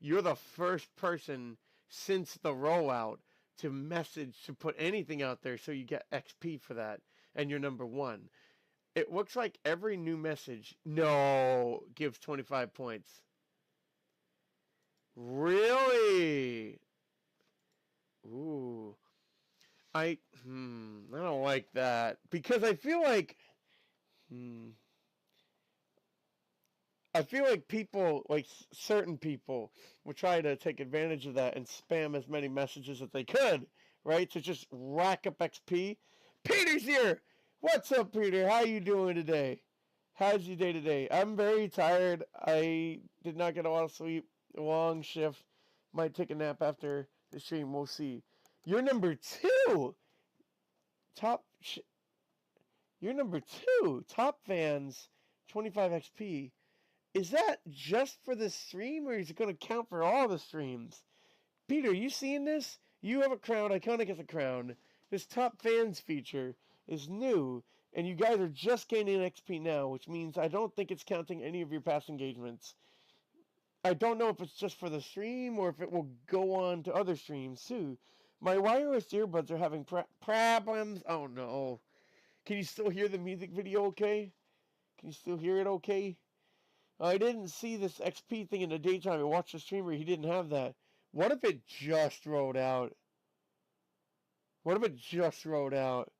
you're the first person since the rollout to put anything out there, so you get XP for that, and you're number one. It looks like every new message, no, gives 25 points. Really? Ooh. I don't like that, because I feel like people, like certain people, will try to take advantage of that and spam as many messages as they could, right? To just rack up XP. Peter's here! What's up, Peter? How you doing today? How's your day today? I'm very tired. I did not get a lot of sleep. A long shift. Might take a nap after the stream. We'll see. You're number two! Top... You're number two! Top fans, 25 XP. Is that just for the stream, or is it going to count for all the streams? Peter, you seeing this? You have a crown. Iconic has a crown. This top fans feature is new, and you guys are just gaining XP now, which means I don't think it's counting any of your past engagements. I don't know if it's just for the stream or if it will go on to other streams too. My wireless earbuds are having problems. Oh no. Can you still hear the music video okay? Can you still hear it okay? I didn't see this XP thing in the daytime. I watched the streamer. He didn't have that. What if it just rolled out? What if it just rolled out?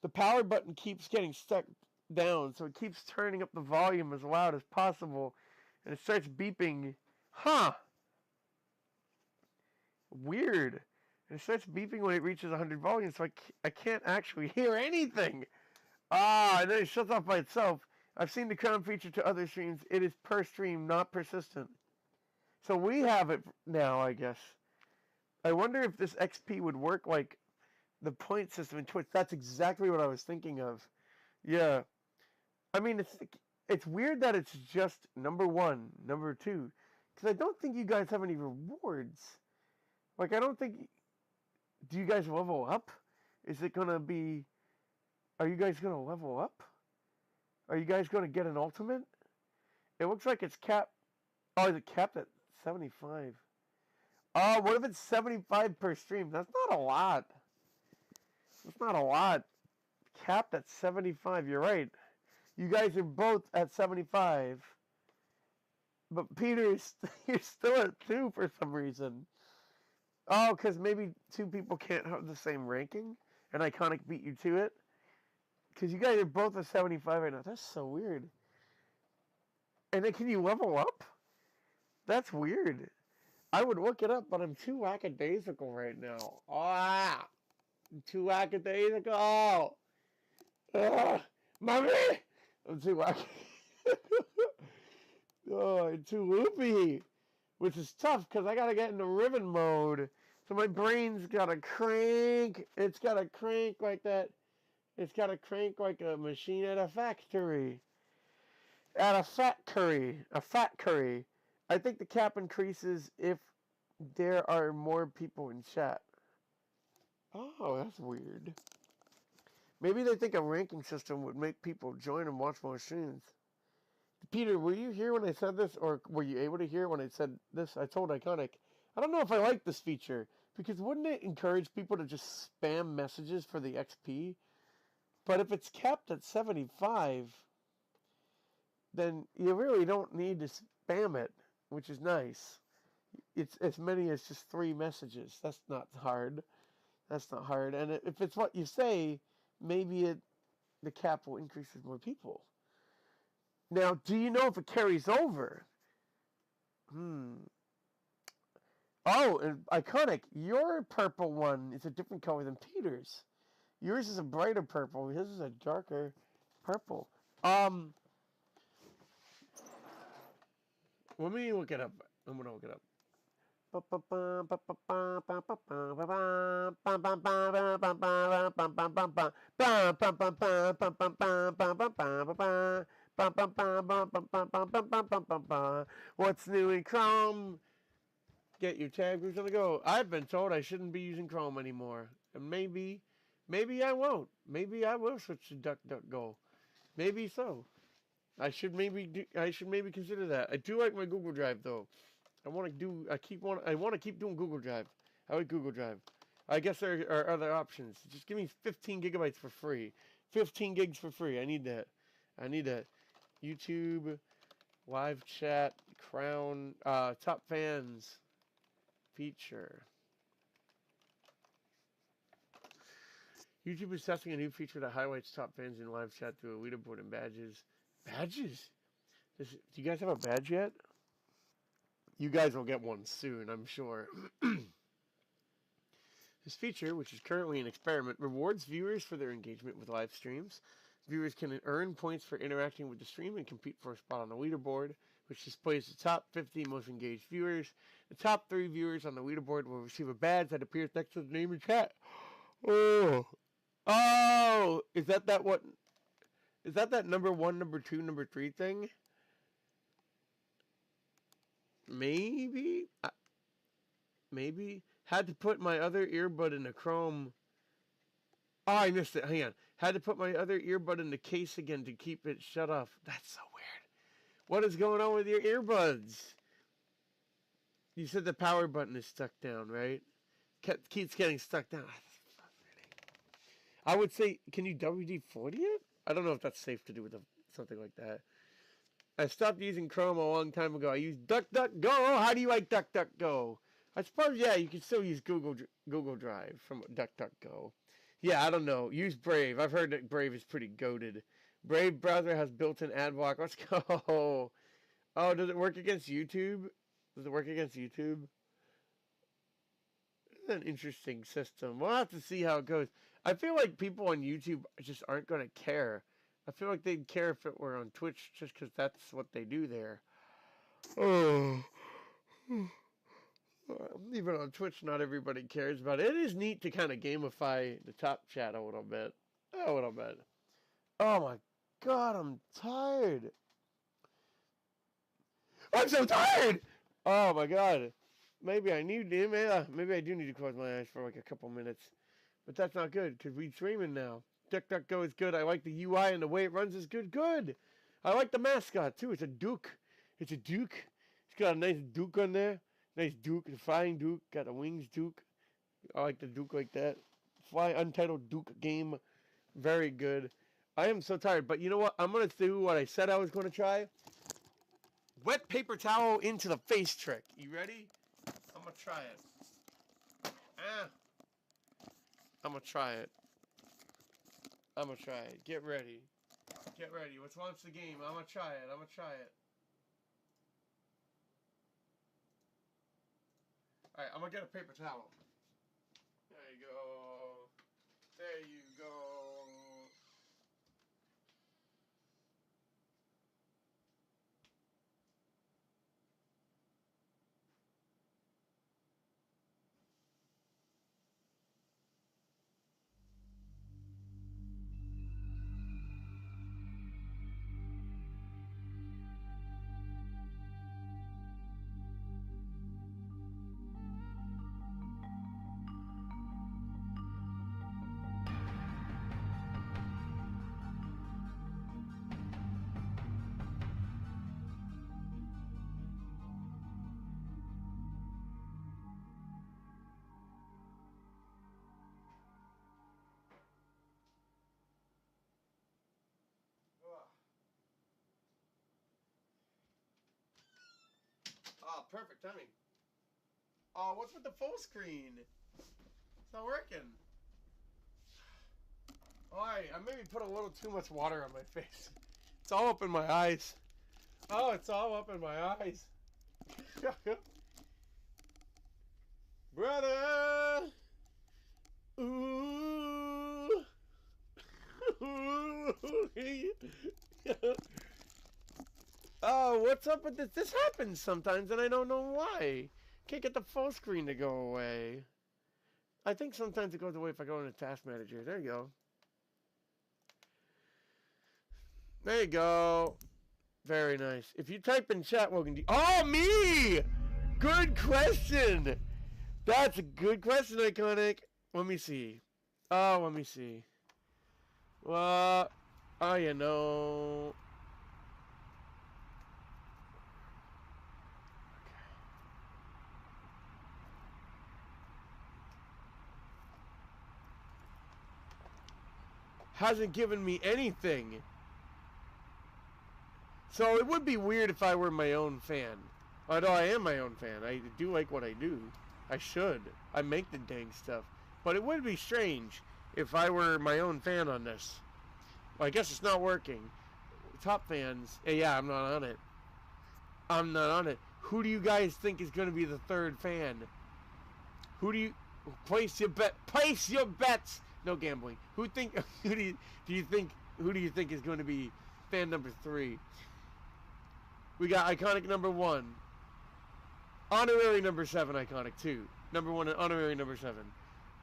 The power button keeps getting stuck down, so it keeps turning up the volume as loud as possible, and it starts beeping. Huh. Weird. And it starts beeping when it reaches 100 volume, so I can't actually hear anything. And then it shuts off by itself. I've seen the crown feature to other streams. It is per stream, not persistent. So we have it now, I guess. I wonder if this XP would work like the point system in Twitch. That's exactly what I was thinking of. Yeah. I mean, it's weird that it's just number one, number two. Because I don't think you guys have any rewards. Like, I don't think... Do you guys level up? Is it going to be... Are you guys going to level up? Are you guys going to get an ultimate? It looks like it's capped. Oh, is it capped at 75? Oh, what if it's 75 per stream? That's not a lot. That's not a lot. Capped at 75. You're right. You guys are both at 75. But Peter, you're still at 2 for some reason. Oh, because maybe 2 people can't have the same ranking? And Iconic beat you to it? Because you guys are both at 75 right now. That's so weird. And then can you level up? That's weird. I would look it up, but I'm too lackadaisical right now. I'm too lackadaisical. Mommy! I'm too I'm too loopy. Which is tough, because I got to get into Riven mode. So my brain's got to crank. It's got to crank like that. It's got to crank like a machine at a factory. At a fat curry. A fat curry. I think the cap increases if there are more people in chat. Oh, that's weird. Maybe they think a ranking system would make people join and watch more streams. Peter, were you here when I said this? Or were you able to hear when I said this? I told Iconic. I don't know if I like this feature. Because wouldn't it encourage people to just spam messages for the XP? But if it's capped at 75, then you really don't need to spam it, which is nice. It's as many as just 3 messages. That's not hard. That's not hard. And if it's what you say, maybe the cap will increase with more people. Now, do you know if it carries over? Oh, and Iconic, your purple one is a different color than Peter's. Yours is a brighter purple. His is a darker purple. Let me look it up. I'm gonna look it up. What's new in Chrome? Get your tab groups on the go. I've been told I shouldn't be using Chrome anymore. And maybe I won't. Maybe I will switch to DuckDuckGo. Maybe so. I should maybe consider that. I do like my Google Drive though. I want to do. I want to keep doing Google Drive. I like Google Drive. I guess there are other options. Just give me 15 gigabytes for free. 15 gigs for free. I need that. I need that. YouTube, live chat, crown, top fans, feature. YouTube is testing a new feature that highlights top fans in live chat through a leaderboard and badges. Badges? Do you guys have a badge yet? You guys will get one soon, I'm sure. This feature, which is currently an experiment, rewards viewers for their engagement with live streams. Viewers can earn points for interacting with the stream and compete for a spot on the leaderboard, which displays the top 50 most engaged viewers. The top 3 viewers on the leaderboard will receive a badge that appears next to the name and chat. Oh, is that what? Is that number 1, number 2, number 3 thing? Maybe. Maybe. Had to put my other earbud in the Chrome. Oh, I missed it. Hang on. Had to put my other earbud in the case again to keep it shut off. That's so weird. What is going on with your earbuds? You said the power button is stuck down, right? Keeps getting stuck down. I would say, can you WD-40 it? I don't know if that's safe to do with something like that. I stopped using Chrome a long time ago. I used DuckDuckGo. How do you like DuckDuckGo? I suppose, yeah, you can still use Google Drive from DuckDuckGo. Yeah, I don't know. Use Brave. I've heard that Brave is pretty goated. Brave browser has built-in ad block. Let's go. Oh, does it work against YouTube? Does it work against YouTube? It's an interesting system. We'll have to see how it goes. I feel like people on YouTube just aren't going to care. I feel like they'd care if it were on Twitch just because that's what they do there. Oh. Even on Twitch, not everybody cares about it. It is neat to kind of gamify the top chat a little bit. A little bit. Oh my god, I'm tired. I'm so tired! Oh my god. Maybe I do need to close my eyes for like a couple minutes. But that's not good, because we're streaming now. DuckDuckGo is good. I like the UI and the way it runs is good. Good! I like the mascot, too. It's a Duke. It's a Duke. It's got a nice Duke on there. Nice Duke. The flying Duke. Got a wings Duke. I like the Duke like that. Fly Untitled Duke game. Very good. I am so tired, but you know what? I'm going to do what I said I was going to try. Wet paper towel into the face trick. You ready? I'm going to try it. I'm going to try it. I'm going to try it. Get ready. Get ready. Let's launch the game. I'm going to try it. I'm going to try it. Alright, I'm going to get a paper towel. There you go. There you go. Oh, perfect timing. Oh, what's with the full screen? It's not working. Alright, I maybe put a little too much water on my face. It's all up in my eyes. Oh, it's all up in my eyes. Brother! Ooh! Oh, what's up with this? This happens sometimes and I don't know why. Can't get the full screen to go away. I think sometimes it goes away if I go into Task Manager. There you go. There you go. Very nice. If you type in chat, Wogan, oh, me! Good question. That's a good question, Iconic. Let me see. Oh, let me see. Well, oh, you know. hasn't given me anything. So it would be weird if I were my own fan. Although I am my own fan. I do like what I do. I should. I make the dang stuff. But it would be strange if I were my own fan on this. Well, I guess it's not working. Top fans. Yeah, I'm not on it. I'm not on it. Who do you guys think is going to be the third fan? Who do you... Place your bet. Place your bets. No gambling. Who do you think is going to be fan number 3? We got iconic number 1. Honorary number 7, iconic 2. Number 1 and honorary number 7.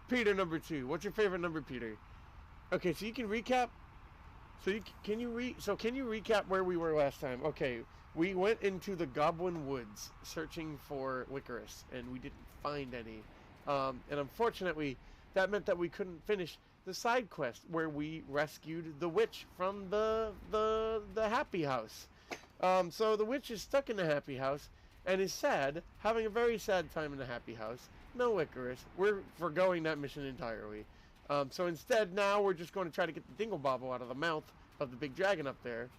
Peter number 2. What's your favorite number, Peter? Okay, so you can recap. So can you recap where we were last time? Okay, we went into the Goblin Woods searching for licorice, and we didn't find any. And unfortunately, that meant that we couldn't finish the side quest where we rescued the witch from the happy house. So the witch is stuck in the happy house and is sad, having a very sad time in the happy house. No licorice. We're forgoing that mission entirely. So instead, now we're just going to try to get the dingle bobble out of the mouth of the big dragon up there.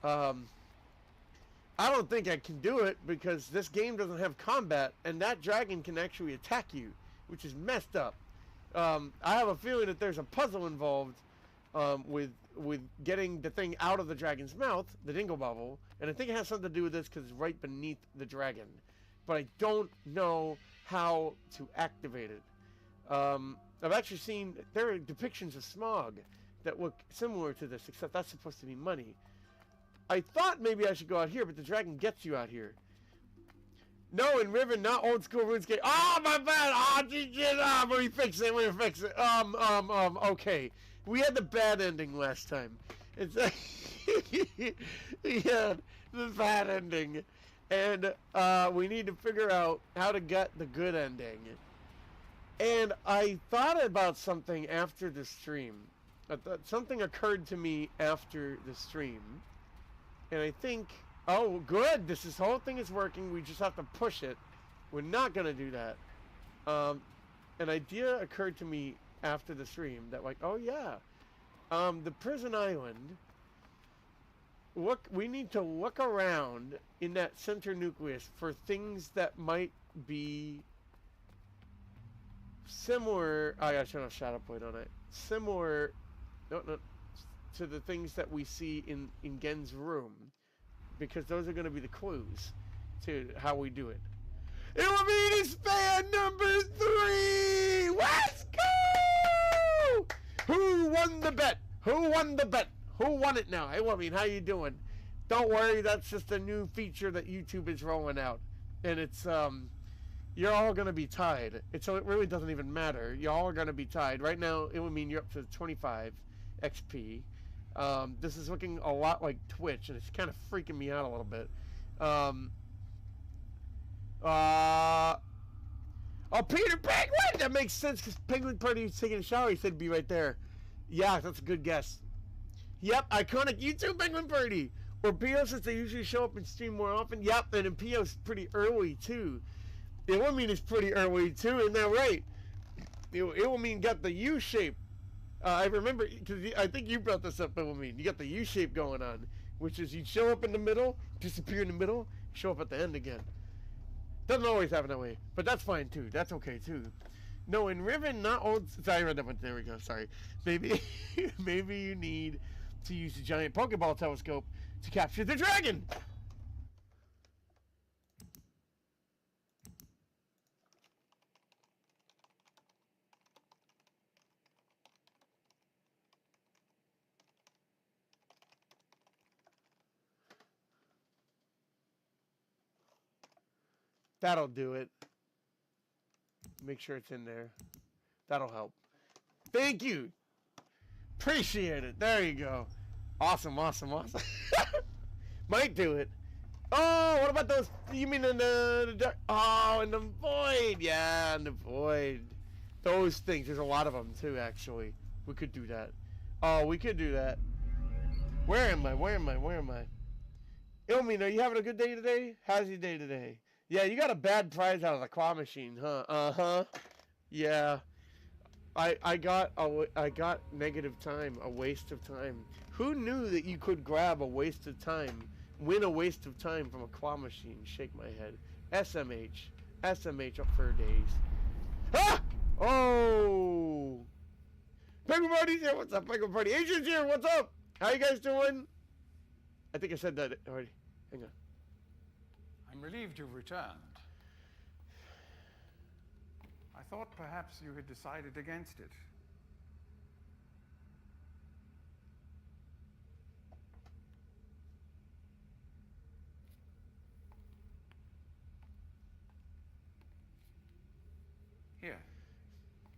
I don't think I can do it because this game doesn't have combat, and that dragon can actually attack you, which is messed up. I have a feeling that there's a puzzle involved with getting the thing out of the dragon's mouth, the dingle bobble, and I think it has something to do with this because it's right beneath the dragon. But I don't know how to activate it. I've actually seen, there are depictions of smog that look similar to this, except that's supposed to be money. I thought maybe I should go out here, but the dragon gets you out here. No, in Riven, not old school RuneScape. Oh, my bad. Oh, let me fix it. Okay. We had the bad ending last time. It's yeah, the bad ending. And we need to figure out how to get the good ending. And I thought about something after the stream. Something occurred to me after the stream. And I think, oh, good, this whole thing is working. We just have to push it. We're not going to do that. An idea occurred to me after the stream that, like, oh, yeah. The prison island, we need to look around in that center nucleus for things that might be similar. I should have a shadow point on it. Similar, no, to the things that we see in Gen's room, because those are going to be the clues to how we do it. It will be this fan number 3. Let's go! Who won the bet? Who won the bet? Who won it now? Hey, Wummy, how you doing? Don't worry, that's just a new feature that YouTube is rolling out, and it's you're all going to be tied. So it really doesn't even matter. You all are going to be tied. Right now, it would mean you're up to 25 XP. This is looking a lot like Twitch, and it's kind of freaking me out a little bit. Oh, Peter Penguin! That makes sense, because Penguin Party was taking a shower. He said it'd be right there. Yeah, that's a good guess. Yep, iconic YouTube Penguin Party. Or Pio, since they usually show up and stream more often. Yep, and Pio's pretty early, too. It will mean it's pretty early, too, isn't that right? It will mean got the U shape. I remember, because I think you brought this up, Wilhelmine. You got the U shape going on, which is you show up in the middle, disappear in the middle, show up at the end again. Doesn't always happen that way, but that's fine too. That's okay too. No, in Riven, not old. Sorry, I read that one. There we go. Sorry. Maybe you need to use the giant Pokeball telescope to capture the dragon. That'll do it. Make sure it's in there. That'll help. Thank you. Appreciate it. There you go. Awesome, awesome, awesome. Might do it. Oh, what about those? You mean in the dark? Oh, in the void. Yeah, in the void. Those things. There's a lot of them, too, actually. We could do that. Oh, we could do that. Where am I? Where am I? Where am I? Ilmina, are you having a good day today? How's your day today? Yeah, you got a bad prize out of the claw machine, huh? Uh-huh. Yeah. I got negative time, a waste of time. Who knew that you could grab a waste of time, win a waste of time from a claw machine? Shake my head. SMH up for days. Ah! Oh! Penguin Party's here. What's up, Penguin Party? Asian's here. What's up? How you guys doing? I think I said that already. Hang on. I'm relieved you've returned. I thought perhaps you had decided against it. Here,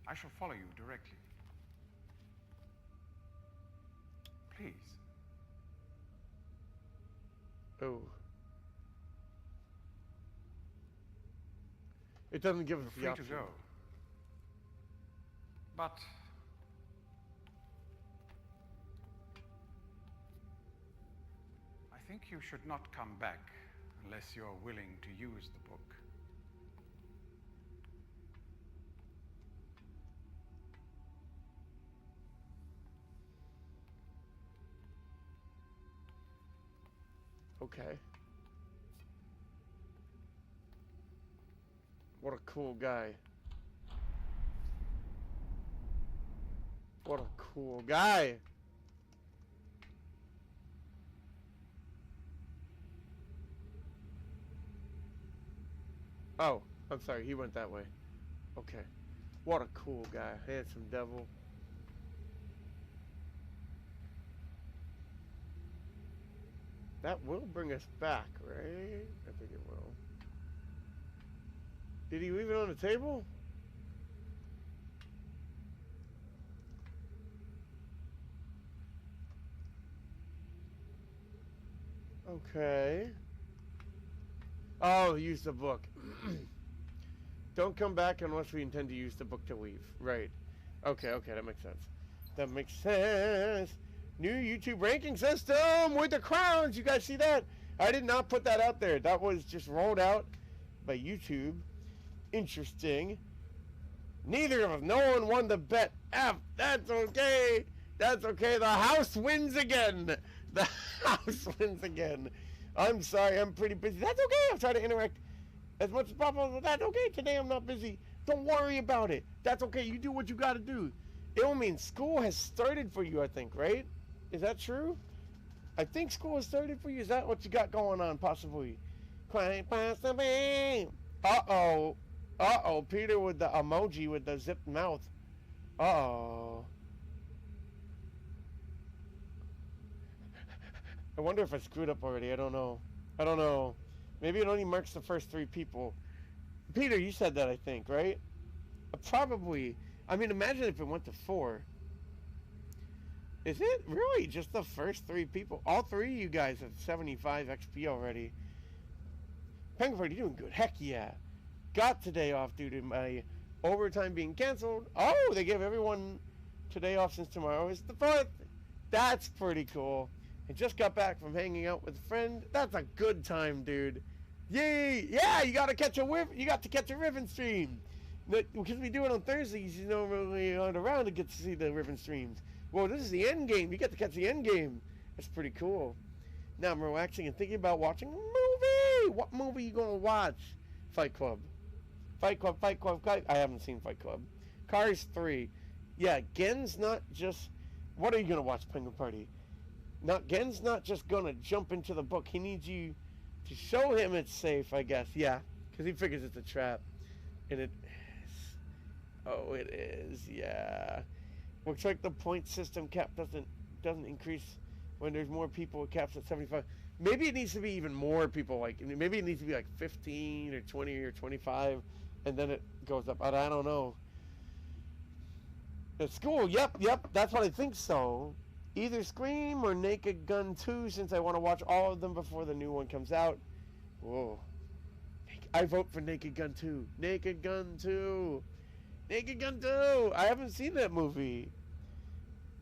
I shall follow you directly. Please. Oh. It doesn't give us the You're option. free to go. But I think you should not come back unless you're willing to use the book. Okay. What a cool guy. What a cool guy. Oh, I'm sorry. He went that way. Okay. What a cool guy. Handsome devil. That will bring us back, right? I think it will. Did he leave it on the table? Okay. Oh, use the book. Don't come back unless we intend to use the book to leave. Right. Okay, that makes sense. That makes sense. New YouTube ranking system with the crowns. You guys see that? I did not put that out there. That was just rolled out by YouTube. Interesting. Neither of us. No one won the bet. F. That's okay. That's okay. The house wins again. The house wins again. I'm sorry. I'm pretty busy. That's okay. I'll try to interact as much as possible. But that's okay. Today I'm not busy. Don't worry about it. That's okay. You do what you got to do. It will mean school has started for you, I think, right? Is that true? I think school has started for you. Is that what you got going on, possibly? Quite possibly. Uh-oh. Uh-oh. Peter with the emoji with the zipped mouth. Uh-oh. I wonder if I screwed up already. I don't know. I don't know. Maybe it only marks the first 3 people. Peter, you said that, I think, right? Probably. I mean, imagine if it went to 4. Is it really just the first 3 people? All 3 of you guys have 75 XP already. Penguin, you're doing good. Heck yeah. Got today off due to my overtime being canceled. Oh, they give everyone today off since tomorrow is the 4th. That's pretty cool. I just got back from hanging out with a friend. That's a good time, dude. Yay! Yeah, you got to catch a Riven stream. Because we do it on Thursdays, you normally aren't around to get to see the Riven streams. Well, this is the end game. You get to catch the end game. That's pretty cool. Now I'm relaxing and thinking about watching a movie. What movie are you going to watch? Fight Club. Fight Club. I haven't seen Fight Club. Cars 3. Yeah, Gen's not just... What are you going to watch, Penguin Party? Gen's not just going to jump into the book. He needs you to show him it's safe, I guess. Yeah, because he figures it's a trap. And it is. Oh, it is. Yeah. Looks like the point system cap doesn't increase when there's more people. It caps at 75. Maybe it needs to be even more people. Like maybe it needs to be like 15 or 20 or 25, and then it goes up. I don't know. At school, yep. That's what I think so. Either Scream or Naked Gun 2, since I want to watch all of them before the new one comes out. Whoa. I vote for Naked Gun 2. Naked Gun 2. Naked Gun 2. I haven't seen that movie.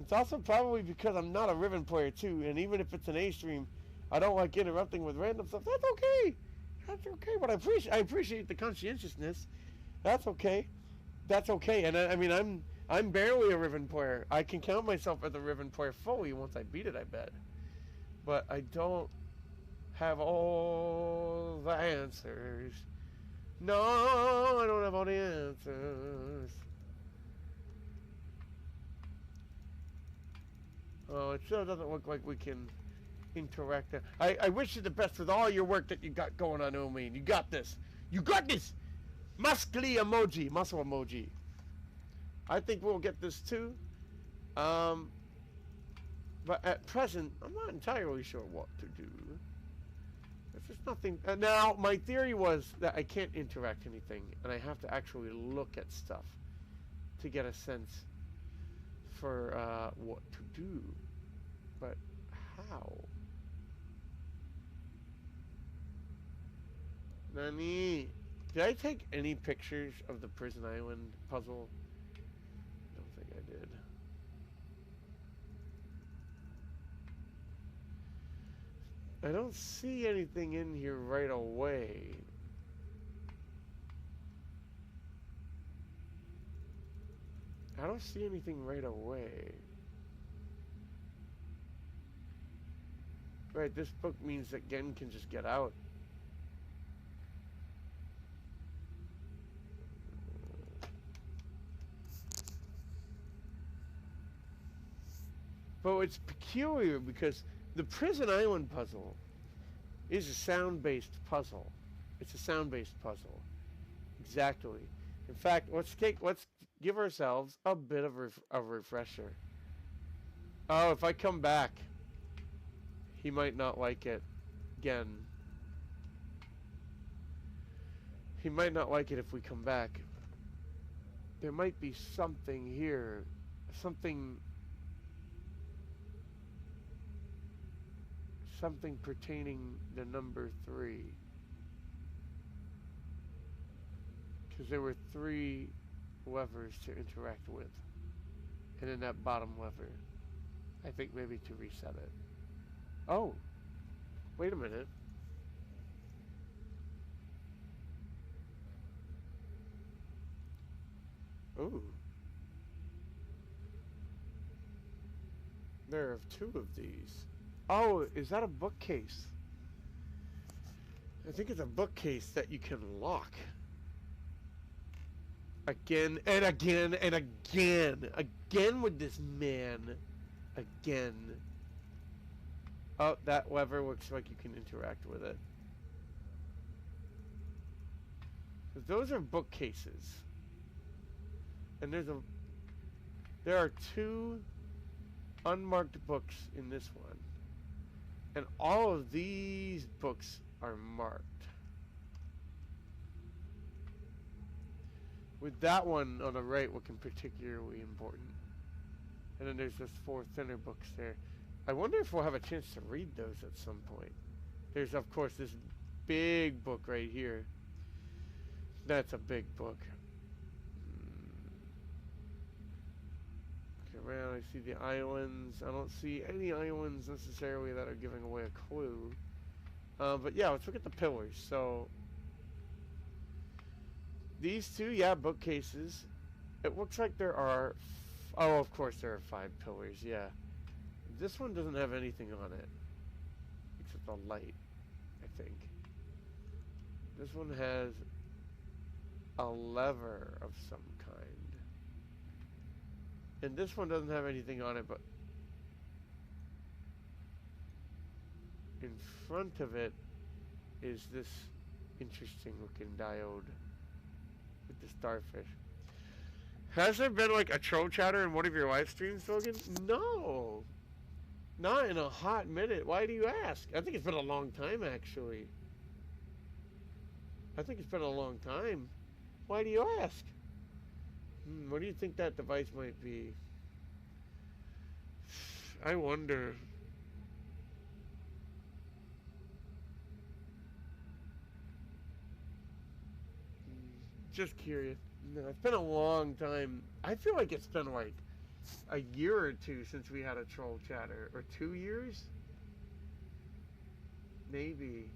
It's also probably because I'm not a Riven player, too. And even if it's an A stream, I don't like interrupting with random stuff. That's okay. That's okay. But I appreciate the conscientiousness. That's okay. That's okay. And I mean, I'm I'm barely a Riven player. I can count myself as a Riven player fully once I beat it, I bet. But I don't have all the answers. No, I don't have all the answers. Oh, it still doesn't look like we can interact there. I wish you the best with all your work that you got going on, Omean. You got this. You got this! Muscly emoji. Muscle emoji. I think we'll get this too. But at present, I'm not entirely sure what to do. There's just nothing. Now, my theory was that I can't interact anything, and I have to actually look at stuff to get a sense for what to do. But how? Nani? Did I take any pictures of the Prison Island puzzle? I don't think I did. I don't see anything in here right away. I don't see anything right away. Right, this book means that Gen can just get out. But it's peculiar because the Prison Island puzzle is a sound-based puzzle. It's a sound-based puzzle. Exactly. In fact, let's give ourselves a bit of a refresher. Oh, if I come back, he might not like it. Again. He might not like it if we come back. There might be something here. Something pertaining to number 3. Because there were 3 levers to interact with. And then that bottom lever, I think maybe to reset it. Oh, wait a minute. Ooh. There are 2 of these. Oh, is that a bookcase? I think it's a bookcase that you can lock. Again and again and again. Again with this man. Again. Oh, that lever looks like you can interact with it. Those are bookcases. And there are 2 unmarked books in this one. And all of these books are marked. With that one on the right looking particularly important. And then there's just 4 thinner books there. I wonder if we'll have a chance to read those at some point. There's, of course, this big book right here. That's a big book. Look around, I see the islands. I don't see any islands necessarily that are giving away a clue. But yeah, let's look at the pillars. So, these 2, yeah, bookcases. It looks like there are... oh, of course there are 5 pillars, yeah. This one doesn't have anything on it. Except a light, I think. This one has a lever of some kind. And this one doesn't have anything on it, but in front of it is this interesting looking diode with the starfish. Has there been like a troll chatter in one of your live streams, Logan? No. Not in a hot minute. Why do you ask? I think it's been a long time, actually. I think it's been a long time. Why do you ask? What do you think that device might be? I wonder. Just curious. No, it's been a long time. I feel like it's been like a year or 2 since we had a troll chatter. Or 2 years? Maybe.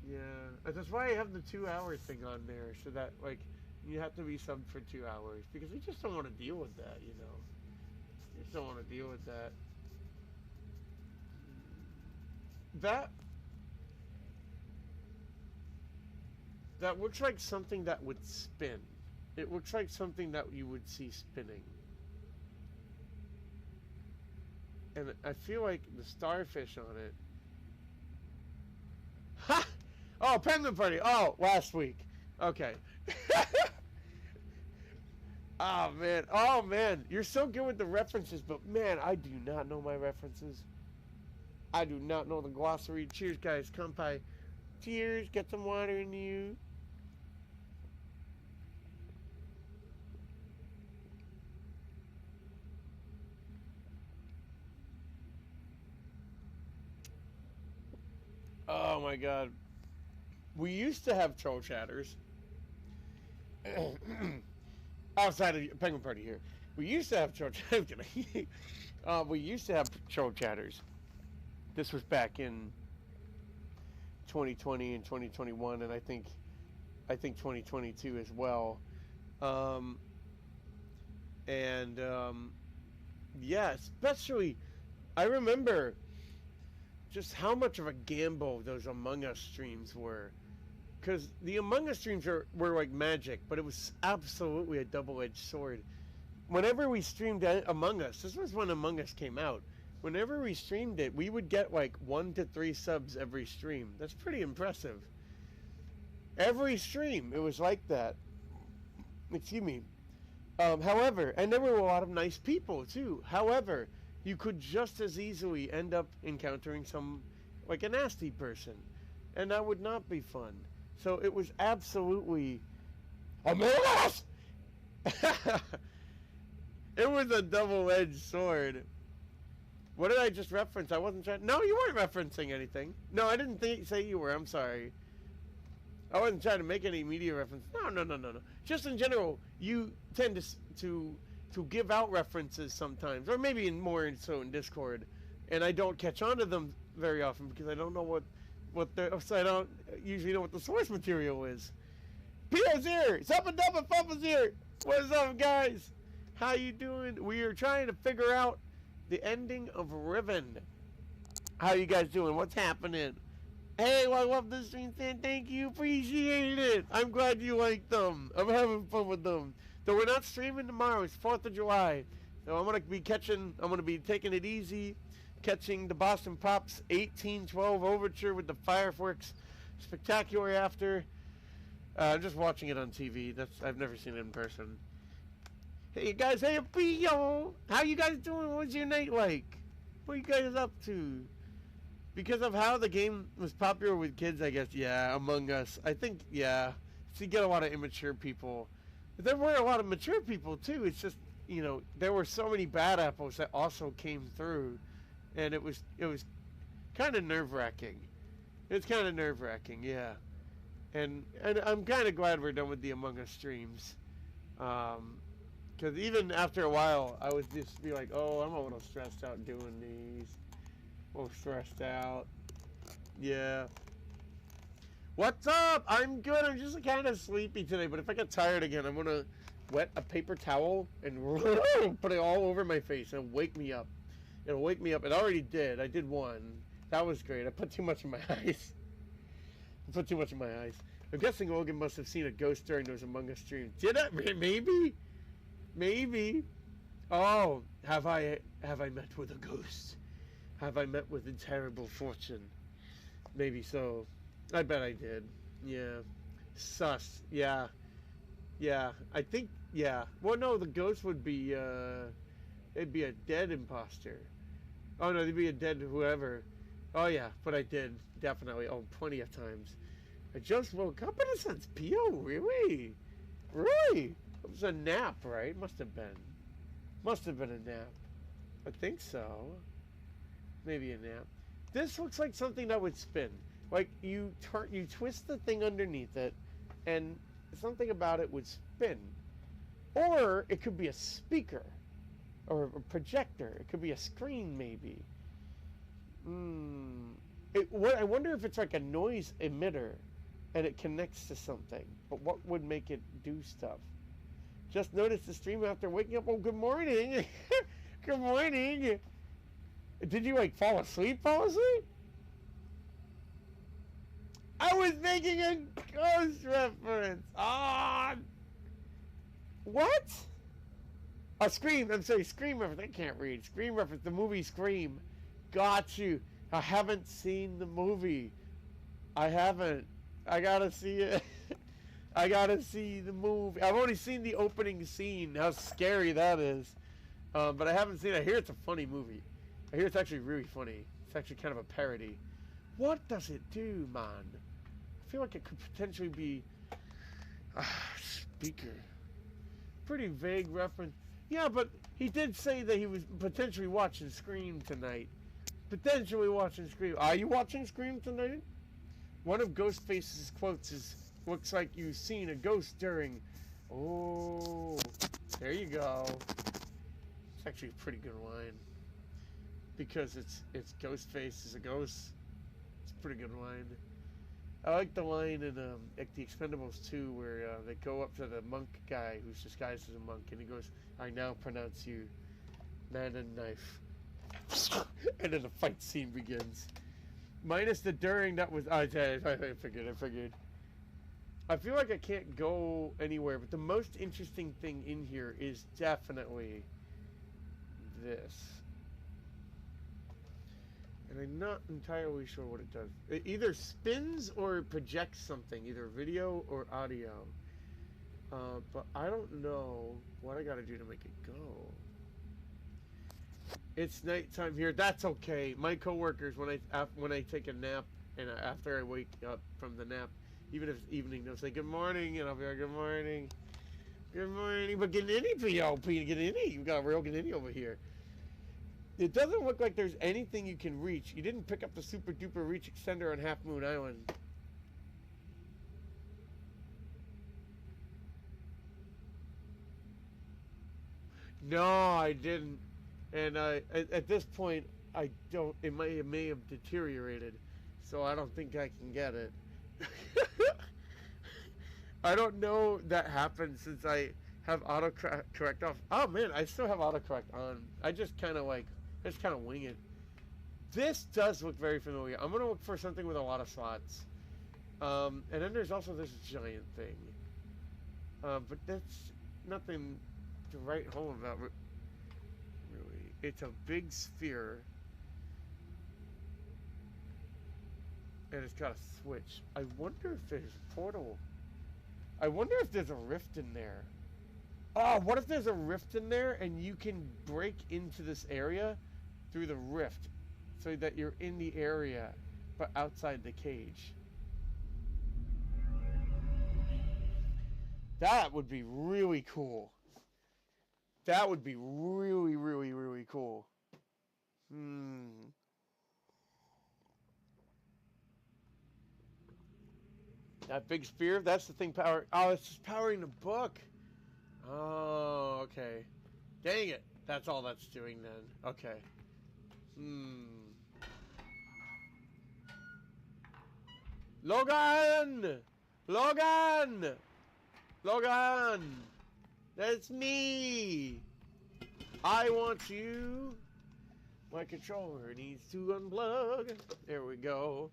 Yeah. That's why I have the 2-hour thing on there. So that, like, You have to be subbed for 2 hours because we just don't want to deal with that, you know. We just don't want to deal with that. That that looks like something that would spin. It looks like something that you would see spinning. And I feel like the starfish on it. Ha! Oh, Penguin Party. Oh, last week. Okay. Oh man. Oh man. You're so good with the references, but man, I do not know my references. I do not know the glossary. Cheers, guys. Kampai. Cheers. Get some water in you. Oh my god. We used to have troll chatters. Outside of Penguin Party here. We used to have troll chatters. We used to have troll chatters. This was back in 2020 and 2021, and I think 2022 as well. Yeah, especially I remember just how much of a gamble those Among Us streams were. Because the Among Us streams were like magic, but it was absolutely a double-edged sword. Whenever we streamed Among Us, this was when Among Us came out. Whenever we streamed it, we would get like 1 to 3 subs every stream. That's pretty impressive. Every stream, it was like that. Excuse me. However, and there were a lot of nice people too. However, you could just as easily end up encountering like a nasty person. And that would not be fun. So it was absolutely Among Us! It was a double-edged sword. What did I just reference? I wasn't trying. No, you weren't referencing anything. No, I didn't say you were. I'm sorry. I wasn't trying to make any media reference. No. Just in general, you tend to give out references sometimes, or maybe more so in Discord, and I don't catch on to them very often because I don't know so I don't usually know what the source material is. Pio's here. Something up and Fumpa's here. What's up, guys? How you doing? We are trying to figure out the ending of Riven. How you guys doing? What's happening? Hey, well, I love this stream. Thank you. Appreciate it. I'm glad you like them. I'm having fun with them. So we're not streaming tomorrow. It's 4th of July. So I'm going to be taking it easy. Catching the Boston Pops 1812 Overture with the fireworks spectacular after. I'm just watching it on TV. I've never seen it in person. Hey guys, hey Pio! How you guys doing? What's your night like? What are you guys up to? Because of how the game was popular with kids, I guess, yeah, Among Us. I think, yeah. So you get a lot of immature people. But there were a lot of mature people too. It's just, there were so many bad apples that also came through. And it was kind of nerve-wracking. It's kind of nerve-wracking, yeah. And I'm kind of glad we're done with the Among Us streams. Because even after a while, I would just be like, oh, I'm a little stressed out doing these. A little stressed out. Yeah. What's up? I'm good. I'm just kind of sleepy today. But if I get tired again, I'm going to wet a paper towel and put it all over my face and wake me up. It'll wake me up. It already did. I did one. That was great. I put too much in my eyes. I'm guessing Logan must have seen a ghost during those Among Us streams. Did I? Maybe. Oh, have I met with a ghost? Have I met with a terrible fortune? Maybe so. I bet I did. Yeah. Sus. Yeah. I think, yeah. Well, no, the ghost would be, it'd be a dead imposter. Oh, no, it'd be a dead whoever. Oh, yeah, but I did. Definitely. Oh, plenty of times. I just woke up in a sense. Pio, really? Really? It was a nap, right? Must have been a nap. I think so. Maybe a nap. This looks like something that would spin. Like, you twist the thing underneath it, and something about it would spin. Or it could be a speaker. Or a projector. It could be a screen, maybe. I wonder if it's like a noise emitter. and it connects to something. But what would make it do stuff? Just noticed the stream after waking up. Oh, good morning. Good morning. Did you like fall asleep? Fall asleep? I was making a ghost reference. Ah. What? A Scream. I'm sorry, Scream reference. I can't read. Scream reference. The movie Scream. Got you. I haven't seen the movie. I haven't. I gotta see it. I gotta see the movie. I've only seen the opening scene. How scary that is. But I haven't seen it. I hear it's a funny movie. I hear it's actually really funny. It's actually kind of a parody. What does it do, man? I feel like it could potentially be... speaker. Pretty vague reference. Yeah, but he did say that he was potentially watching Scream tonight. Potentially watching Scream. Are you watching Scream tonight? One of Ghostface's quotes is, looks like you've seen a ghost during... Oh, there you go. It's actually a pretty good line. Because it's Ghostface is a ghost. It's a pretty good line. I like the line in like the Expendables 2 where they go up to the monk guy who's disguised as a monk and he goes, I now pronounce you man and knife. And then the fight scene begins. Minus the during, that was... I figured. I feel like I can't go anywhere, but the most interesting thing in here is definitely this. And I'm not entirely sure what it does. It either spins or projects something, either video or audio. But I don't know what I gotta do to make it go. It's nighttime here. That's okay. My coworkers, when I take a nap and after I wake up from the nap, even if it's evening, they'll say good morning, and I'll be like good morning, good morning. But get any PLP, get any. You got a real get any over here. It doesn't look like there's anything you can reach. You didn't pick up the super duper reach extender on Half Moon Island. No, I didn't. And at this point, I don't. It may have deteriorated, so I don't think I can get it. I don't know that happened since I have autocorrect off. Oh man, I still have autocorrect on. I just kind of wing it. This does look very familiar. I'm gonna look for something with a lot of slots. And then there's also this giant thing. But that's nothing to write home about. Really, it's a big sphere, and it's got a switch. I wonder if there's a portal. I wonder if there's a rift in there. Oh, what if there's a rift in there and you can break into this area through the rift so that you're in the area but outside the cage? That would be really cool. That would be really, really, really cool. That big spear, that's the thing powering... Oh, it's just powering the book. Oh, okay. Dang it. That's all that's doing then. Okay. Logan! Logan! Logan! That's me! I want you. My controller needs to unplug. There we go.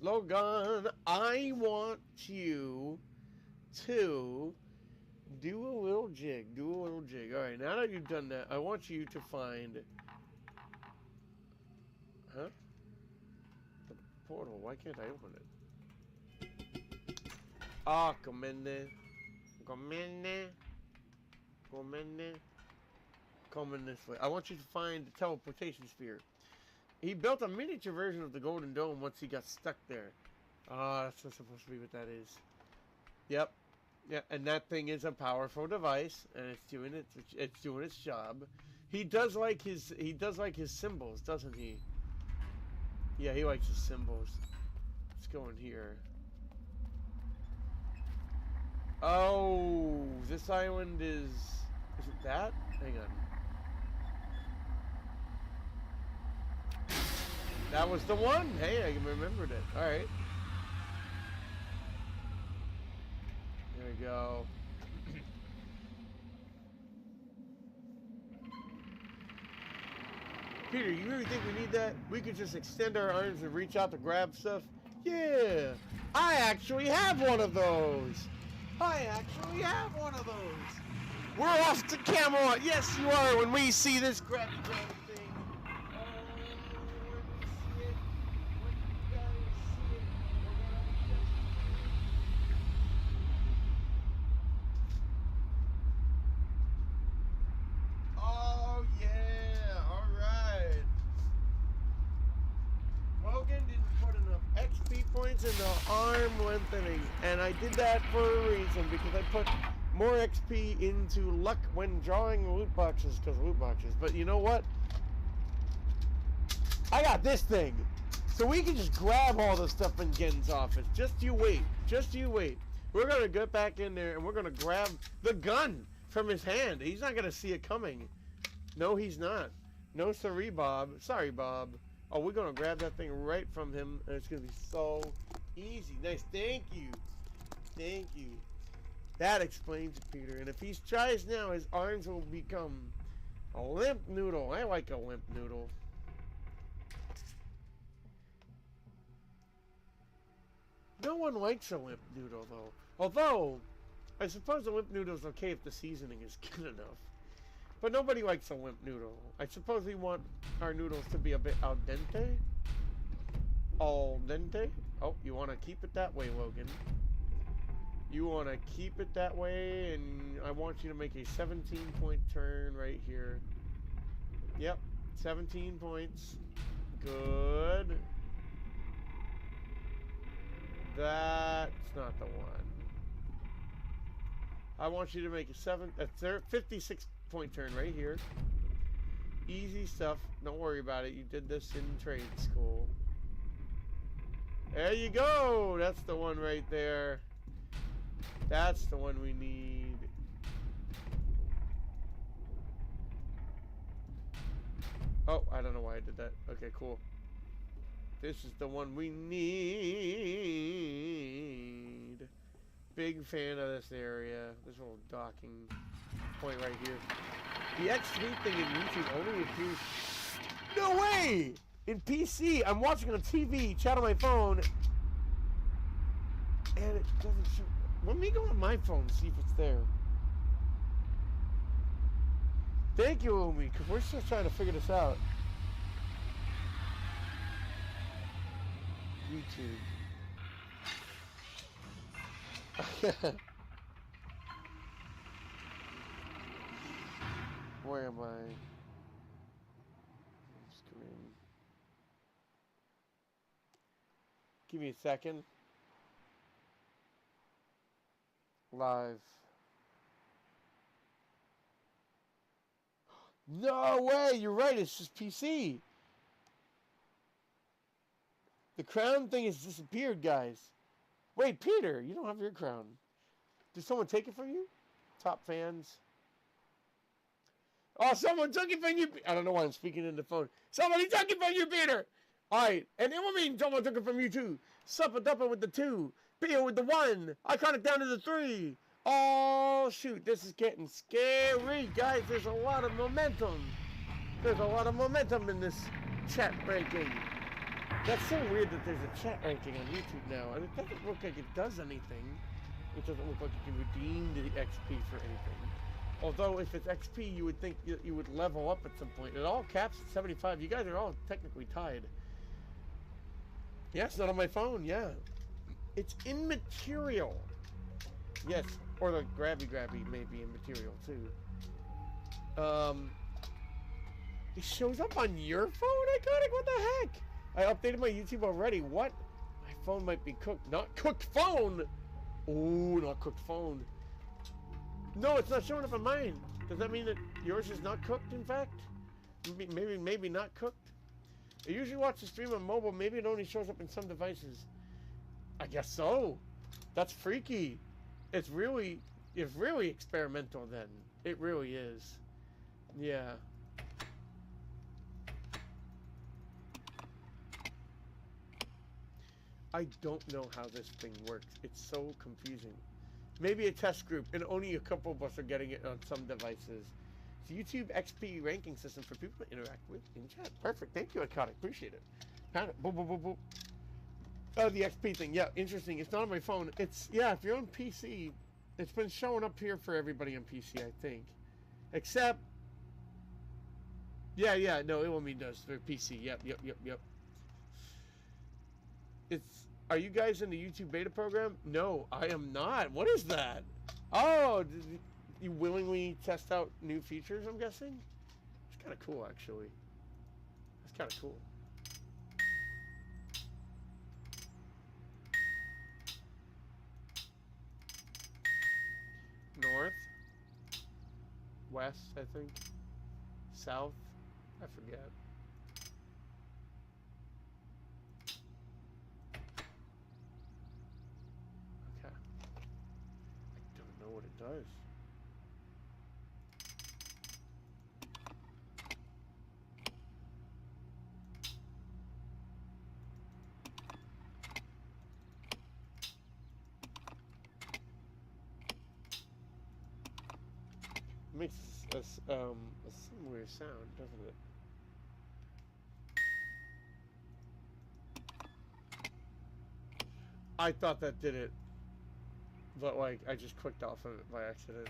Logan, I want you to do a little jig. Do a little jig. Alright, now that you've done that, I want you to find... Huh? The portal. Why can't I open it? Ah, come in there. Come in there. Come in there. Come in this way. I want you to find the teleportation sphere. He built a miniature version of the Golden Dome once he got stuck there. Ah, that's not supposed to be what that is. Yep. Yeah, and that thing is a powerful device, and it's doing its job. He does like his symbols, doesn't he? Yeah, he likes his symbols. Let's go in here. Oh, this island is it that? Hang on. That was the one. Hey, I remembered it. All right. go. Peter, you really think we need that? We could just extend our arms and reach out to grab stuff? Yeah, I actually have one of those. I actually have one of those. We're off to Camelot. Yes, you are. When we see this grab thing. Oh, when we see it. When you guys see it. Oh, yeah. All right. Logan didn't put enough XP points in the arm lengthening, and I did that for a reason, because I put more XP into luck when drawing loot boxes, because loot boxes. But you know what? I got this thing, so we can just grab all the stuff in Gen's office. Just you wait. Just you wait. We're going to get back in there, and we're going to grab the gun from his hand. He's not going to see it coming. No, he's not. No, sorry, Bob. Sorry, Bob. Oh, we're going to grab that thing right from him, and it's going to be so easy. Nice. Thank you. Thank you. That explains it, Peter. And if he tries now, his arms will become a limp noodle. I like a limp noodle. No one likes a limp noodle, though. Although, I suppose a limp noodle is okay if the seasoning is good enough. But nobody likes a limp noodle. I suppose we want our noodles to be a bit al dente. Al dente? Oh, you want to keep it that way, Logan. You want to keep it that way, and I want you to make a 17-point turn right here. Yep, 17 points. Good. That's not the one. I want you to make a 56-point turn right here. Easy stuff. Don't worry about it. You did this in trade school. There you go. That's the one right there. That's the one we need. Oh, I don't know why I did that. Okay, cool. This is the one we need. Big fan of this area. This little docking point right here. The XP thing in YouTube only appears... No way! In PC, I'm watching on TV, chat on my phone, and it doesn't show... Let me go on my phone and see if it's there. Thank you, Umi, because we're still trying to figure this out. YouTube. Where am I? Screen. Give me a second. Live. No way! You're right. It's just PC. The crown thing has disappeared, guys. Wait, Peter, you don't have your crown. Did someone take it from you? Top fans. Oh, someone took it from you. I don't know why I'm speaking in the phone. Somebody took it from you, Peter. All right, and it will mean someone took it from you too. Supper Dupper with the 2. Peter with the 1. I count it down to the 3. Oh, shoot, this is getting scary, guys. There's a lot of momentum. There's a lot of momentum in this chat ranking. That's so weird that there's a chat ranking on YouTube now, and it doesn't look like it does anything. It doesn't look like you can redeem the XP for anything. Although, if it's XP, you would think you would level up at some point. It all caps at 75. You guys are all technically tied. Yeah, it's not on my phone, yeah. It's immaterial. Yes, or the grabby may be immaterial, too. It shows up on your phone, Iconic? What the heck? I updated my YouTube already. What? My phone might be cooked. Not cooked phone! Oh, not cooked phone. No, it's not showing up on mine. Does that mean that yours is not cooked, in fact? Maybe not cooked? I usually watch the stream on mobile. Maybe it only shows up in some devices. I guess so. That's freaky. It's really experimental then. It really is. Yeah. I don't know how this thing works. It's so confusing. Maybe a test group, and only a couple of us are getting it on some devices. It's a YouTube XP ranking system for people to interact with in chat. Perfect. Thank you, Iconic. Appreciate it. Found it. Boop, boop, boop, boop. Oh, the XP thing. Yeah, interesting. It's not on my phone. It's, yeah, if you're on PC, it's been showing up here for everybody on PC, I think. Except, yeah, no, it will mean does for PC. Yep. It's, are you guys in the YouTube beta program? No, I am not. What is that? Oh, did you willingly test out new features, I'm guessing? It's kind of cool, actually. That's kind of cool. North, west, I think. South, I forget. Okay. I don't know what it does. It makes a similar sound, doesn't it? I thought that did it, but like I just clicked off of it by accident.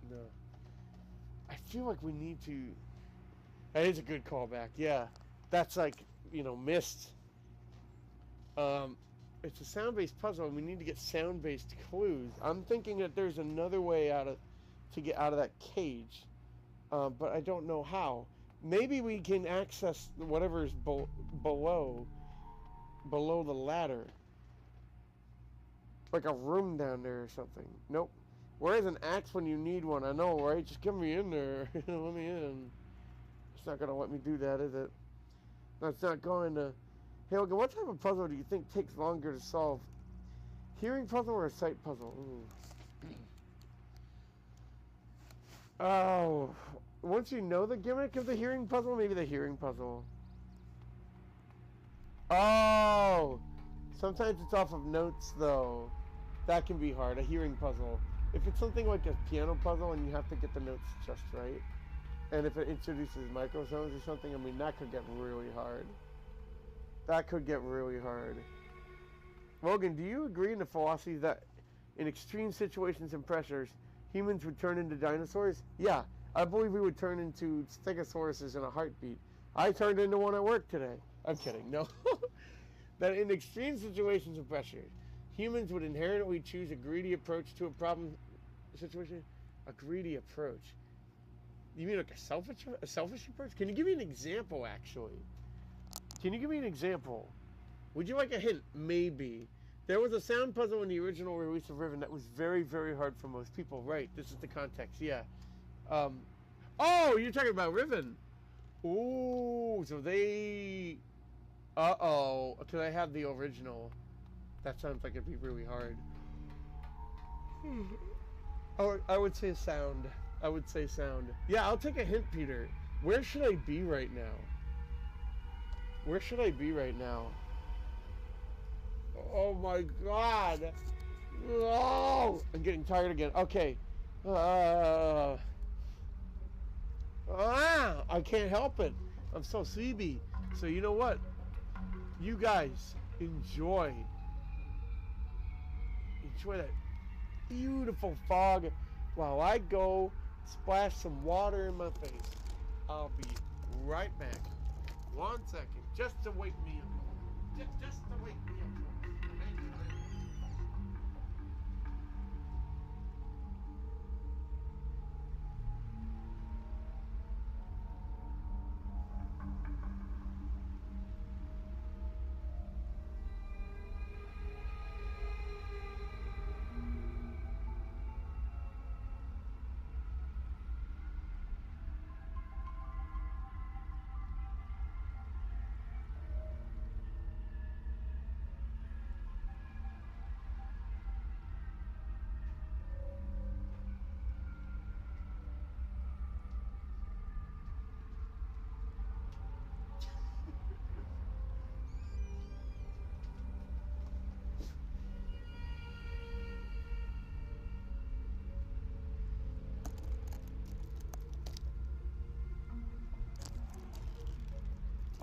No. I feel like we need to. That is a good callback. Yeah, that's like, you know, missed. It's a sound-based puzzle, and we need to get sound-based clues. I'm thinking that there's another way to get out of that cage, but I don't know how. Maybe we can access whatever's below the ladder, like a room down there or something. Nope. Where's an axe when you need one? I know, right? Just get me in there. Let me in. It's not gonna let me do that, is it? That's not going to. Hey, Logan, what type of puzzle do you think takes longer to solve? Hearing puzzle or a sight puzzle? Ooh. Oh, once you know the gimmick of the hearing puzzle, maybe the hearing puzzle. Oh, sometimes it's off of notes, though. That can be hard, a hearing puzzle. If it's something like a piano puzzle and you have to get the notes just right, and if it introduces microphones or something, I mean, that could get really hard. That could get really hard. Logan, do you agree in the philosophy that in extreme situations and pressures, humans would turn into dinosaurs? Yeah, I believe we would turn into stegosauruses in a heartbeat. I turned into one at work today. I'm kidding, no. That in extreme situations and pressures, humans would inherently choose a greedy approach to a problem situation? A greedy approach? You mean like a selfish approach? Can you give me an example, actually? Can you give me an example? Would you like a hint? Maybe. There was a sound puzzle in the original release of Riven that was very, very hard for most people. Right, this is the context, yeah. Oh, you're talking about Riven. Ooh, so they... Uh-oh, because I have the original. That sounds like it'd be really hard. I would say sound. I would say sound. Yeah, I'll take a hint, Peter. Where should I be right now? Where should I be right now? Oh my god! Oh! I'm getting tired again. Okay. I can't help it. I'm so sleepy. So you know what? You guys enjoy that beautiful fog while I go splash some water in my face. I'll be right back. 1 second, just to wake me up. Just to wake me up.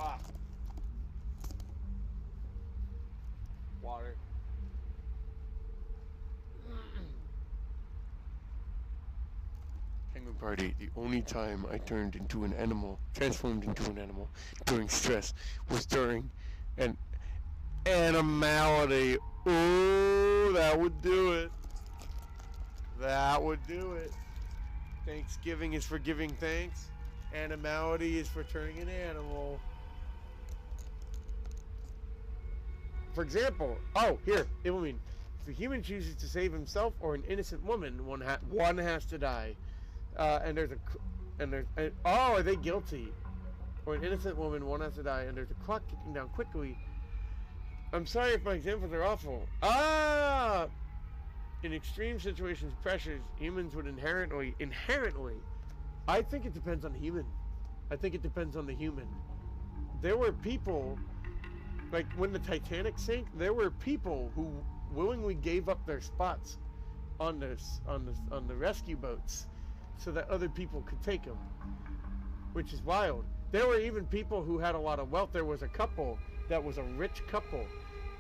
Ah. Water. Penguin party. The only time I turned into an animal, transformed into an animal during stress, was during an animality. Ooh, that would do it. That would do it. Thanksgiving is for giving thanks. Animality is for turning an animal. For example, here, it will mean if a human chooses to save himself or an innocent woman, one has to die. And are they guilty? Or an innocent woman, one has to die, and there's a clock ticking down quickly. I'm sorry if my examples are awful. In extreme situations, pressures, humans would inherently, I think it depends on human. I think it depends on the human. There were people, like when the Titanic sank, there were people who willingly gave up their spots on the rescue boats so that other people could take them, which is wild. There were even people who had a lot of wealth. There was a couple that was a rich couple,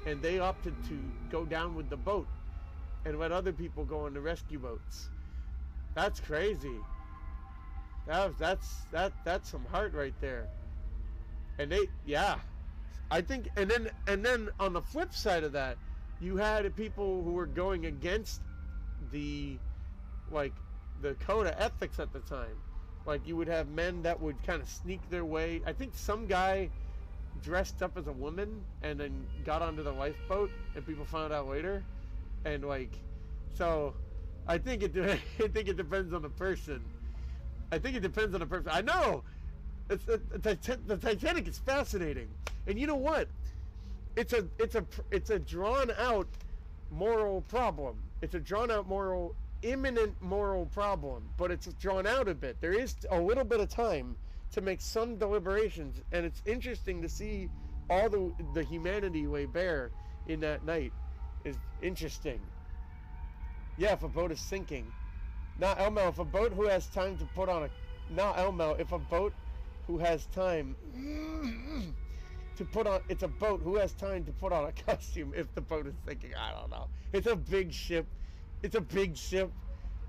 and they opted to go down with the boat and let other people go on the rescue boats. That's crazy. That's some heart right there. And I think, and then on the flip side of that, you had people who were going against the code of ethics at the time. Like, you would have men that would kind of sneak their way. I think some guy dressed up as a woman and then got onto the lifeboat, and people found out later. And so I think it depends on the person. I know. The Titanic is fascinating, and you know what? It's a drawn out moral problem. It's a drawn out imminent moral problem, but it's drawn out a bit. There is a little bit of time to make some deliberations, and it's interesting to see all the humanity lay bare in that night. Is interesting. Yeah, if a boat is sinking. Now, Elmo, if a boat who has time to put on if a boat who has time to put on, it's a boat who has time to put on a costume if the boat is sinking. I don't know. It's a big ship.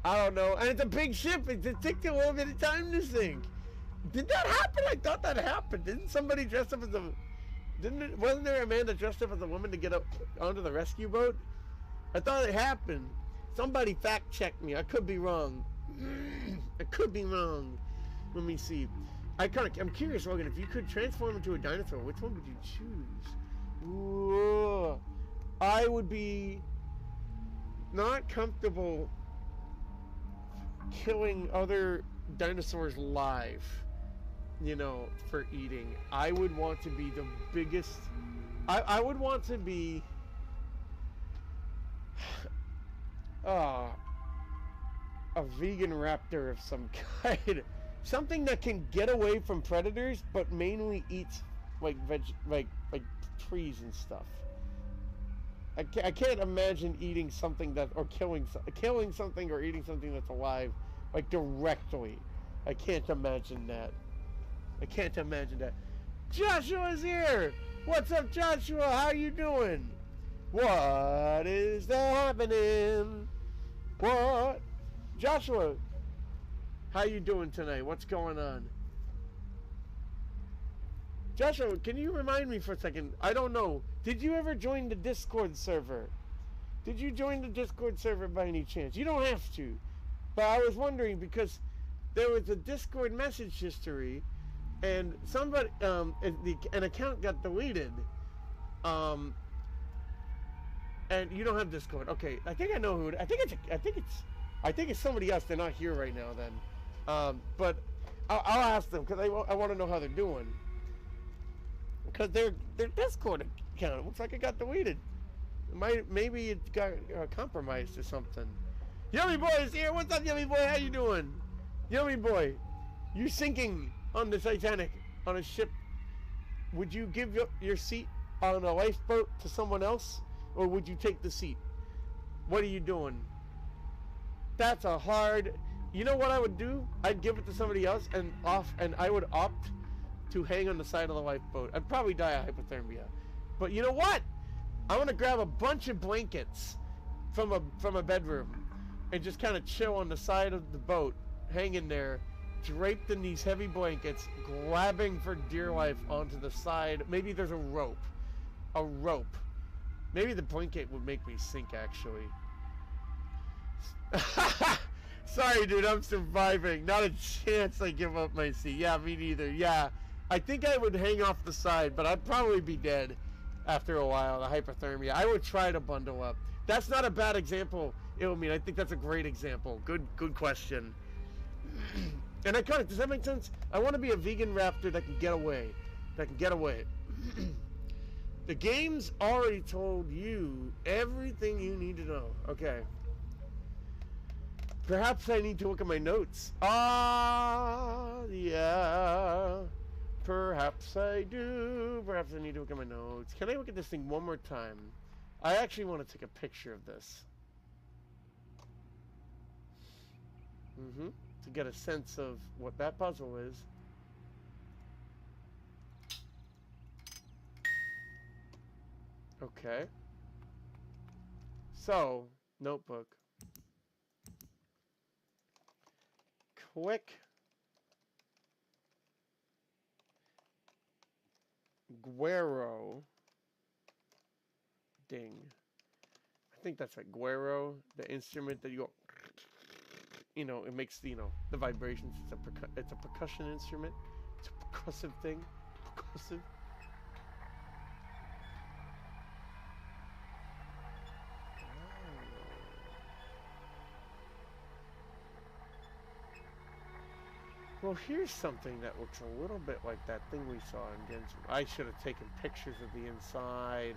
I don't know. And it's a big ship. It takes a little bit of time to sink. Did that happen? I thought that happened. Didn't somebody dress up as wasn't there a man that dressed up as a woman to get up onto the rescue boat? I thought it happened. Somebody fact check me. I could be wrong. Let me see. I'm curious, Logan, if you could transform into a dinosaur, which one would you choose? Ooh, I would be not comfortable killing other dinosaurs live, for eating. I would want to be the biggest. I would want to be a vegan raptor of some kind. Something that can get away from predators, but mainly eats like trees and stuff. I can't imagine eating something or killing something or eating something that's alive, directly. I can't imagine that. Joshua's here! What's up, Joshua? How you doing? What is happening? What? Joshua, how you doing tonight? What's going on? Joshua, can you remind me for a second? I don't know. Did you ever join the Discord server? Did you join the Discord server by any chance? You don't have to. But I was wondering because there was a Discord message history and somebody, an account got deleted. And you don't have Discord. Okay, I think I know who I think it's somebody else. They're not here right now then. But I'll ask them because I want to know how they're doing. Because their Discord account looks like it got deleted. Maybe it got compromised or something. Yummy Boy is here. What's up, Yummy Boy? How you doing? Yummy Boy, you sinking on the Titanic on a ship. Would you give your seat on a lifeboat to someone else, or would you take the seat? What are you doing? That's a hard. You know what I would do? I'd give it to somebody else and I would opt to hang on the side of the lifeboat. I'd probably die of hypothermia. But you know what? I want to grab a bunch of blankets from a bedroom and just kind of chill on the side of the boat, hanging there, draped in these heavy blankets, grabbing for dear life onto the side. Maybe there's a rope. A rope. Maybe the blanket would make me sink, actually. Sorry, dude, I'm surviving. Not a chance I give up my seat. Yeah, me neither. Yeah, I think I would hang off the side, but I'd probably be dead after a while. The hypothermia. I would try to bundle up. That's not a bad example, Ilmin. I think that's a great example. Good question. And iconic. Does that make sense? I want to be a vegan raptor that can get away. The game's already told you everything you need to know. Okay. Perhaps I need to look at my notes. Yeah. Perhaps I do. Perhaps I need to look at my notes. Can I look at this thing one more time? I actually want to take a picture of this. To get a sense of what that puzzle is. Okay. So, notebook. Quick. Guero. Ding. I think that's like Guero, the instrument that you go, you know, it makes the, you know, the vibrations. It's a percussion instrument. It's a percussive thing. Percussive. Well, here's something that looks a little bit like that thing we saw in Genshin. I should have taken pictures of the inside.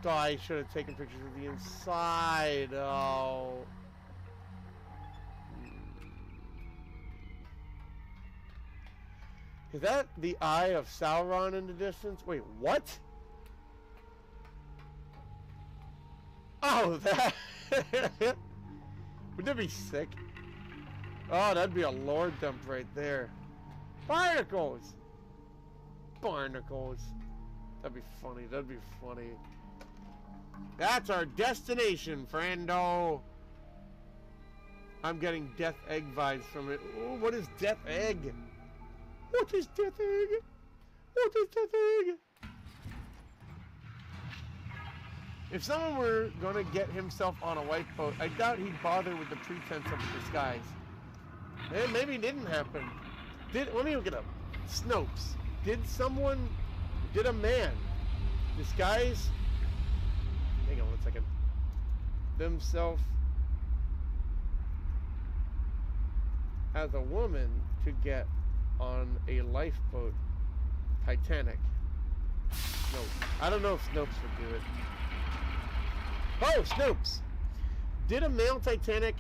Oh, I should have taken pictures of the inside. Oh. Is that the eye of Sauron in the distance? Wait, what? Oh, that. Wouldn't that be sick? Oh, that'd be a lore dump right there. Barnacles! Barnacles. That'd be funny. That'd be funny. That's our destination, friendo. I'm getting Death Egg vibes from it. Ooh, what is Death Egg? What is Death Egg? What is Death Egg? If someone were gonna get himself on a lifeboat, I doubt he'd bother with the pretense of a disguise. And maybe it didn't happen. Let me look it up. Snopes. Did a man disguise, hang on one second, themselves as a woman to get on a lifeboat? Titanic. No. I don't know if Snopes would do it. Oh, Snopes! Did a male Titanic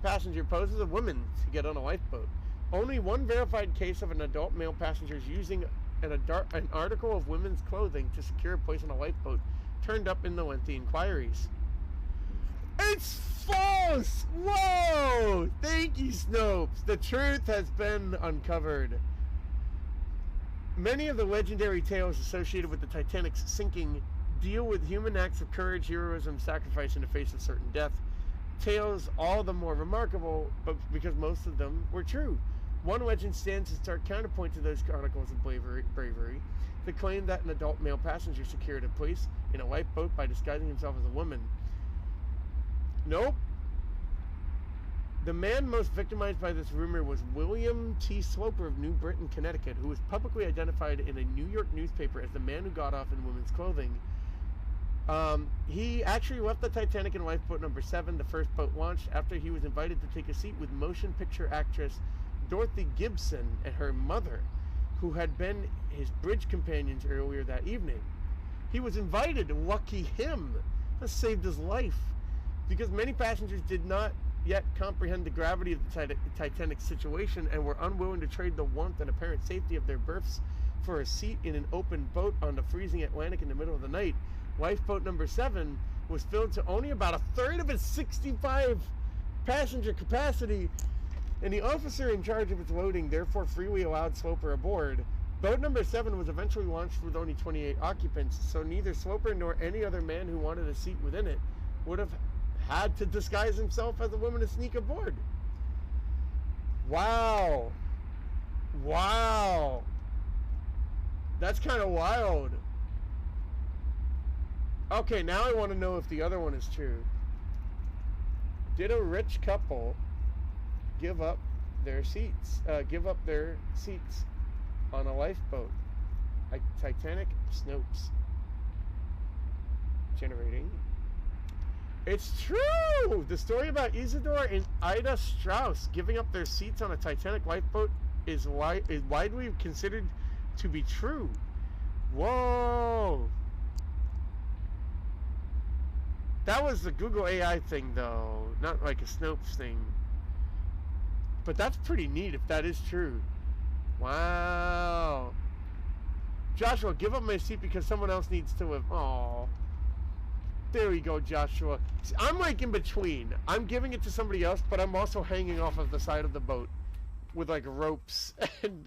passenger pose as a woman to get on a lifeboat? Only one verified case of an adult male passenger using an article of women's clothing to secure a place on a lifeboat turned up in the lengthy inquiries. It's false! Whoa! Thank you, Snopes. The truth has been uncovered. Many of the legendary tales associated with the Titanic's sinking deal with human acts of courage, heroism, sacrifice in the face of certain death. Tales all the more remarkable, but because most of them were true. One legend stands as stark counterpoint to those chronicles of bravery. The claim that an adult male passenger secured a place in a lifeboat by disguising himself as a woman. Nope. The man most victimized by this rumor was William T. Sloper of New Britain, Connecticut, who was publicly identified in a New York newspaper as the man who got off in women's clothing. He actually left the Titanic in lifeboat number 7, the first boat launched, after he was invited to take a seat with motion picture actress Dorothy Gibson and her mother, who had been his bridge companions earlier that evening. He was invited, lucky him. That saved his life, because many passengers did not yet comprehend the gravity of the Titanic's situation and were unwilling to trade the warmth and apparent safety of their berths for a seat in an open boat on the freezing Atlantic in the middle of the night. Lifeboat number 7 was filled to only about a third of its 65 passenger capacity, and the officer in charge of its loading therefore freely allowed Sloper aboard. Boat number 7 was eventually launched with only 28 occupants, so neither Sloper nor any other man who wanted a seat within it would have had to disguise himself as a woman to sneak aboard. Wow. Wow. That's kind of wild. Okay, now I want to know if the other one is true. Did a rich couple give up their seats on a lifeboat? Titanic Snopes. Generating. It's true! The story about Isidore and Ida Strauss giving up their seats on a Titanic lifeboat is widely considered to be true. Whoa! That was the Google AI thing, though, not like a Snopes thing. But that's pretty neat if that is true. Wow. Joshua, give up my seat because someone else needs to live. Aww. There we go, Joshua. See, I'm like in between. I'm giving it to somebody else, but I'm also hanging off of the side of the boat with like ropes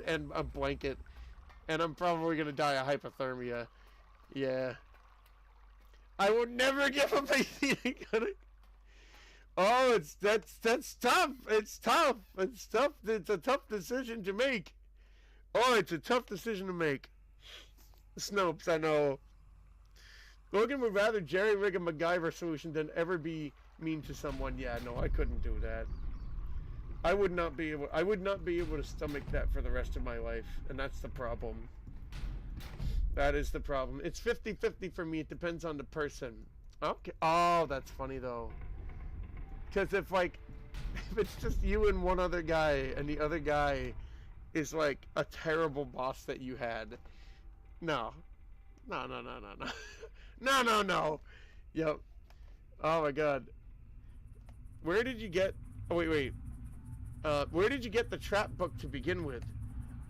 and a blanket. And I'm probably going to die of hypothermia. Yeah. I will never give up my seat. Oh, that's tough. It's tough. It's tough. It's a tough decision to make. Oh, it's a tough decision to make. Snopes, I know. Logan would rather jerry-rig a MacGyver solution than ever be mean to someone. Yeah, no, I couldn't do that. I would not be able to stomach that for the rest of my life, and that's the problem. That is the problem. It's 50-50 for me. It depends on the person. Okay. Oh, that's funny though. Because if it's just you and one other guy, and the other guy is like a terrible boss that you had. No. No. No. Yep. Oh my god. Where did you get... Oh, wait. Where did you get the trap book to begin with?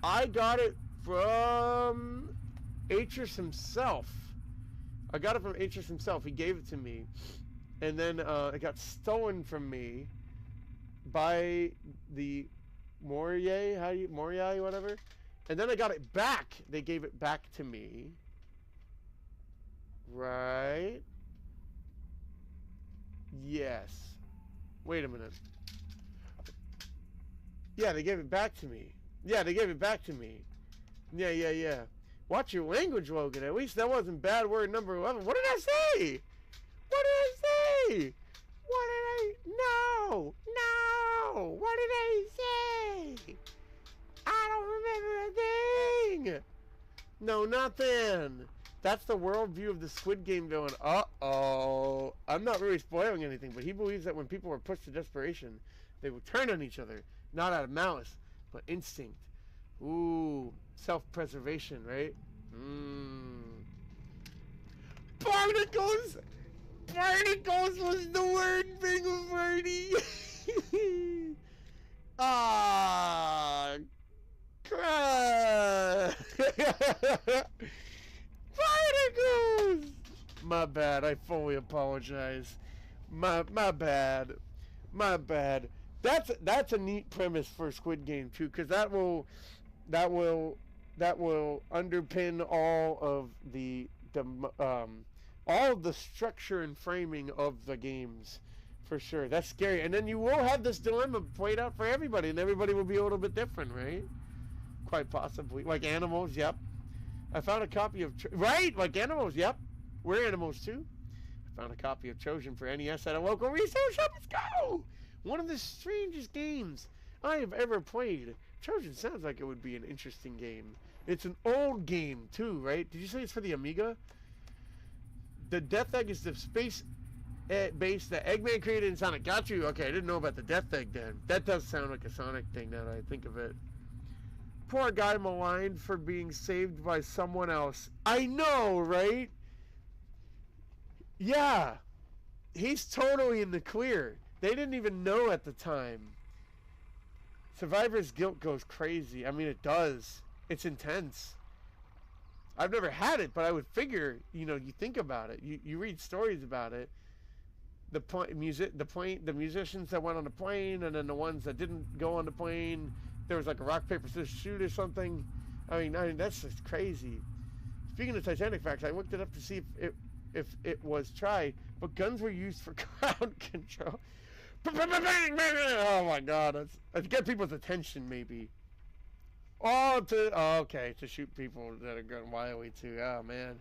I got it from Atris himself. I got it from Atris himself. He gave it to me. And then it got stolen from me by the Moriai, whatever. And then I got it back. They gave it back to me. Right? Yes. Wait a minute. Yeah, they gave it back to me. Yeah. Watch your language, Logan. At least that wasn't bad word number 11. What did I say? No. What did I say? I don't remember a thing. No, nothing. That's the worldview of the Squid Game villain. Uh-oh. I'm not really spoiling anything, but he believes that when people are pushed to desperation, they will turn on each other. Not out of malice, but instinct. Ooh, self-preservation, right? Barnacles! Barnacles was the word, Bingo Birdie! Ah, crap! Barnacles! My bad, I fully apologize. My bad. That's a neat premise for Squid Game too, because that will underpin all of the structure and framing of the games, for sure. That's scary, and then you will have this dilemma played out for everybody, and everybody will be a little bit different, right? Quite possibly, like animals. Yep, I found a copy of right, like animals. Yep, we're animals too. I found a copy of Trojan for NES at a local resale shop. Let's go. One of the strangest games I have ever played. Trojan sounds like it would be an interesting game. It's an old game, too, right? Did you say it's for the Amiga? The Death Egg is the space base that Eggman created in Sonic. Got you. Okay, I didn't know about the Death Egg then. That does sound like a Sonic thing now that I think of it. Poor guy maligned for being saved by someone else. I know, right? Yeah. He's totally in the clear. They didn't even know at the time. Survivor's guilt goes crazy. I mean, it does. It's intense. I've never had it, but I would figure, you think about it. You read stories about it. The musicians that went on the plane, and then the ones that didn't go on the plane. There was like a rock, paper, scissors, shoot or something. I mean that's just crazy. Speaking of Titanic facts, I looked it up to see if it was tried, but guns were used for crowd control. Oh my god, that's to get people's attention, maybe. Okay, to shoot people that are going wildly too. Oh man.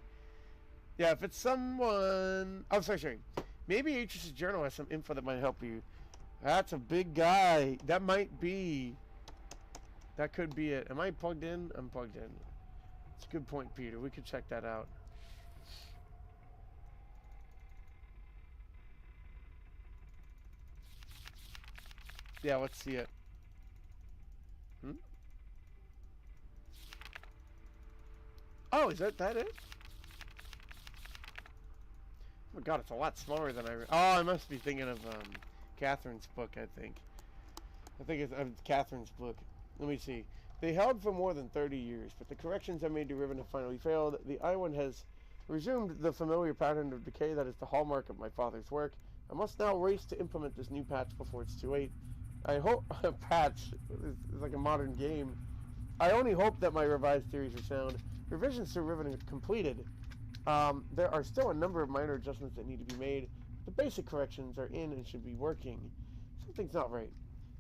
Yeah, if it's someone. Oh, sorry. Maybe HS's journal has some info that might help you. That's a big guy. That might be. That could be it. Am I plugged in? I'm plugged in. It's a good point, Peter. We could check that out. Yeah, let's see it. Oh, is that it? Oh my god, it's a lot smaller than I... I must be thinking of Catherine's book, I think. I think it's Catherine's book. Let me see. They held for more than 30 years, but the corrections I made to Riven have finally failed. The island has resumed the familiar pattern of decay that is the hallmark of my father's work. I must now race to implement this new patch before it's too late. I hope... patch is like a modern game. I only hope that my revised theories are sound. Revisions to Riven are completed. There are still a number of minor adjustments that need to be made. The basic corrections are in and should be working. Something's not right.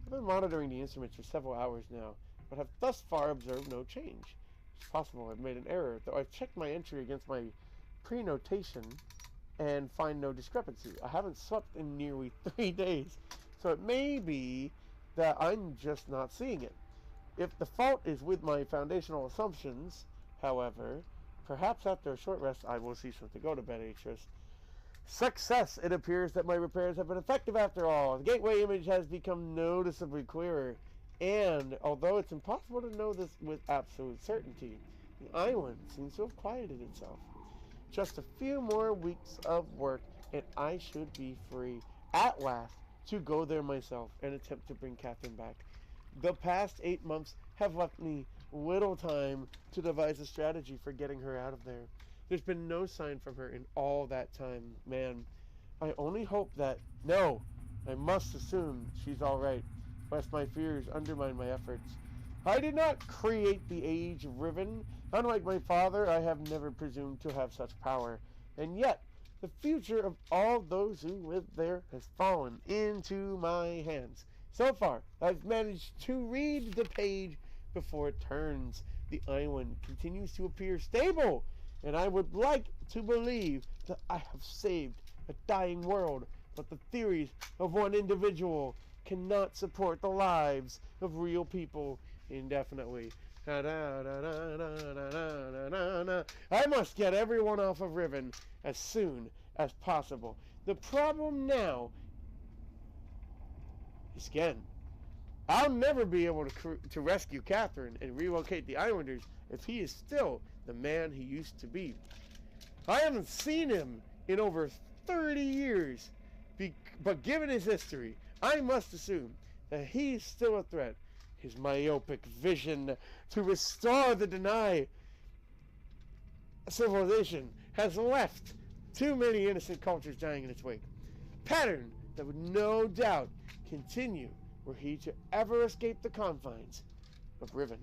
I've been monitoring the instruments for several hours now, but have thus far observed no change. It's possible I've made an error, though I've checked my entry against my pre-notation and find no discrepancy. I haven't slept in nearly 3 days, so it may be that I'm just not seeing it. If the fault is with my foundational assumptions, however, perhaps after a short rest I will see something. Go to bed, Atris. Success! It appears that my repairs have been effective after all. The gateway image has become noticeably clearer, and although it's impossible to know this with absolute certainty, the island seems to have quieted itself. Just a few more weeks of work, and I should be free, at last, to go there myself and attempt to bring Catherine back. The past 8 months have left me little time to devise a strategy for getting her out of there. There's been no sign from her in all that time, man. I only hope that... No, I must assume she's alright, lest my fears undermine my efforts. I did not create the Age of Riven. Unlike my father, I have never presumed to have such power. And yet, the future of all those who live there has fallen into my hands. So far, I've managed to read the page before it turns. The island continues to appear stable, and I would like to believe that I have saved a dying world, but the theories of one individual cannot support the lives of real people indefinitely. I must get everyone off of Riven as soon as possible. The problem now is Gen. I'll never be able to rescue Catherine and relocate the Islanders if he is still the man he used to be. I haven't seen him in over 30 years, but given his history, I must assume that he's still a threat. His myopic vision to restore the denied civilization has left too many innocent cultures dying in its wake. Pattern that would no doubt continue were he to ever escape the confines of Riven.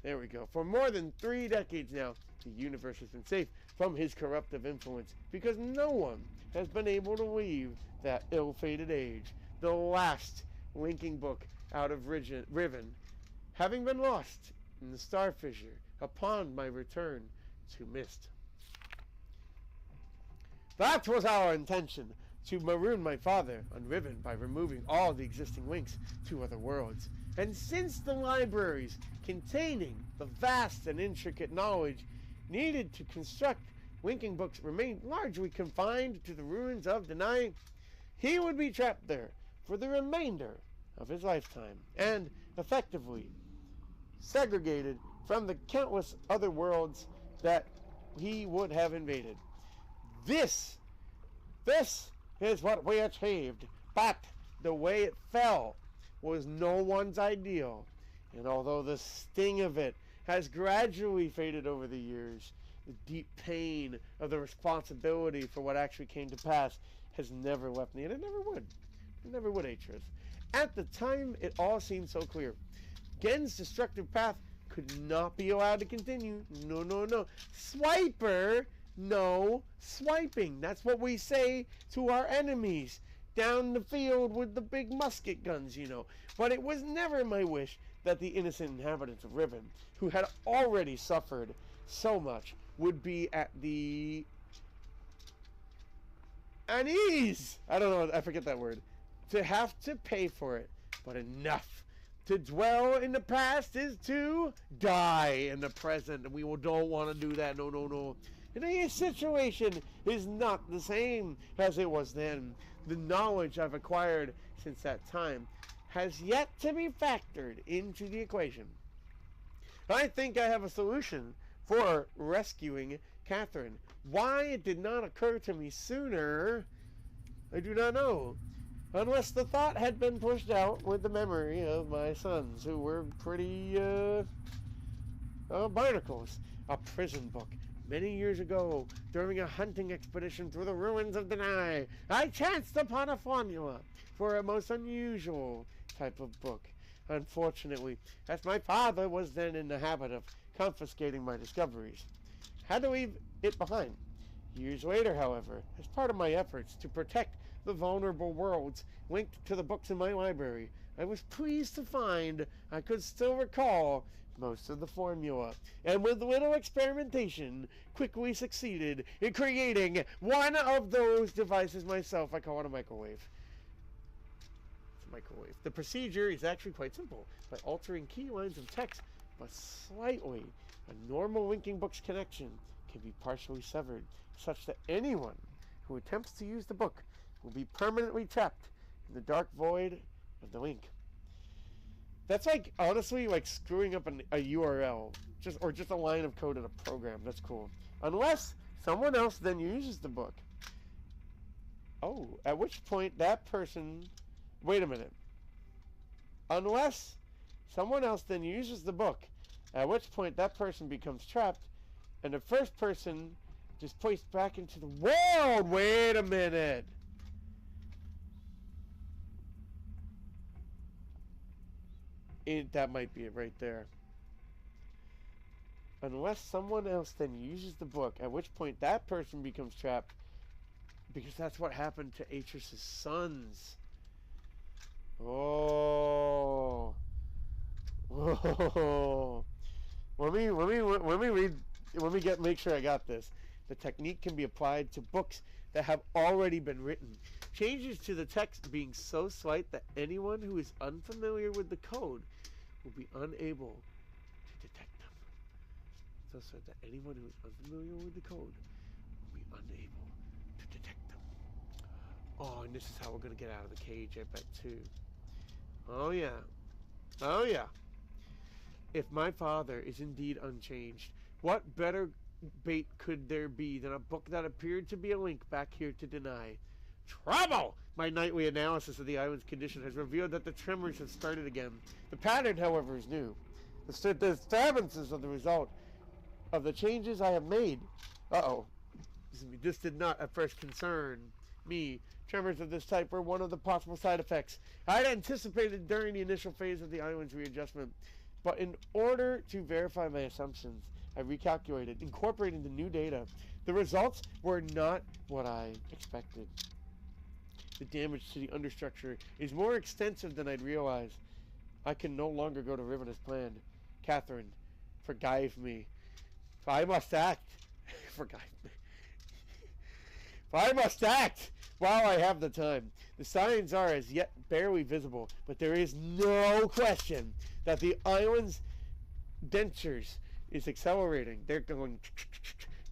There we go. For more than 3 decades now, the universe has been safe from his corruptive influence because no one has been able to leave that ill-fated age. The last linking book out of Riven, having been lost in the star fissure upon my return to Mist. That was our intention, to maroon my father on Riven by removing all the existing links to other worlds. And since the libraries containing the vast and intricate knowledge needed to construct linking books remained largely confined to the ruins of Denai, he would be trapped there for the remainder of his lifetime, and effectively segregated from the countless other worlds that he would have invaded. This is what we achieved, but the way it fell was no one's ideal, and although the sting of it has gradually faded over the years, the deep pain of the responsibility for what actually came to pass has never left me, and it never would. It never would, Atris. At the time, it all seemed so clear. Gen's destructive path could not be allowed to continue. No, no, no. Swiper, no swiping. That's what we say to our enemies down the field with the big musket guns, you know. But it was never my wish that the innocent inhabitants of Riven, who had already suffered so much, would be at the unease. I don't know, I forget that word. To have to pay for it. But enough. To dwell in the past is to die in the present. And we don't want to do that. No, no, no. And the situation is not the same as it was then. The knowledge I've acquired since that time has yet to be factored into the equation. I think I have a solution for rescuing Catherine. Why it did not occur to me sooner, I do not know. Unless the thought had been pushed out with the memory of my sons, who were pretty, barnacles. A prison book. Many years ago, during a hunting expedition through the ruins of Denai, I chanced upon a formula for a most unusual type of book. Unfortunately, as my father was then in the habit of confiscating my discoveries, had to leave it behind. Years later, however, as part of my efforts to protect the vulnerable worlds linked to the books in my library, I was pleased to find I could still recall most of the formula, and with little experimentation, quickly succeeded in creating one of those devices myself. I call it a microwave. It's a microwave. The procedure is actually quite simple. By altering key lines of text but slightly, a normal linking book's connection can be partially severed, such that anyone who attempts to use the book will be permanently trapped in the dark void of the link. That's like, honestly, like screwing up a URL, or just a line of code in a program. That's cool. Unless someone else then uses the book. Oh, at which point that person, wait a minute. Unless someone else then uses the book, at which point that person becomes trapped, and the first person just placed back into the world. Wait a minute. That might be it right there. Unless someone else then uses the book, at which point that person becomes trapped, because that's what happened to Atreus' sons. Oh. Whoa. Let me read. Make sure I got this. The technique can be applied to books that have already been written. Changes to the text being so slight that anyone who is unfamiliar with the code will be unable to detect them. So slight that anyone who is unfamiliar with the code will be unable to detect them. Oh, and this is how we're going to get out of the cage, I bet, too. Oh, yeah. Oh, yeah. If my father is indeed unchanged, what better bait could there be than a book that appeared to be a link back here to deny? Trouble! My nightly analysis of the island's condition has revealed that the tremors have started again. The pattern, however, is new. The disturbances are the result of the changes I have made. This did not at first concern me. Tremors of this type were one of the possible side effects I had anticipated during the initial phase of the island's readjustment. But in order to verify my assumptions, I recalculated, incorporating the new data. The results were not what I expected. The damage to the understructure is more extensive than I'd realized. I can no longer go to Riven as planned. Catherine, forgive me. I must act. Forgive me. I must act while I have the time. The signs are as yet barely visible, but there is no question that the island's dentures is accelerating. They're going.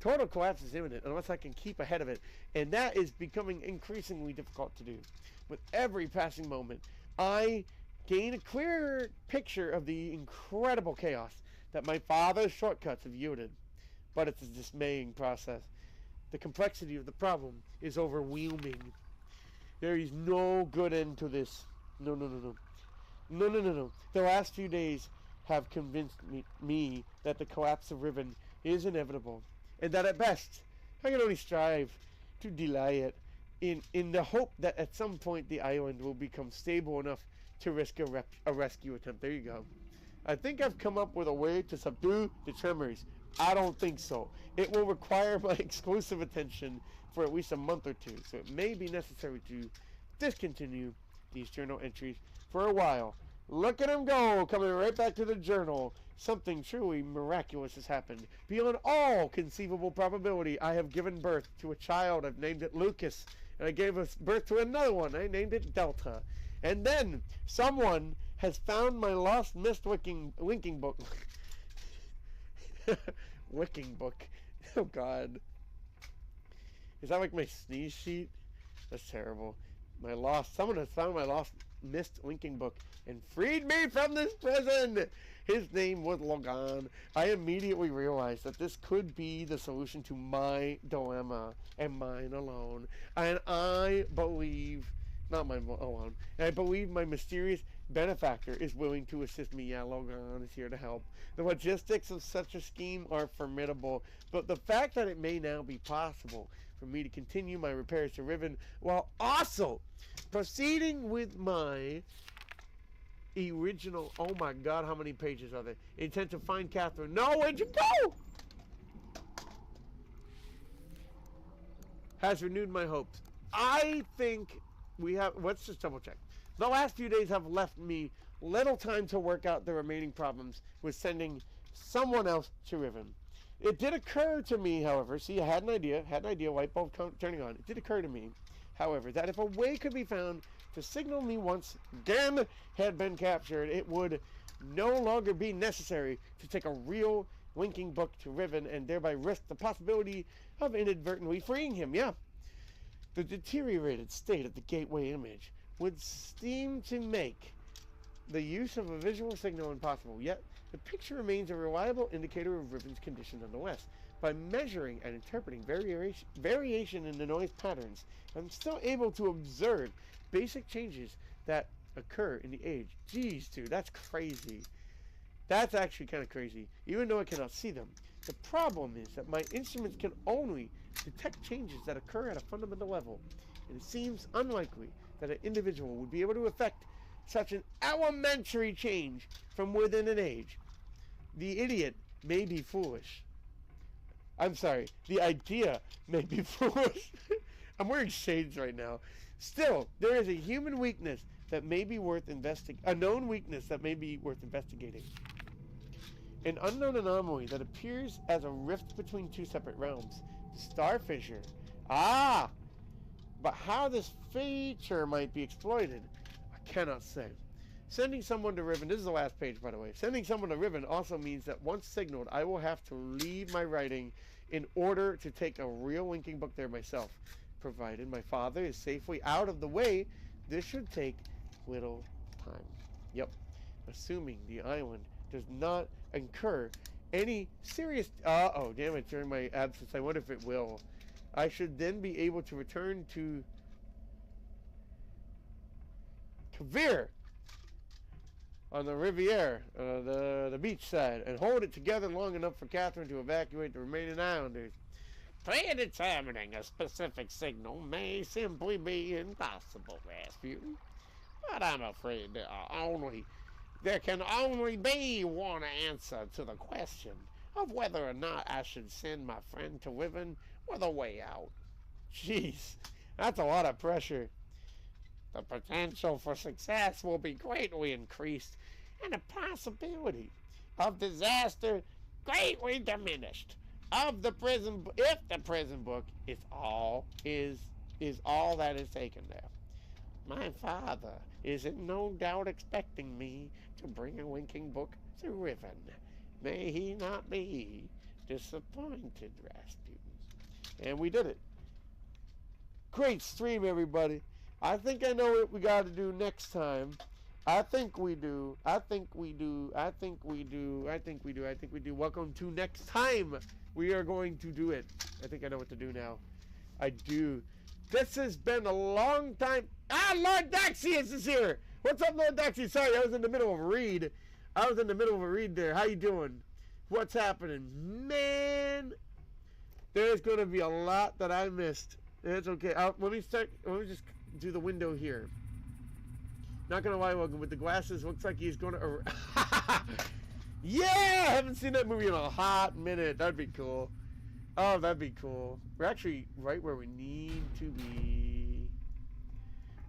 Total collapse is imminent unless I can keep ahead of it, and that is becoming increasingly difficult to do. With every passing moment, I gain a clearer picture of the incredible chaos that my father's shortcuts have yielded. But it's a dismaying process. The complexity of the problem is overwhelming. There is no good end to this. No. The last few days have convinced me that the collapse of Riven is inevitable, and that at best I can only strive to delay it in the hope that at some point the island will become stable enough to risk a rescue attempt. There you go. I think I've come up with a way to subdue the tremors. I don't think so. It will require my exclusive attention for at least a month or two, so it may be necessary to discontinue these journal entries for a while. Look at him go, coming right back to the journal. Something truly miraculous has happened. Beyond all conceivable probability, I have given birth to a child. I've named it Lucas. And I gave birth to another one. I named it Delta. And then someone has found my lost missed linking book. Wicking book. Oh, God. Is that like my sneeze sheet? That's terrible. Someone has found my lost missed linking book and freed me from this prison. His name was Logan. I immediately realized that this could be the solution to my dilemma, and mine alone. And I believe, not mine alone, and I believe my mysterious benefactor is willing to assist me. Yeah, Logan is here to help. The logistics of such a scheme are formidable, but the fact that it may now be possible for me to continue my repairs to Riven while also proceeding with my original, oh my God, how many pages are there? Intent to find Catherine. No, where'd you go? Has renewed my hopes. I think we have, let's just double check. The last few days have left me little time to work out the remaining problems with sending someone else to Riven. It did occur to me, however, see, I had an idea, light bulb turning on. It did occur to me, however, that if a way could be found to signal me once Gam had been captured, it would no longer be necessary to take a real linking book to Riven and thereby risk the possibility of inadvertently freeing him. Yeah. The deteriorated state of the gateway image would seem to make the use of a visual signal impossible, yet the picture remains a reliable indicator of Riven's condition nonetheless. By measuring and interpreting variation in the noise patterns, I'm still able to observe basic changes that occur in the age. Jeez, dude, that's crazy. That's actually kind of crazy, even though I cannot see them. The problem is that my instruments can only detect changes that occur at a fundamental level, and it seems unlikely that an individual would be able to affect such an elementary change from within an age. The idiot may be foolish. I'm sorry, the idea may be foolish. I'm wearing shades right now. Still, there is a human weakness that may be worth a known weakness that may be worth investigating. An unknown anomaly that appears as a rift between two separate realms. Star fissure. Ah! But how this feature might be exploited, I cannot say. Sending someone to Riven, this is the last page by the way, sending someone to Riven also means that once signaled, I will have to leave my writing in order to take a real linking book there myself. Provided my father is safely out of the way, this should take little time. Yep. Assuming the island does not incur any serious... oh, damn it, during my absence. I wonder if it will. I should then be able to return to Kavir on the Riviera, the beach side, and hold it together long enough for Catherine to evacuate the remaining islanders. Predetermining a specific signal may simply be impossible, Rasputin. But I'm afraid there can only be one answer to the question of whether or not I should send my friend to Riven with a way out. Jeez, that's a lot of pressure. The potential for success will be greatly increased, and the possibility of disaster greatly diminished. If the prison book is all that is taken there. My father is in no doubt expecting me to bring a linking book to Riven. May he not be disappointed, Rasputin. And we did it. Great stream, everybody. I think I know what we got to do next time. I think we do. Welcome to next time. We are going to do it. I think I know what to do now. I do. This has been a long time. Ah, Lord Daxius is here. What's up, Lord Daxius? Sorry, I was in the middle of a read. There. How you doing? What's happening? Man, there's going to be a lot that I missed. It's okay. Let me just do the window here. Not going to lie, Logan, with the glasses, looks like he's going to... Yeah, I haven't seen that movie in a hot minute. That'd be cool. Oh, that'd be cool. We're actually right where we need to be.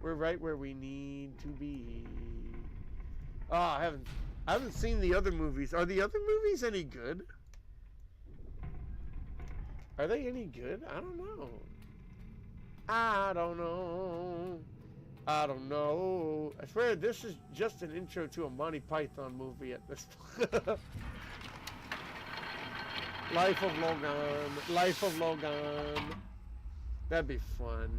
We're right where we need to be. Oh, I haven't seen the other movies. Are the other movies any good? Are they any good? I don't know. I don't know. I don't know. I swear this is just an intro to a Monty Python movie at this point. Life of Logan. Life of Logan. That'd be fun.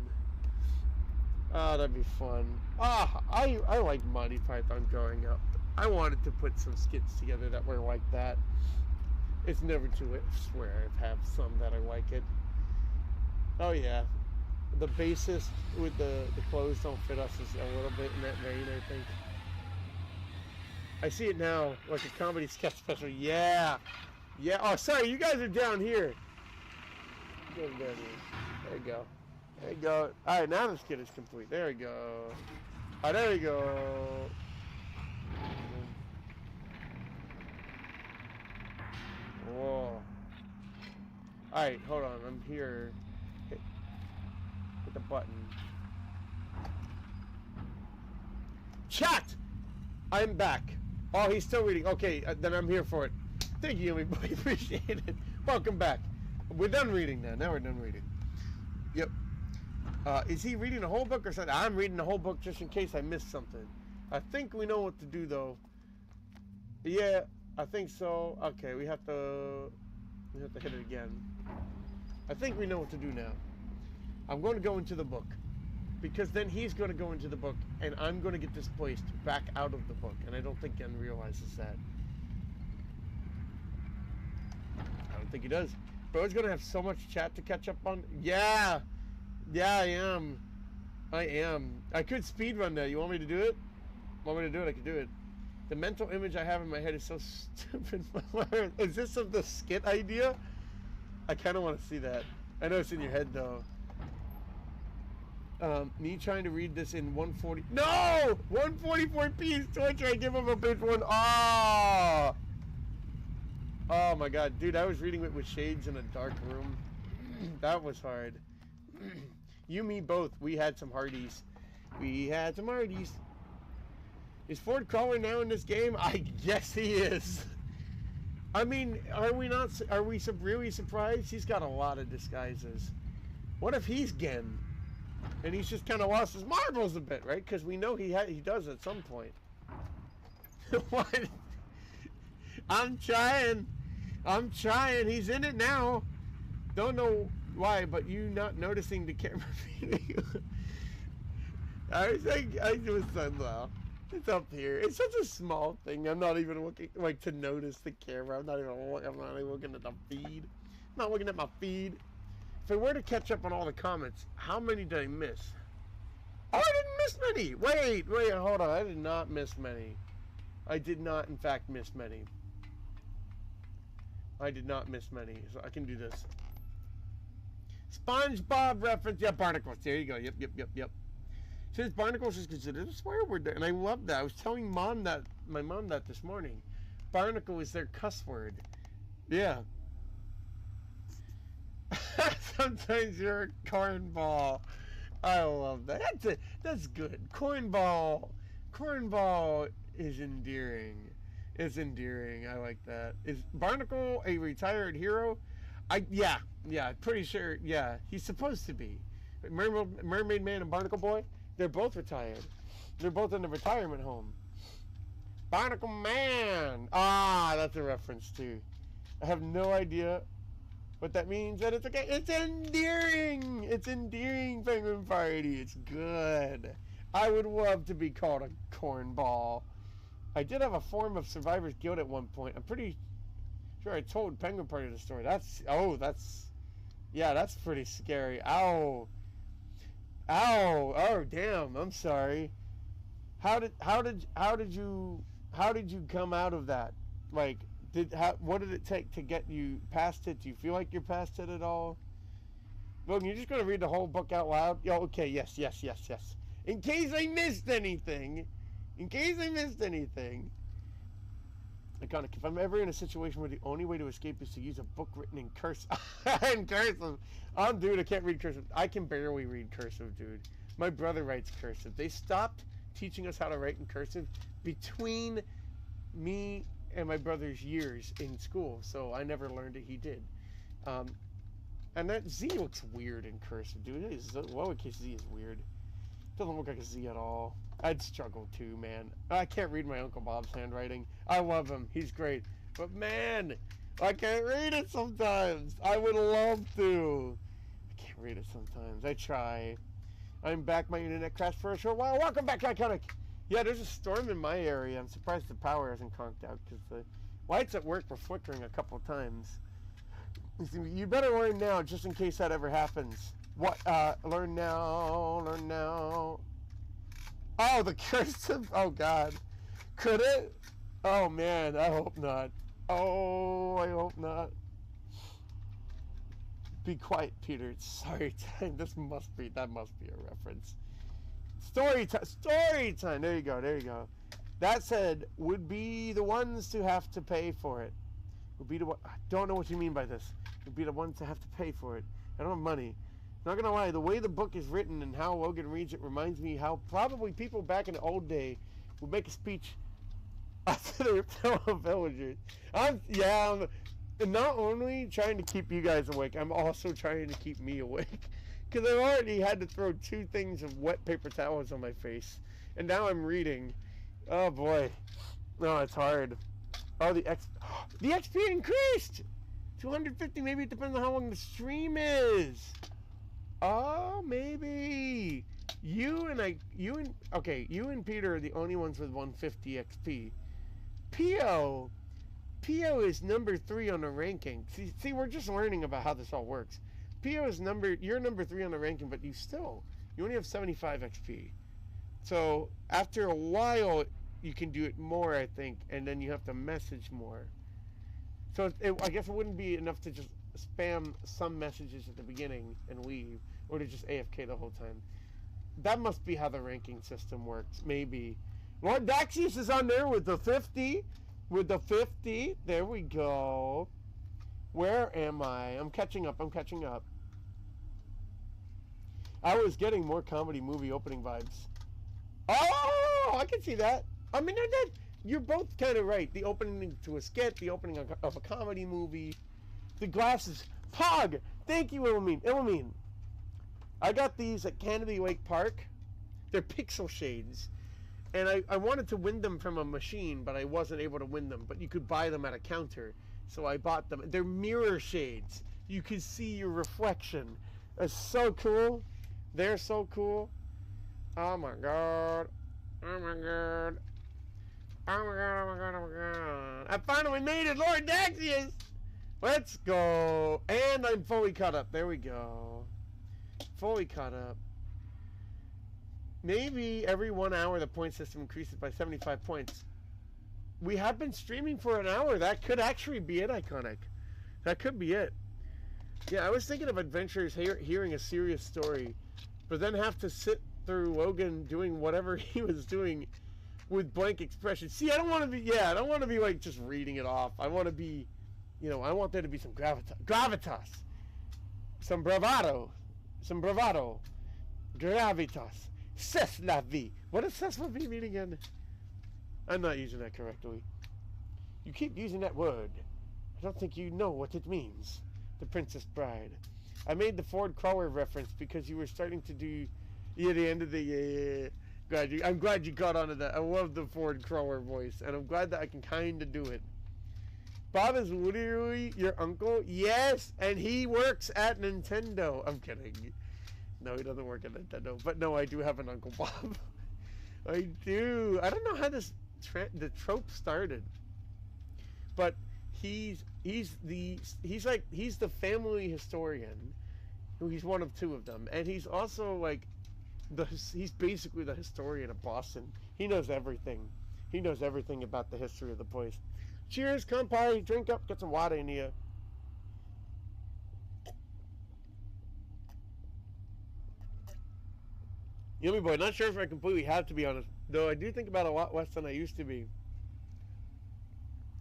Oh, that'd be fun. Ah, I liked Monty Python growing up. I wanted to put some skits together that were like that. It's never too late. I swear I have some that I like it. Oh yeah. The bassist with the clothes don't fit us is a little bit in that vein, I think. I see it now, like a comedy sketch special. Yeah. Yeah. Oh, sorry, you guys are down here. Go down here. There you go. There you go. Alright, now the skit is complete. There we go. Oh, there we go. Whoa. Alright, hold on. I'm here. Hit the button. Chat! I'm back. Oh, he's still reading. Okay, then I'm here for it. Thank you, everybody. Appreciate it. Welcome back. We're done reading now. Now we're done reading. Yep. Is he reading the whole book or something? I'm reading the whole book just in case I missed something. I think we know what to do, though. Yeah, I think so. Okay, we have to hit it again. I think we know what to do now. I'm going to go into the book. Because then he's going to go into the book, and I'm going to get displaced back out of the book. And I don't think Gen realizes that. I don't think he does. Bro's going to have so much chat to catch up on. Yeah! Yeah, I am. I am. I could speedrun that. You want me to do it? Want me to do it? I could do it. The mental image I have in my head is so stupid. Is this the skit idea? I kind of want to see that. I know it's in your head, though. Me trying to read this in 140. No! 144p is torture. I give him a big one. Oh! Oh my god. Dude, I was reading it with shades in a dark room. That was hard. You, me, both. We had some hardies. We had some hardies. Is Ford Crawler now in this game? I guess he is. I mean, are we really surprised? He's got a lot of disguises. What if he's Gen? And he's just kind of lost his marbles a bit, right? Because we know he does at some point. What? I'm trying. I'm trying. He's in it now. Don't know why, but you not noticing the camera feeding. I was like, I was somehow. It's up here. It's such a small thing. I'm not even looking like to notice the camera. I'm not even looking at the feed. I'm not looking at my feed. If I were to catch up on all the comments, how many did I miss? Oh, I didn't miss many. Wait, hold on. I did not miss many. I did not, in fact, miss many. I did not miss many, so I can do this. SpongeBob reference. Yeah, barnacles. There you go. Yep. Since barnacles is considered a swear word, and I love that. I was telling my mom that this morning. Barnacle is their cuss word. Yeah. Sometimes you're a cornball. I love that. That's good. Cornball is endearing. It's endearing. I like that. Is Barnacle a retired hero? Yeah, pretty sure. Yeah, he's supposed to be. Mermaid Man and Barnacle Boy, they're both retired. They're both in the retirement home. Barnacle Man. Ah, that's a reference too. I have no idea what that means, and it's okay. It's endearing. It's endearing, Penguin Party. It's good. I would love to be called a cornball. I did have a form of Survivor's Guild at one point. I'm pretty sure I told Penguin Party the story. That's pretty scary. Ow. Oh, damn. I'm sorry. How did you come out of that? Like, what did it take to get you past it? Do you feel like you're past it at all? Logan, you're just going to read the whole book out loud? Yo, okay, yes. In case I missed anything. Iconic. If I'm ever in a situation where the only way to escape is to use a book written in cursive, in cursive, dude, I can't read cursive. I can barely read cursive, dude. My brother writes cursive. They stopped teaching us how to write in cursive between me and my brother's years in school, so I never learned it. He did. And that Z looks weird in cursive, dude. It is, lowercase Z is weird. Doesn't look like a Z at all. I'd struggle too, man. I can't read my Uncle Bob's handwriting. I love him. He's great. But man, I can't read it sometimes. I would love to. I can't read it sometimes. I try. I'm back. My internet crashed for a short while. Welcome back to Iconic. Yeah, there's a storm in my area. I'm surprised the power hasn't conked out because the lights at work were flickering a couple times. You better learn now just in case that ever happens. What? Learn now. Learn now. Oh, the cursive. Oh, God. Could it? Oh, man. I hope not. Oh, I hope not. Be quiet, Peter. It's story time. That must be a reference. Story time. Story time. There you go. There you go. That said, would be the ones to have to pay for it. Would be the one. I don't know what you mean by this. Would be the ones to have to pay for it. I don't have money. Not gonna lie, the way the book is written and how Logan reads it reminds me how probably people back in the old day would make a speech to their fellow villagers. I'm not only trying to keep you guys awake, I'm also trying to keep me awake. Because I've already had to throw 2 things of wet paper towels on my face. And now I'm reading. Oh boy. No, it's hard. Oh, the XP increased! 250, maybe it depends on how long the stream is. Oh, maybe. You and Peter are the only ones with 150 XP. Pio is number 3 on the ranking. See, we're just learning about how this all works. Pio is you're number 3 on the ranking, but you only have 75 XP. So after a while, you can do it more, I think, and then you have to message more. So I guess it wouldn't be enough to just spam some messages at the beginning and leave, or to just AFK the whole time. That must be how the ranking system works, maybe. Lord Daxius is on there with the 50. With the 50. There we go. Where am I? I'm catching up. I was getting more comedy movie opening vibes. Oh, I can see that. I mean, you're both kind of right. The opening to a skit, the opening of a comedy movie. The glasses. Pog! Thank you, Illamine. I got these at Canopy Lake Park. They're pixel shades. And I wanted to win them from a machine, but I wasn't able to win them. But you could buy them at a counter. So I bought them. They're mirror shades. You can see your reflection. It's so cool. They're so cool. Oh my god. Oh my god. Oh my god, oh my god, oh my god. I finally made it, Lord Daxius! Let's go. And I'm fully caught up. There we go. Fully caught up. Maybe every 1 hour the point system increases by 75 points. We have been streaming for an hour. That could actually be it, Iconic. That could be it. Yeah, I was thinking of adventurers hearing a serious story, but then have to sit through Logan doing whatever he was doing with blank expressions. See, I don't want to be like just reading it off. I want to be, I want there to be some gravitas, some bravado, gravitas. C'est la vie. What does c'est la vie mean again? I'm not using that correctly. You keep using that word. I don't think you know what it means. The Princess Bride. I made the Ford Crawler reference because you were starting to do the end of the I'm glad you got onto that. I love the Ford Crawler voice, and I'm glad that I can kind of do it. Bob is literally your uncle? Yes, and he works at Nintendo. I'm kidding. No, he doesn't work at Nintendo. But no, I do have an Uncle Bob. I do. I don't know how the trope started, but he's the family historian. He's one of 2 of them, and he's also like he's basically the historian of Boston. He knows everything. He knows everything about the history of the place. Cheers, kampai. Drink up. Get some water in here. Yummy boy. Not sure if I completely have to be honest, though. I do think about it a lot less than I used to be.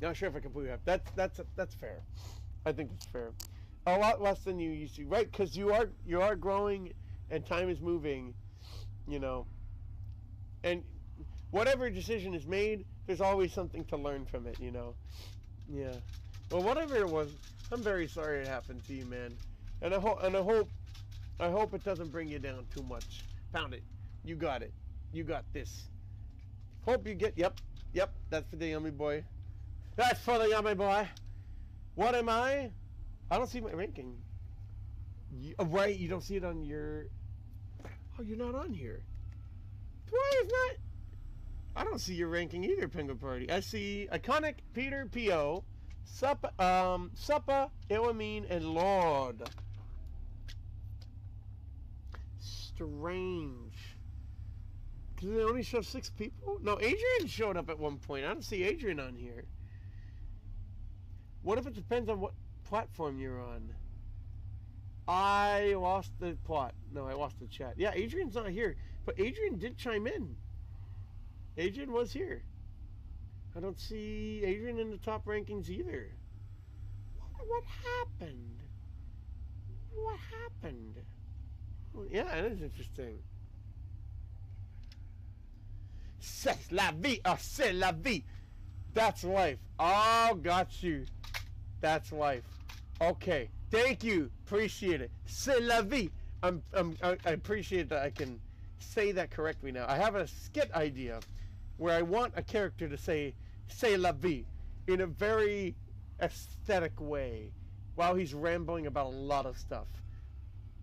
Not sure if I can pull you up. That's fair. I think it's fair. A lot less than you used to, right? Because you are growing, and time is moving, you know. And whatever decision is made, there's always something to learn from it, you know. Yeah. Well, whatever it was, I'm very sorry it happened to you, man. And I hope it doesn't bring you down too much. Pound it. You got it. You got this. Hope you get. Yep. That's for the yummy boy. That's for the yummy boy. What am I? I don't see my ranking. Right, you don't see it on your... Oh, you're not on here. Why is not... I don't see your ranking either, Penguin Party. I see Iconic, Peter, P.O., Suppa, Ilamine, and Lord. Strange. Because they only show 6 people? No, Adrian showed up at one point. I don't see Adrian on here. What if it depends on what platform you're on? I lost the plot. No, I lost the chat. Yeah, Adrian's not here. But Adrian did chime in. Adrian was here. I don't see Adrian in the top rankings either. What happened? What happened? Well, yeah, that is interesting. C'est la vie, c'est la vie. That's life. Oh, got you. That's life. Okay. Thank you. Appreciate it. C'est la vie. I appreciate that I can say that correctly now. I have a skit idea where I want a character to say "c'est la vie" in a very aesthetic way while he's rambling about a lot of stuff,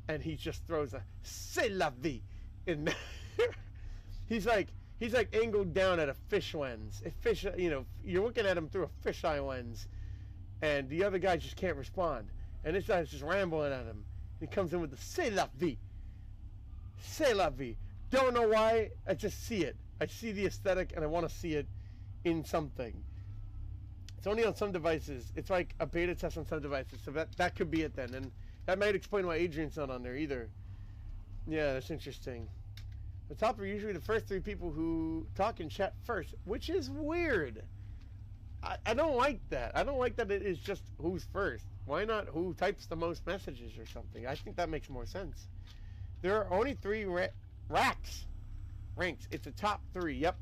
and he just throws a "c'est la vie" in. He's like angled down at a fish lens. A fish, you know, you're looking at him through a fisheye lens, and the other guy just can't respond, and this guy's just rambling at him. He comes in with the "c'est la vie." C'est la vie. Don't know why. I just see it. I see the aesthetic, and I want to see it in something. It's only on some devices. It's like a beta test on some devices, so that could be it then. And that might explain why Adrian's not on there either. Yeah, that's interesting. The top are usually the first 3 people who talk in chat first, which is weird. I don't like that. I don't like that it is just who's first. Why not who types the most messages or something? I think that makes more sense. There are only 3 ranks. It's the top 3. Yep.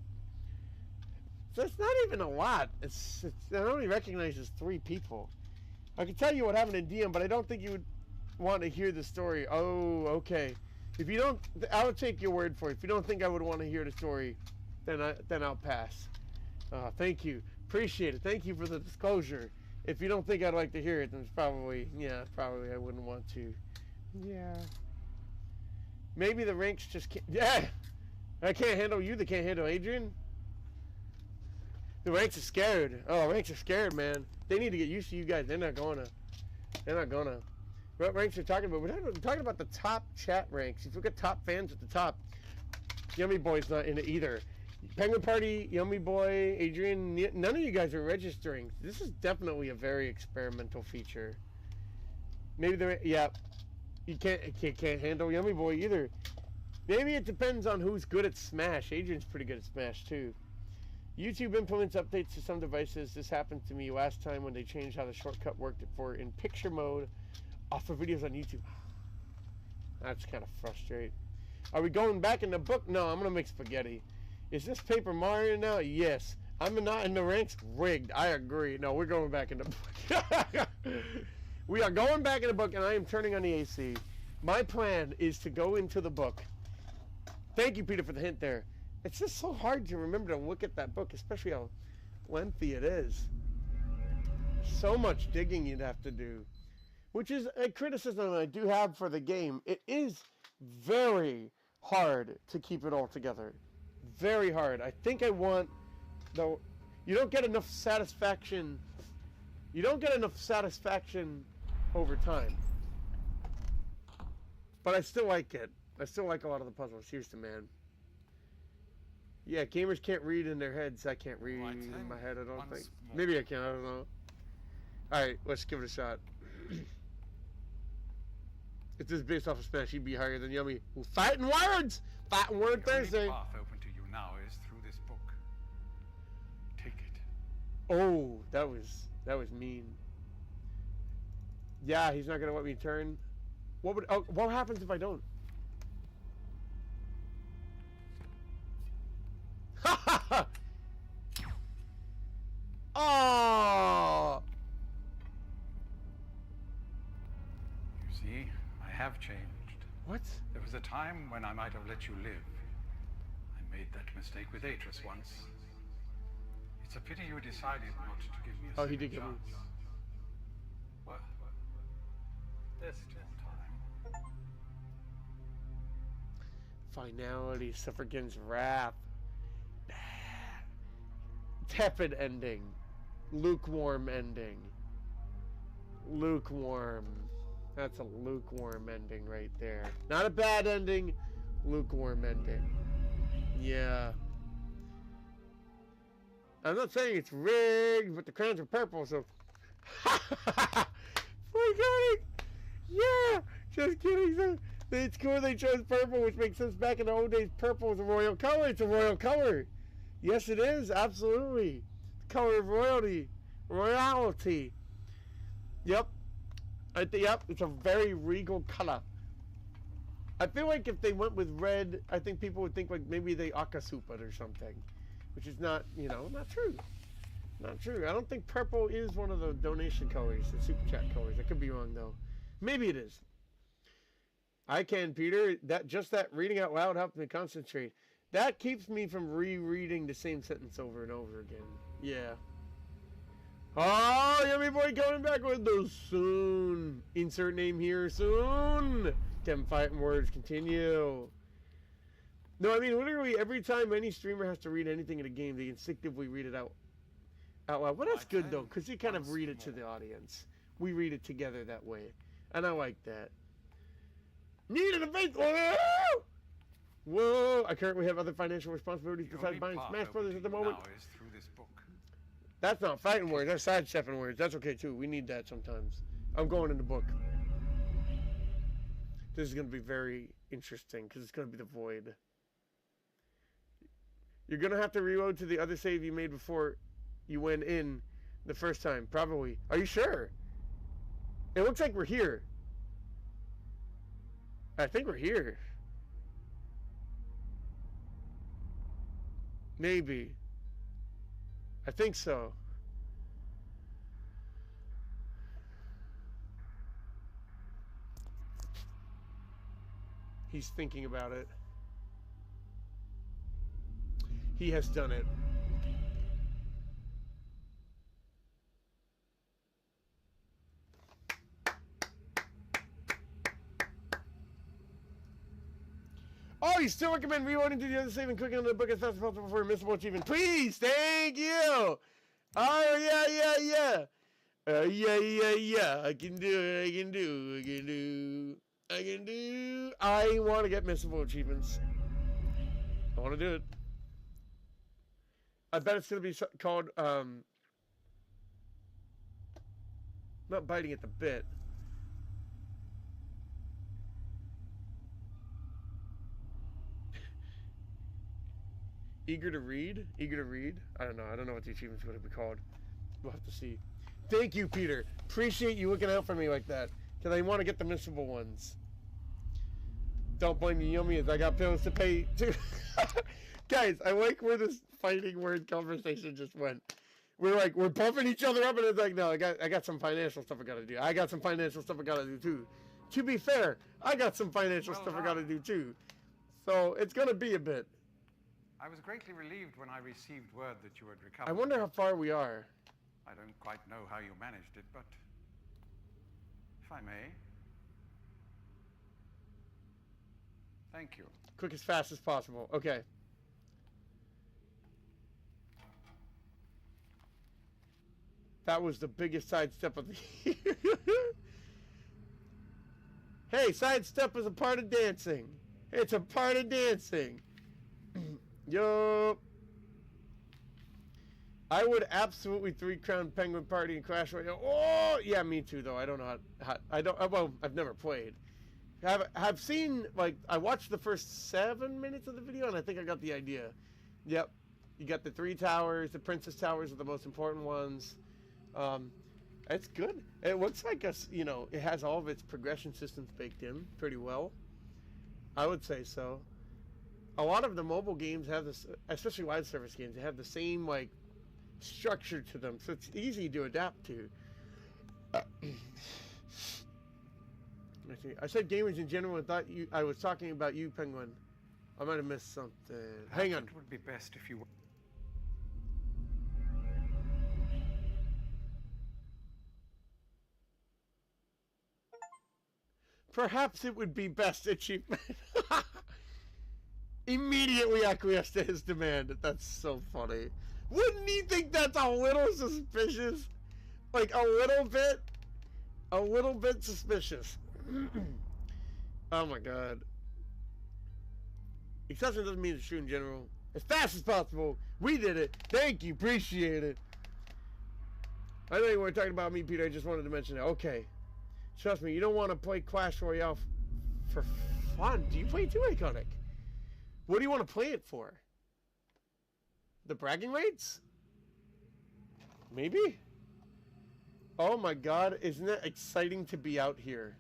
So it's not even a lot. It only recognizes 3 people. I can tell you what happened in DM, but I don't think you would want to hear the story. Oh, okay. If you don't, I would take your word for it. If you don't think I would want to hear the story, then I'll pass. Thank you. Appreciate it. Thank you for the disclosure. If you don't think I'd like to hear it, then it's probably I wouldn't want to. Yeah. Maybe the ranks just can't. Yeah. I can't handle you. They can't handle Adrian. The ranks are scared. Oh, ranks are scared, man. They need to get used to you guys. They're not gonna. What ranks are talking about? We're talking about the top chat ranks. If you look at top fans at the top, Yummy Boy's not in it either. Penguin Party, Yummy Boy, Adrian, none of you guys are registering. This is definitely a very experimental feature. Maybe you can't handle Yummy Boy either. Maybe it depends on who's good at Smash. Adrian's pretty good at Smash too. YouTube implements updates to some devices. This happened to me last time when they changed how the shortcut worked for in picture mode off of videos on YouTube. That's kind of frustrating. Are we going back in the book? No, I'm gonna make spaghetti. Is this Paper Mario now? Yes. I'm not in the ranks. Rigged. I agree. No, we're going back in the book. We are going back in the book, and I am turning on the AC. My plan is to go into the book. Thank you, Peter, for the hint there. It's just so hard to remember to look at that book, especially how lengthy it is. So much digging you'd have to do. Which is a criticism I do have for the game. It is very hard to keep it all together. Very hard. I think I want, though, you don't get enough satisfaction. You don't get enough satisfaction over time. But I still like it. I still like a lot of the puzzles. Here's the man. Yeah, gamers can't read in their heads. I can't read in my head, I don't think. Maybe I can, I don't know. Alright, let's give it a shot. If this is based off of Smash, he'd be higher than Yummy. Well, fighting words! Fighting word Thursday. The only path open to you now is through this book. Take it Oh, that was mean. Yeah, he's not gonna let me turn. What happens if I don't? Ha ha ha! Oh! You see, I have changed. What? There was a time when I might have let you live. I made that mistake with Atris once. It's a pity you decided not to give me a Oh, he second did give me. chance. Well, there's still time. Finality suffragan's wrath. Tepid ending. Lukewarm ending. Lukewarm. That's a lukewarm ending right there. Not a bad ending. Lukewarm ending. Yeah. I'm not saying it's rigged, but the crowns are purple, so... Forgetting! Yeah! Just kidding. So, it's cool they chose purple, which makes sense. Back in the old days, purple was a royal color. It's a royal color. Yes, it is. Absolutely. The color of royalty. Royalty. Yep. Yep. It's a very regal color. I feel like if they went with red, I think people would think like maybe they akasupa it or something. Which is not, you know, not true. Not true. I don't think purple is one of the donation colors, the super chat colors. I could be wrong though. Maybe it is. I can, Peter. That reading out loud helps me concentrate. That keeps me from rereading the same sentence over and over again. Yeah. Oh, Yummy Boy coming back with those soon. Insert name here soon. Them fighting words continue. No, I mean literally every time any streamer has to read anything in a game, they instinctively read it out loud. Well, that's good though, because you kind of read it to the audience. We read it together that way, and I like that. Needed a face. Whoa! Whoa! I currently have other financial responsibilities besides buying Smash Brothers at the moment. Is through this book. That's not fighting words. That's sidestepping words. That's okay too. We need that sometimes. I'm going in the book. This is going to be very interesting because it's going to be the void. You're going to have to reload to the other save you made before you went in the first time. Probably. Are you sure? It looks like we're here. I think we're here. Maybe. I think so. He's thinking about it. He has done it. Oh, you still recommend reloading to the other save and clicking on the book as fast as possible for a missable achievement. Please, thank you. Oh, yeah. Yeah. I can do it. I want to get missable achievements. I want to do it. I bet it's going to be called, not biting at the bit. Eager to read? I don't know. I don't know what the achievement's going to be called. We'll have to see. Thank you, Peter. Appreciate you looking out for me like that. Because I want to get the missable ones. Don't blame me, Yummy, as I got bills to pay too. Guys, I like where this fighting word conversation just went. We're pumping each other up, and it's like, no, I got some financial stuff I gotta do. I got some financial stuff I gotta do too. To be fair, I got some financial stuff I gotta do too. So it's gonna be a bit. I was greatly relieved when I received word that you had recovered. I wonder how far we are. I don't quite know how you managed it, but if I may. Thank you. Quick as fast as possible. Okay. That was the biggest sidestep of the year. Hey, sidestep is a part of dancing. It's a part of dancing. Yo. I would absolutely 3-crown Penguin Party and Clash Royale. Oh, yeah, me too, though. I don't know well, I've never played. Have seen, like, I watched the first 7 minutes of the video, and I think I got the idea. Yep. You got the 3 towers. The Princess Towers are the most important ones. It's good. It looks like it has all of its progression systems baked in pretty well. I would say so. A lot of the mobile games have this, especially wide service games, they have the same like structure to them, so it's easy to adapt to. I said gamers in general and thought I was talking about you, Penguin. I might have missed something. Hang on. It would be best if you... Perhaps it would be best achievement. Immediately acquiesced to his demand. That's so funny. Wouldn't you think that's a little suspicious? Like a little bit suspicious. Oh my god. Exception doesn't mean it's true in general. As fast as possible. We did it. Thank you. Appreciate it. I know you weren't talking about me, Peter. I just wanted to mention it. Okay. Trust me, you don't want to play Clash Royale for fun. Do you play too iconic? What do you want to play it for? The bragging rights? Maybe? Oh my god, isn't it exciting to be out here?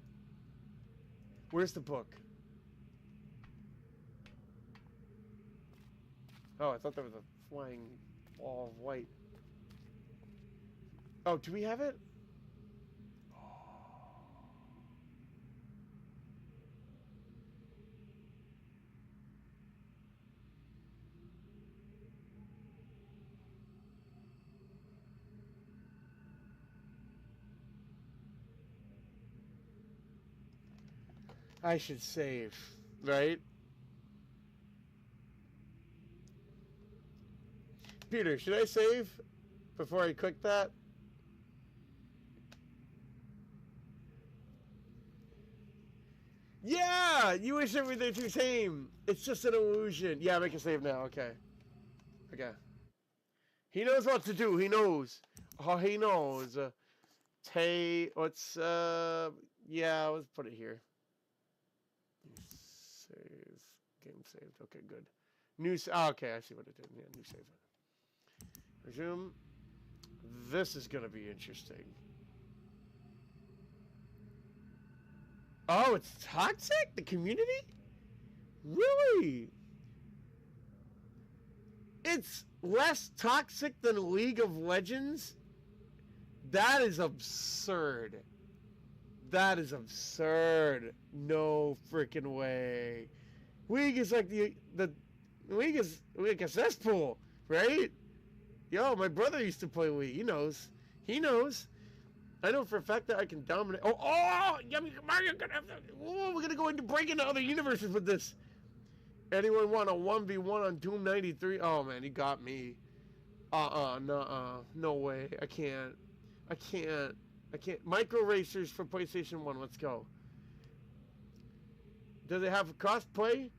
Where's the book? Oh, I thought there was a flying ball of white. Oh, do we have it? I should save, right? Peter, should I save before I click that? Yeah! You wish everything's the same. It's just an illusion. Yeah, make a save now. Okay. Okay. He knows what to do. He knows. Oh, he knows. Let's, yeah, let's put it here. Save. Game saved. Okay, good. New, okay, I see what it did. Yeah, new save. Resume. This is going to be interesting. Oh, it's toxic? The community? Really? It's less toxic than League of Legends? That is absurd. That is absurd. No freaking way. League is like the League is like a cesspool, right? Yo, my brother used to play League. He knows. He knows. I know for a fact that I can dominate. Oh, yummy, Mario, we're gonna go into break into other universes with this. Anyone want a 1v1 on Doom 93? Oh man, he got me. No way. I can't. Micro Racers for PlayStation 1. Let's go. Does it have cross-play?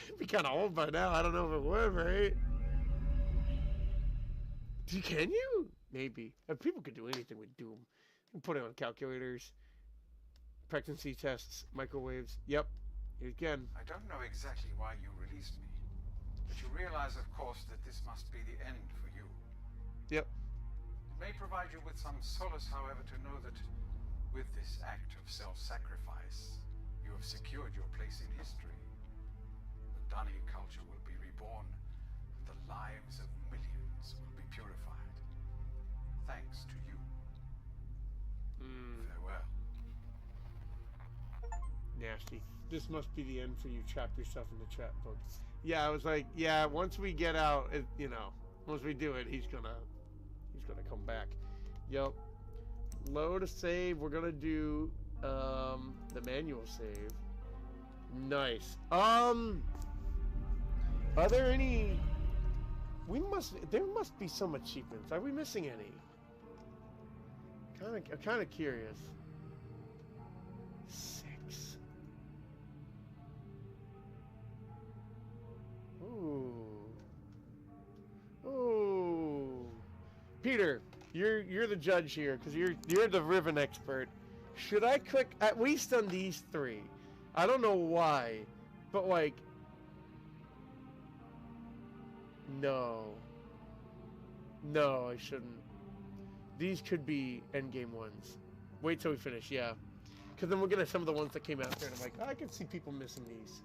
It'd be kind of old by now. I don't know if it would, right? Can you? Maybe. People could do anything with Doom. You can put it on calculators, pregnancy tests, microwaves. Yep. Again. I don't know exactly why you released me, but you realize, of course, that this must be the end for you. Yep. It may provide you with some solace, however, to know that with this act of self-sacrifice, you have secured your place in history. The Dunny culture will be reborn, and the lives of millions will be purified. Thanks to you. Farewell. Nasty. This must be the end for you. Trap yourself in the trap book. Yeah, I was like, yeah, once we get out, once we do it, he's gonna come back. Yep. Load a save. We're gonna do the manual save. Nice. Are there any? There must be some achievements. Are we missing any? I'm kind of curious. 6. Ooh. Peter, you're the judge here because you're the Riven expert. Should I click at least on these 3? I don't know why, but like, No. No, I shouldn't. These could be endgame ones. Wait till we finish, yeah. Because then we'll get at some of the ones that came after, and I'm like, oh, I can see people missing these.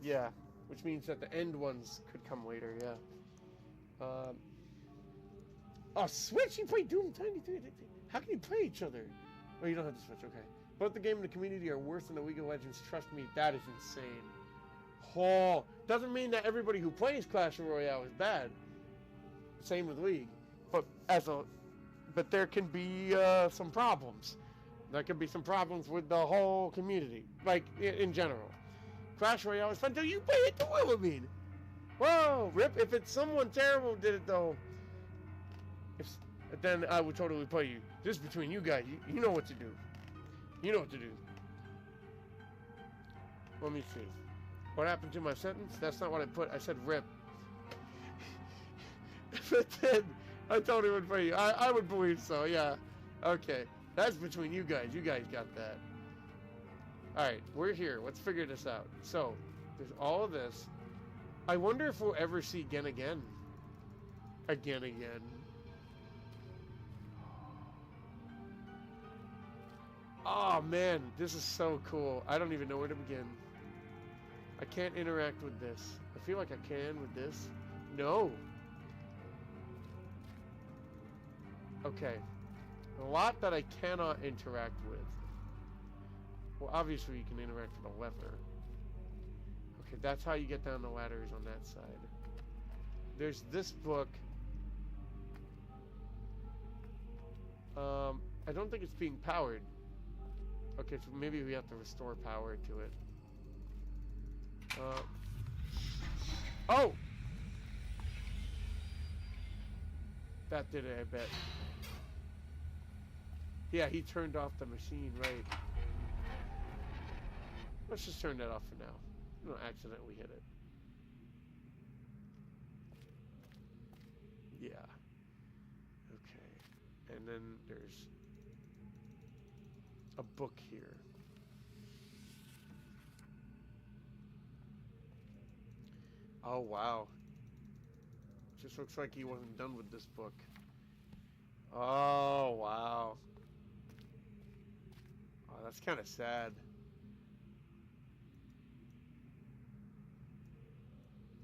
Yeah, which means that the end ones could come later, yeah. Oh, Switch? You play Doom 93? How can you play each other? Oh, you don't have the Switch, okay. Both the game and the community are worse than the League of Legends. Trust me, that is insane. Oh, doesn't mean that everybody who plays Clash Royale is bad. Same with League. But there can be some problems. There could be some problems with the whole community, like in general. Clash Royale is fun until you play it the Wilhelmine. Whoa, rip! If it's someone terrible did it though, then I would totally play you. This is between you guys. You know what to do. You know what to do. Let me see. What happened to my sentence? That's not what I put. I said rip. If it did, I totally would play you. I would believe so, yeah. Okay. That's between you guys. You guys got that. Alright, we're here. Let's figure this out. So, there's all of this. I wonder if we'll ever see Again. Again. Oh, man. This is so cool. I don't even know where to begin. I can't interact with this. I feel like I can with this. No. Okay. A lot that I cannot interact with. Well, obviously you can interact with a lever. Okay, that's how you get down the ladders on that side. There's this book. I don't think it's being powered. Okay, so maybe we have to restore power to it. Oh! That did it, I bet. Yeah, he turned off the machine, right. Let's just turn that off for now. We don't accidentally hit it. Yeah. Okay. And then there's a book here. Oh, wow. Just looks like he wasn't done with this book. Oh, wow. Oh, that's kind of sad.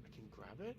I can grab it?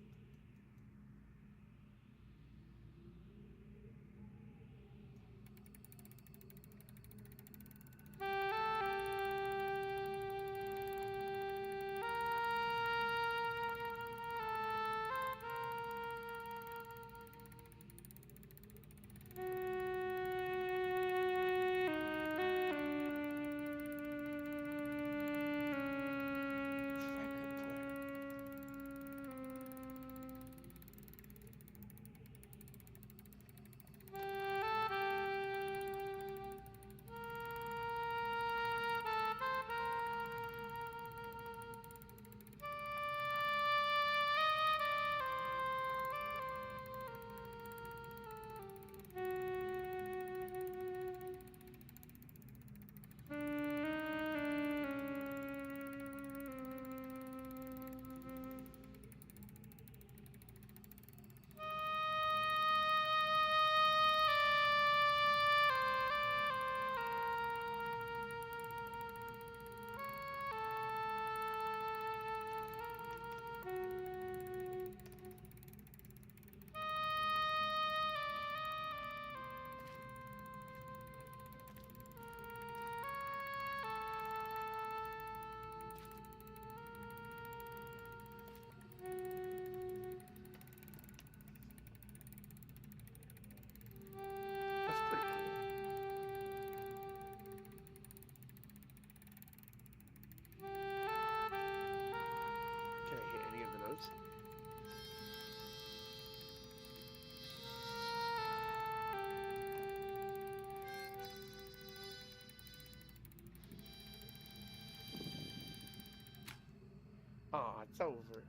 Oh, it's over.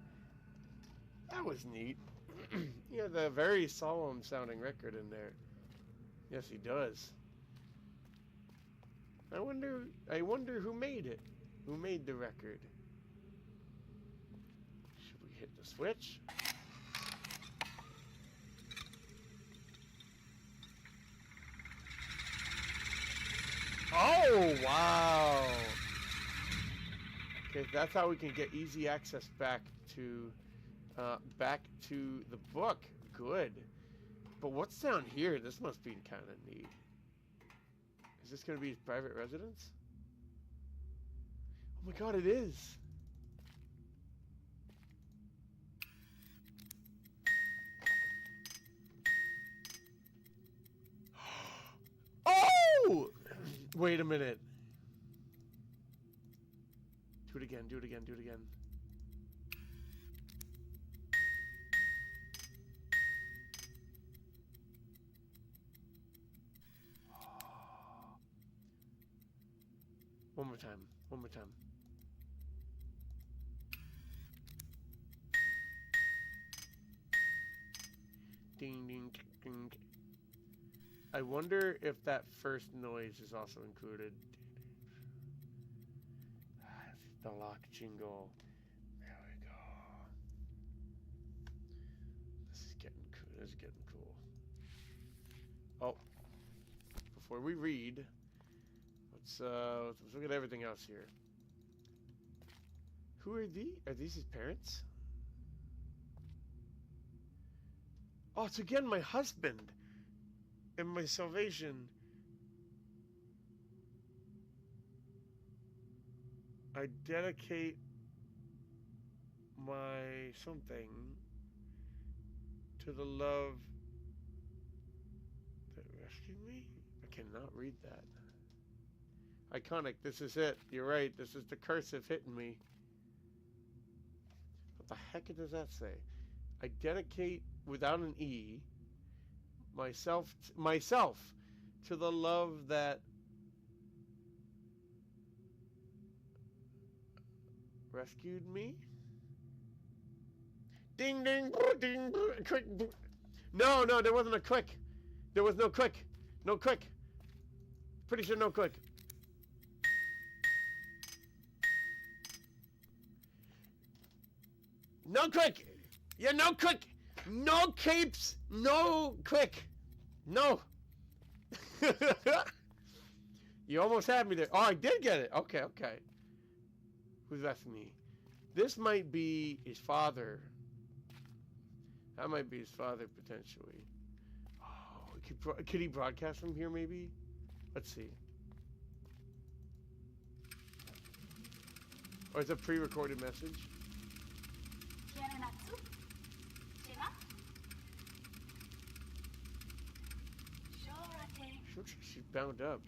That was neat. He has a very solemn sounding record in there. Yes, he does. I wonder who made it. Who made the record? Should we hit the switch? Oh, wow. Okay, that's how we can get easy access back to the book. Good. But what's down here? This must be kind of neat. Is this going to be his private residence? Oh my god, it is. Oh! Wait a minute. Do it again, do it again, do it again. One more time, one more time. Ding, ding, ding. I wonder if that first noise is also included. The lock jingle. There we go. This is getting cool. This is getting cool. Oh, before we read, let's look at everything else here. Who are these? Are these his parents? Oh, it's again my husband and my salvation. I dedicate my something to the love that rescued me? I cannot read that. Iconic, this is it. You're right, this is the cursive hitting me. What the heck does that say? I dedicate, without an E, myself to the love that rescued me? Ding, ding, ding, quick. No, there wasn't a quick. There was no quick. No quick. Pretty sure no quick. No quick. Yeah, no quick. No capes. No quick. No. You almost had me there. Oh, I did get it. Okay. Who's asking me? This might be his father. That might be his father, potentially. Oh, could he broadcast from here, maybe? Let's see. Or it's a pre-recorded message. She looks like she's bound up.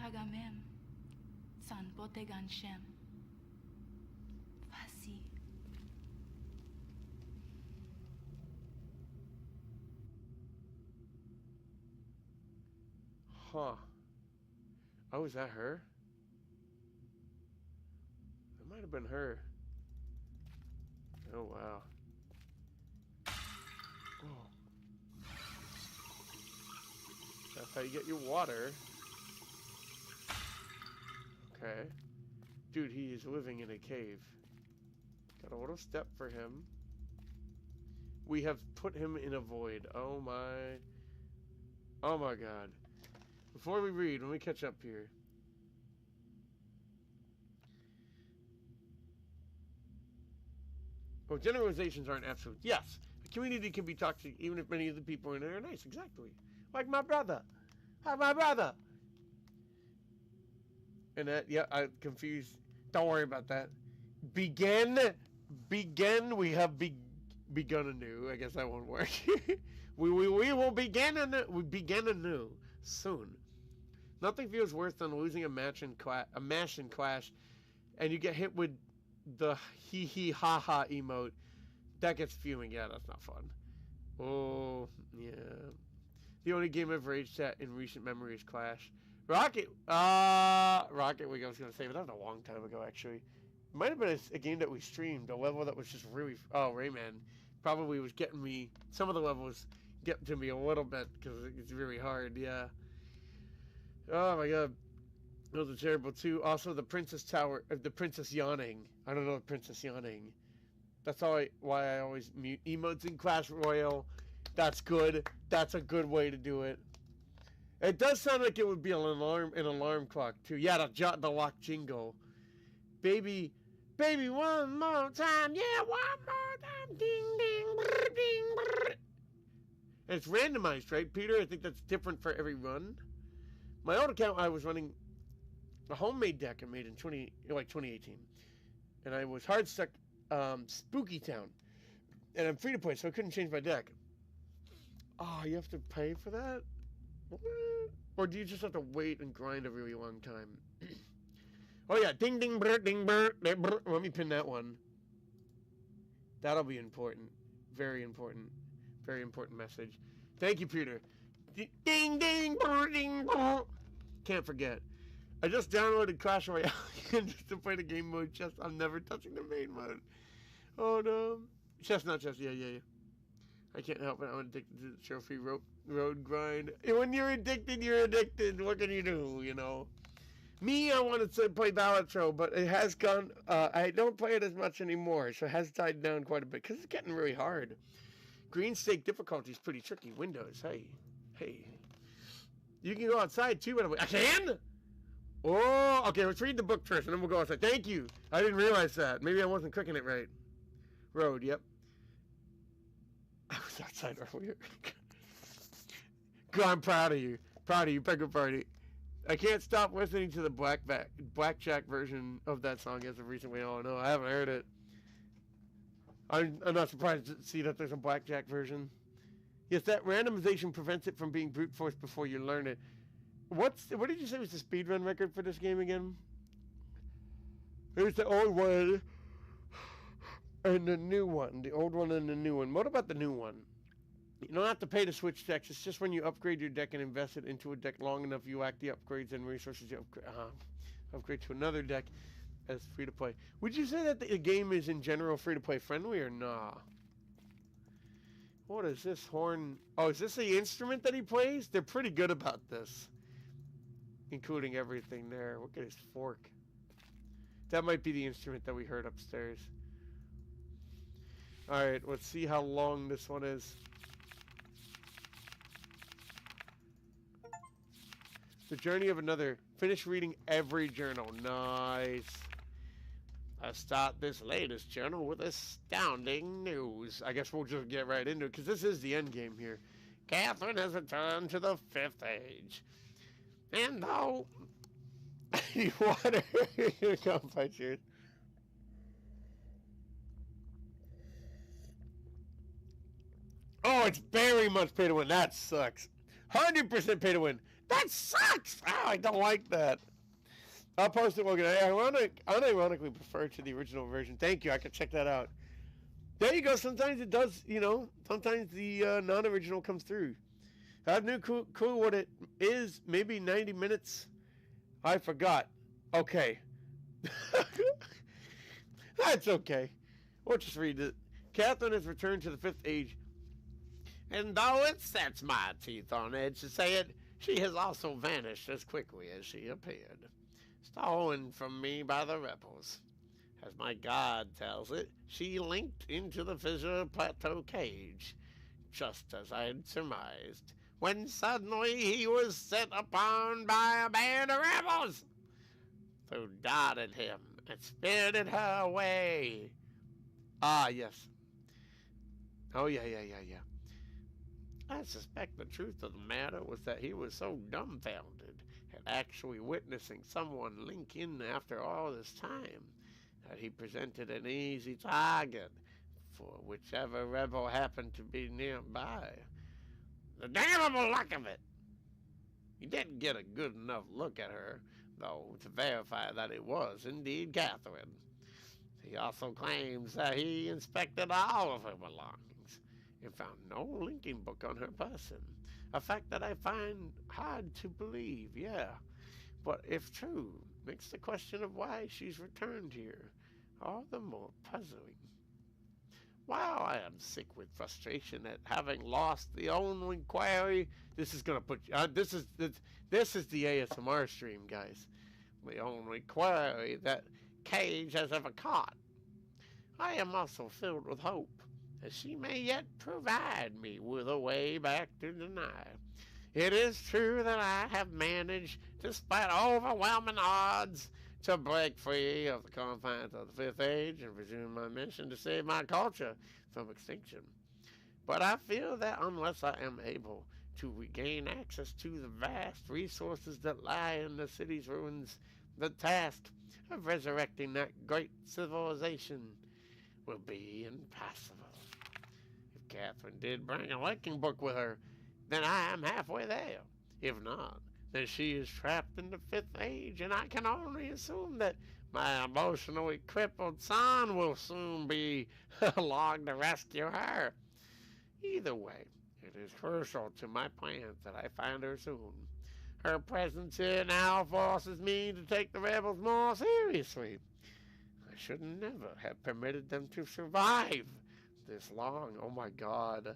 Tagamem, san botegan shem. Fasi. Huh. Oh, is that her? That might have been her. Oh, wow. Oh. That's how you get your water. Okay. Dude, he is living in a cave. Got a little step for him. We have put him in a void. Oh my. Oh my god. Before we read, let me catch up here. Well, generalizations aren't absolute. Yes, a community can be toxic even if many of the people in it are nice. Exactly. Like my brother. Hi, my brother. And that, yeah, I'm confused. Don't worry about that. Begin. We have begun anew. I guess that won't work. we will begin anew. We begin anew soon. Nothing feels worse than losing a match in Clash, and you get hit with the hee hee ha ha emote. That gets fuming. Yeah, that's not fun. Oh yeah. The only game I've raged at in recent memory is Clash. Rocket League, I was going to say, but that was a long time ago, actually. It might have been a game that we streamed, a level that was just really... Oh, Rayman probably was getting me... Some of the levels get to me a little bit, because it's really hard, yeah. Oh, my God. Those are terrible, too. Also, the Princess Tower... the Princess Yawning. I don't know the Princess Yawning. That's why I always mute emotes in Clash Royale. That's good. That's a good way to do it. It does sound like it would be an alarm clock too. Yeah, the lock jingle. Baby, baby, one more time. Yeah, one more time. Ding, ding, brr, ding, brr. And it's randomized, right, Peter? I think that's different for every run. My old account, I was running a homemade deck I made in 2018, and I was hard stuck Spooky Town, and I'm free to play, so I couldn't change my deck. Oh, you have to pay for that? What? Or do you just have to wait and grind a really long time? Oh yeah, ding ding brr ding brr, brr. Let me pin that one. That'll be important. Very important. Very important message. Thank you, Peter. Ding ding brr ding brr. Can't forget. I just downloaded Clash Royale just to play the game mode chess. I'm never touching the main mode. Oh no. Chess, not chess. Yeah. I can't help it. I'm addicted to the trophy road grind. When you're addicted, you're addicted. What can you do, you know? Me, I wanted to play Balatro, but it has gone... I don't play it as much anymore, so it has died down quite a bit, because it's getting really hard. Green stake difficulty is pretty tricky. Windows, hey. You can go outside, too, by the way. I can? Oh, okay, let's read the book first, and then we'll go outside. Thank you. I didn't realize that. Maybe I wasn't clicking it right. Road, yep. I was outside earlier. God, I'm proud of you. Proud of you, Pegger Party. I can't stop listening to the Blackjack version of that song as of recently. Oh no, I haven't heard it. I'm not surprised to see that there's a Blackjack version. Yes, that randomization prevents it from being brute force before you learn it. What did you say was the speedrun record for this game again? There's the old one and the new one. The old one and the new one. What about the new one? You don't have to pay to switch decks. It's just when you upgrade your deck and invest it into a deck long enough, you act the upgrades and resources you upgrade to another deck as free to play. Would you say that the game is in general free to play friendly or nah? What is this horn? Oh, is this the instrument that he plays? They're pretty good about this, including everything there. Look at his fork. That might be the instrument that we heard upstairs. All right, let's see how long this one is. The Journey of Another. Finish reading every journal. Nice. I start this latest journal with astounding news. I guess we'll just get right into it, because this is the end game here. Catherine has returned to the 5th age. And though... you water. Come fight yours. Oh, it's very much pay to win. That sucks. 100% pay to win. That sucks! Oh, I don't like that. I'll post it, Logan. I unironically prefer to the original version. Thank you. I can check that out. There you go. Sometimes it does, you know. Sometimes the non-original comes through. I have no clue what it is. Maybe 90 minutes. I forgot. Okay. That's okay. We'll just read it. Catherine has returned to the 5th age. And though it sets my teeth on edge to say it, she has also vanished as quickly as she appeared, stolen from me by the rebels. As my god tells it, she linked into the Fissure Plateau cage, just as I had surmised, when suddenly he was set upon by a band of rebels, who darted him and spirited her away. Ah, yes. Oh, yeah. I suspect the truth of the matter was that he was so dumbfounded at actually witnessing someone link in after all this time that he presented an easy target for whichever rebel happened to be nearby. The damnable luck of it! He didn't get a good enough look at her, though, to verify that it was indeed Catherine. He also claims that he inspected all of her belongings and found no linking book on her person. A fact that I find hard to believe, yeah. But if true, makes the question of why she's returned here all the more puzzling. While I am sick with frustration at having lost the only quarry, this is gonna put you, this is the ASMR stream, guys. The only quarry that Cage has ever caught. I am also filled with hope that she may yet provide me with a way back to deny. It is true that I have managed, despite overwhelming odds, to break free of the confines of the Fifth Age and resume my mission to save my culture from extinction. But I feel that unless I am able to regain access to the vast resources that lie in the city's ruins, the task of resurrecting that great civilization will be impossible. If Catherine did bring a linking book with her, then I am halfway there. If not, then she is trapped in the Fifth Age, and I can only assume that my emotionally crippled son will soon be along to rescue her. Either way, it is crucial to my plans that I find her soon. Her presence here now forces me to take the rebels more seriously. I should never have permitted them to survive this long. Oh my god.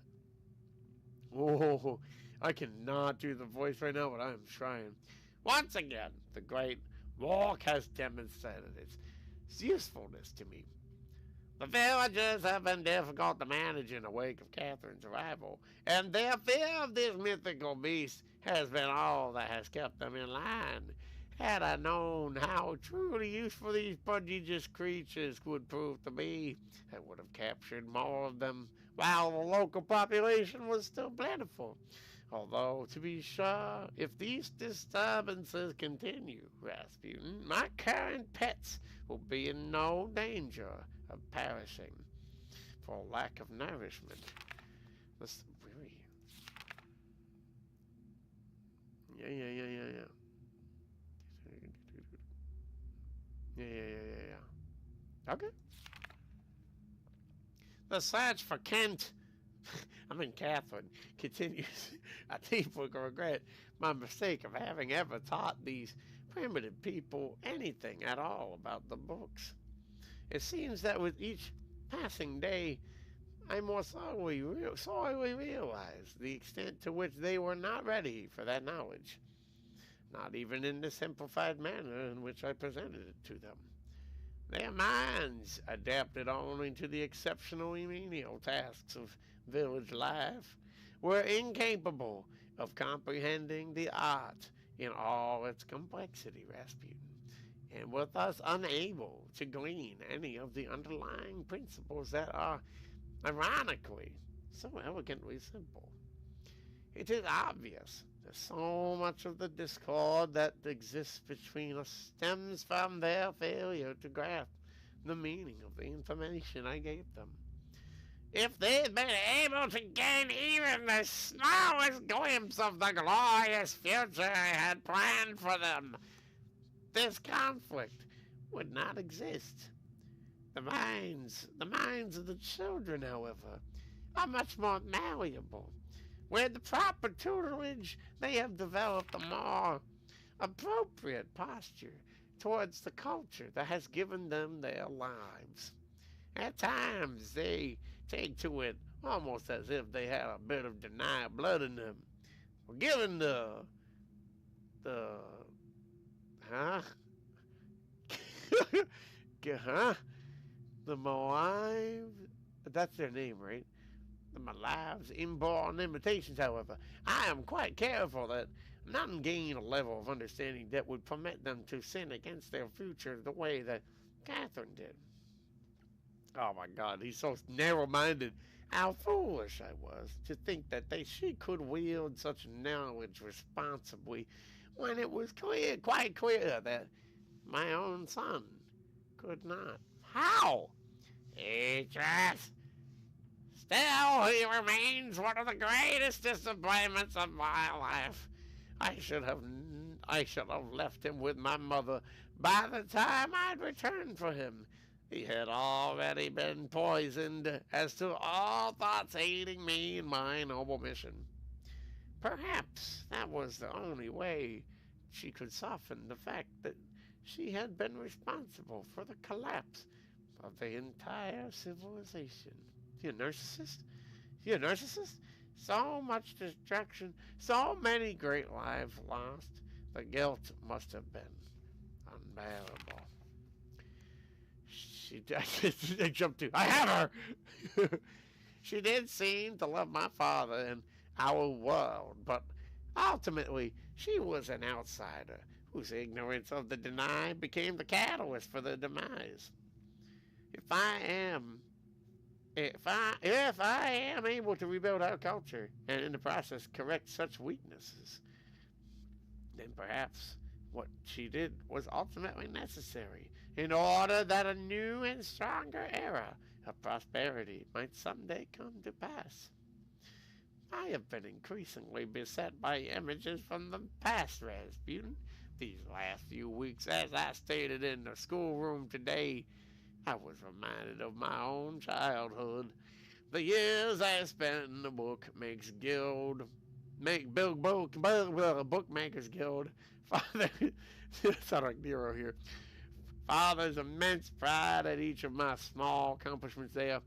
Oh, I cannot do the voice right now, but I am trying. Once again, the great walk has demonstrated its usefulness to me. The villagers have been difficult to manage in the wake of Catherine's arrival, and their fear of this mythical beast has been all that has kept them in line. Had I known how truly useful these prodigious creatures would prove to be, I would have captured more of them while the local population was still plentiful. Although, to be sure, if these disturbances continue, Rasputin, my current pets will be in no danger of perishing for lack of nourishment. This really, yeah. Okay. The search for Kent, Catherine, continues. I deeply regret my mistake of having ever taught these primitive people anything at all about the books. It seems that with each passing day, I more sorely realize the extent to which they were not ready for that knowledge, not even in the simplified manner in which I presented it to them. Their minds, adapted only to the exceptionally menial tasks of village life, were incapable of comprehending the art in all its complexity, Rasputin, and were thus unable to glean any of the underlying principles that are, ironically, so elegantly simple. It is obvious that so much of the discord that exists between us stems from their failure to grasp the meaning of the information I gave them. If they'd been able to gain even the smallest glimpse of the glorious future I had planned for them, this conflict would not exist. The minds of the children, however, are much more malleable. With the proper tutelage, they have developed a more appropriate posture towards the culture that has given them their lives. At times, they take to it almost as if they had a bit of denied blood in them. Given the, huh? Huh? The Malive, that's their name, right? The Malive's inborn limitations, however, I am quite careful that none gain a level of understanding that would permit them to sin against their future the way that Catherine did. Oh my God, he's so narrow-minded. How foolish I was to think that she could wield such knowledge responsibly when it was quite clear that my own son could not. How? Beatrice! Still, he remains one of the greatest disappointments of my life. I should have left him with my mother by the time I'd returned for him. He had already been poisoned as to all thoughts aiding me in my noble mission. Perhaps that was the only way she could soften the fact that she had been responsible for the collapse of the entire civilization. You narcissist? You narcissist? So much destruction, so many great lives lost. The guilt must have been unbearable. I jumped to, I have her! She did seem to love my father and our world, but ultimately she was an outsider whose ignorance of the deny became the catalyst for the demise. If I am if I am able to rebuild our culture and in the process correct such weaknesses, then perhaps what she did was ultimately necessary in order that a new and stronger era of prosperity might someday come to pass. I have been increasingly beset by images from the past, Rasputin. These last few weeks, as I stated in the schoolroom today, I was reminded of my own childhood. The years I spent in the bookmakers guild. Father, sound like Nero here. Father's immense pride at each of my small accomplishments there.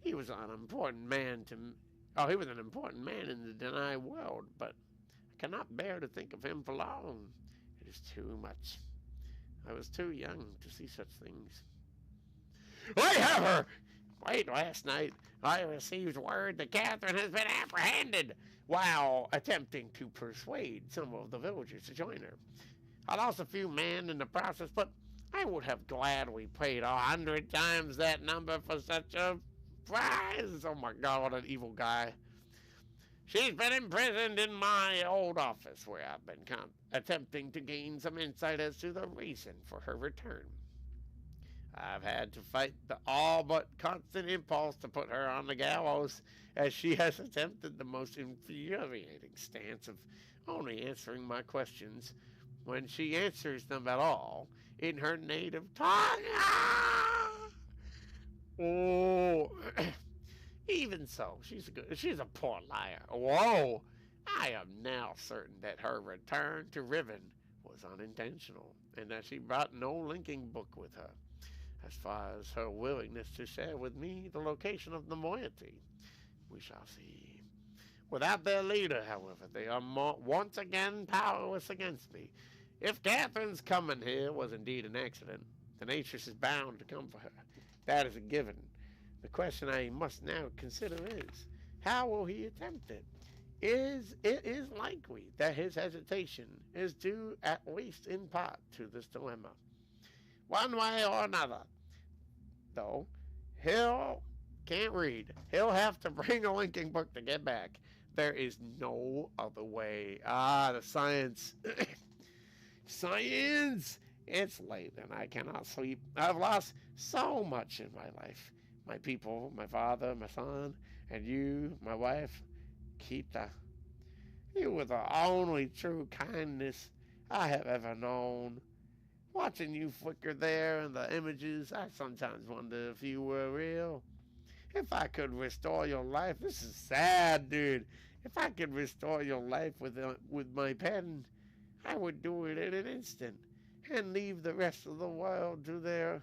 He was an important man to me. Oh, he was an important man in the denied world, but I cannot bear to think of him for long. It is too much. I was too young to see such things. I have her! Late last night, I received word that Catherine has been apprehended while attempting to persuade some of the villagers to join her. I lost a few men in the process, but I would have gladly paid 100 times that number for such a prize. Oh my God, what an evil guy. She's been imprisoned in my old office where I've been attempting to gain some insight as to the reason for her return. I've had to fight the all but constant impulse to put her on the gallows, as she has attempted the most infuriating stance of only answering my questions, when she answers them at all, in her native tongue. Oh, even so, she's a poor liar. Whoa! I am now certain that her return to Riven was unintentional, and that she brought no linking book with her. As far as her willingness to share with me the location of the moiety, we shall see. Without their leader, however, they are once again powerless against me. If Catherine's coming here was indeed an accident, then Atreus is bound to come for her. That is a given. The question I must now consider is, how will he attempt it? It is likely that his hesitation is due at least in part to this dilemma. One way or another, though, can't read. He'll have to bring a linking book to get back. There is no other way. The science. Science! It's late and I cannot sleep. I've lost so much in my life. My people, my father, my son, and you, my wife, Kita. You were the only true kindness I have ever known. Watching you flicker there in the images, I sometimes wonder if you were real. If I could restore your life, this is sad, dude. If I could restore your life with my pen, I would do it in an instant and leave the rest of the world to their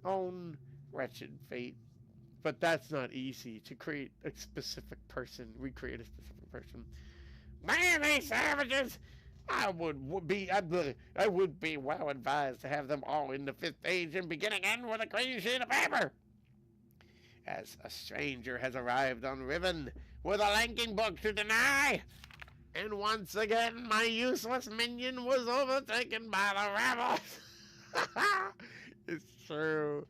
own wretched fate. But that's not easy, to create a specific person, recreate a specific person. Man, these savages! I would be well advised to have them all in the 5th page and begin again with a clean sheet of paper. As a stranger has arrived on Riven with a linking book to deny, and once again my useless minion was overtaken by the rabble. It's true.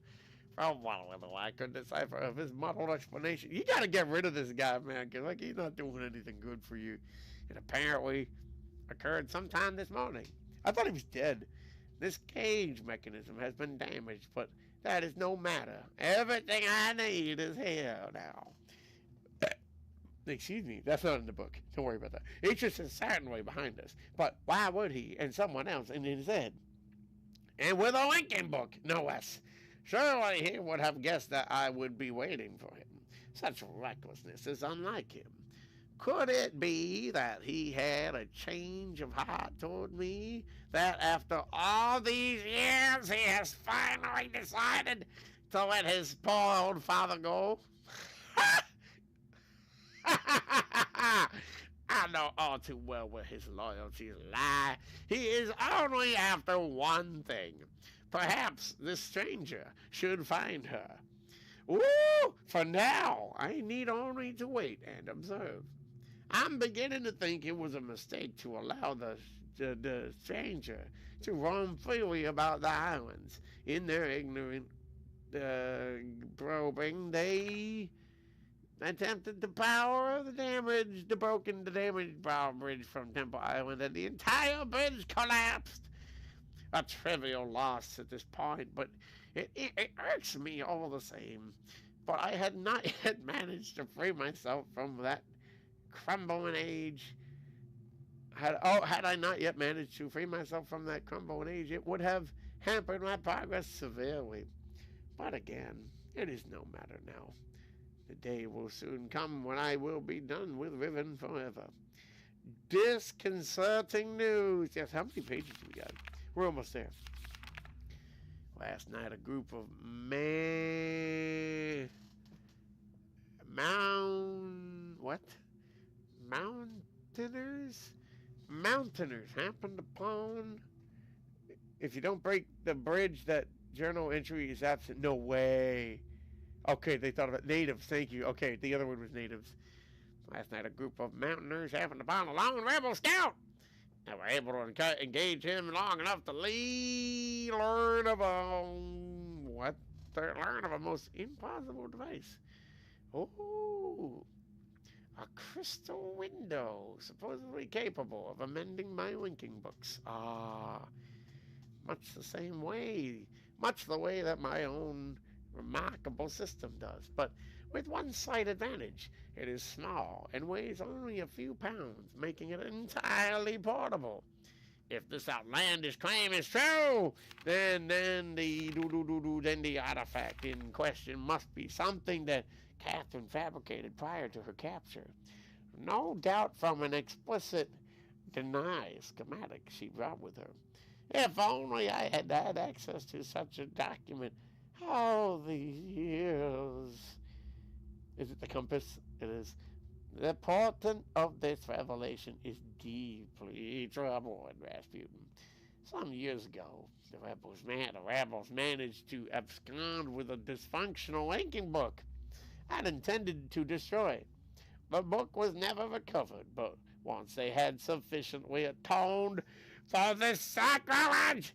Oh, well, I couldn't decipher of his muddled explanation. You gotta get rid of this guy, man, because he's not doing anything good for you. And apparently occurred sometime this morning. I thought he was dead. This cage mechanism has been damaged, but that is no matter. Everything I need is here now. Excuse me, that's not in the book. Don't worry about that. Atreus is certainly behind us, but why would he and someone else in his head? And with a linking book, no less. Surely he would have guessed that I would be waiting for him. Such recklessness is unlike him. Could it be that he had a change of heart toward me? That after all these years he has finally decided to let his poor old father go? I know all too well where his loyalties lie. He is only after one thing: Perhaps this stranger should find her. Woo! For now, I need only to wait and observe. I'm beginning to think it was a mistake to allow the stranger to roam freely about the islands. In their ignorant probing, they attempted to power the damaged power bridge from Temple Island, and the entire bridge collapsed. A trivial loss at this point, but it irks me all the same. For I had not yet managed to free myself from that crumbling age. Had I not yet managed to free myself from that crumbling age, it would have hampered my progress severely. But again, it is no matter now. The day will soon come when I will be done with Riven forever. Disconcerting news. Yes, how many pages do we got? We're almost there. Last night, a group of Mountainers happened upon. If you don't break the bridge, that journal entry is absent. No way. Okay, they thought about natives. Thank you. Okay, the other one was natives. Last night, a group of mountaineers happened upon a lone rebel scout. They were able to engage him long enough to learn of a most impossible device. Oh, a crystal window, supposedly capable of amending my linking books. Much the way that my own remarkable system does, but with one slight advantage. It is small and weighs only a few pounds, making it entirely portable. If this outlandish claim is true, then the artifact in question must be something that Catherine fabricated prior to her capture. No doubt from an explicit deny schematic she brought with her. If only I had had access to such a document. How the years. Is it the compass? It is. The portent of this revelation is deeply troubling, Rasputin. Some years ago, the rebels managed to abscond with a dysfunctional linking book. I'd intended to destroy it. The book was never recovered, but once they had sufficiently atoned for this sacrilege,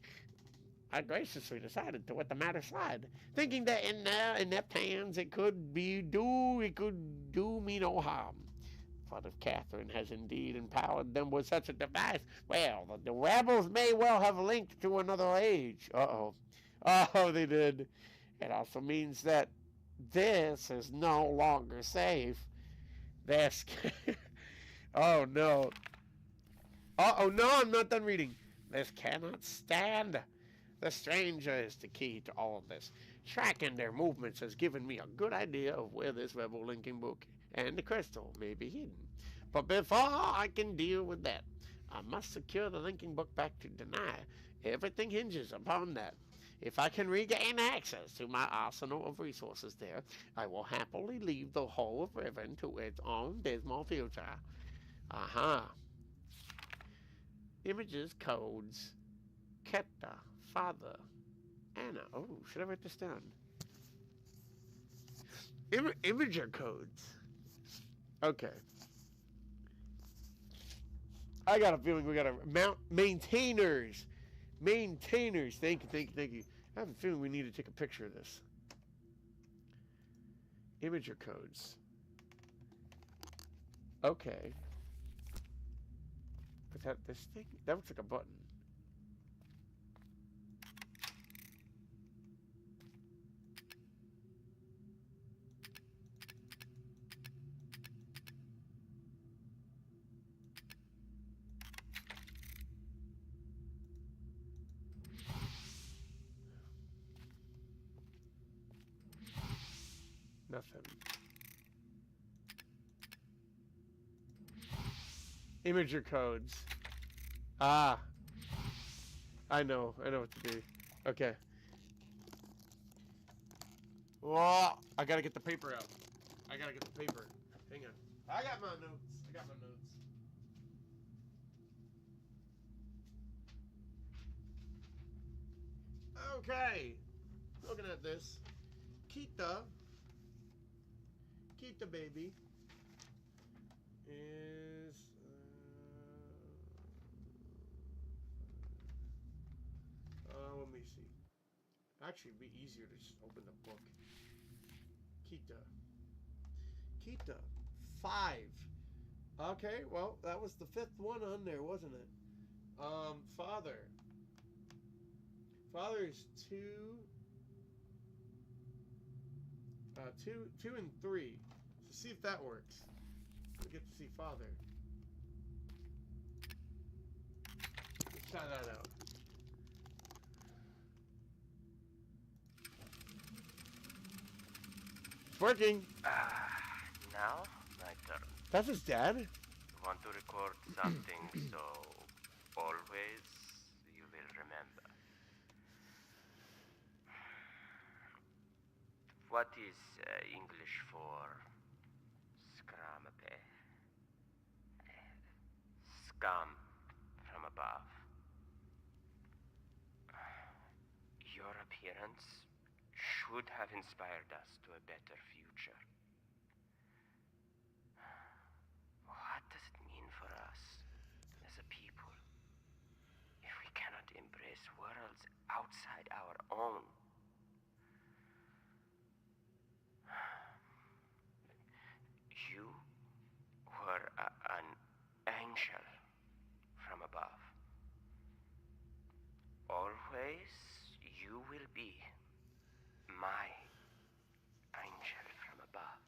I graciously decided to let the matter slide, thinking that in their inept hands it could do me no harm. But if Catherine has indeed empowered them with such a device, well, the rebels may well have linked to another age. Oh, they did. It also means that this is no longer safe. This. Oh, no. No, I'm not done reading. This cannot stand. The stranger is the key to all of this. Tracking their movements has given me a good idea of where this rebel linking book and the crystal may be hidden. But before I can deal with that, I must secure the linking book back to deny. Everything hinges upon that. If I can regain access to my arsenal of resources there, I will happily leave the whole of Riven to its own dismal future. Images, codes, Ketta, Father, Anna. Oh, should I write this down? Imager codes. Okay. I got a feeling we got to maintainers. Thank you. I have a feeling we need to take a picture of this. Imager codes. Okay. But this thing, that looks like a button. Nothing. Imager codes. I know what to do. Okay. Well, I gotta get the paper out. Hang on. I got my notes. Okay. Looking at this. Kita baby is let me see. Actually, it'd be easier to just open the book. Kita 5. Okay, well, that was the 5th one on there, wasn't it? Father is 2 and 3. So see if that works. We get to see father. Let's try that out. It's working. Now, my turn. That's his dad? Want to record something so always you will remember. What is English for scramape? Scum from above. Your appearance should have inspired us to a better future. What does it mean for us as a people if we cannot embrace worlds outside our own? You were an angel from above. Always you will be my angel from above.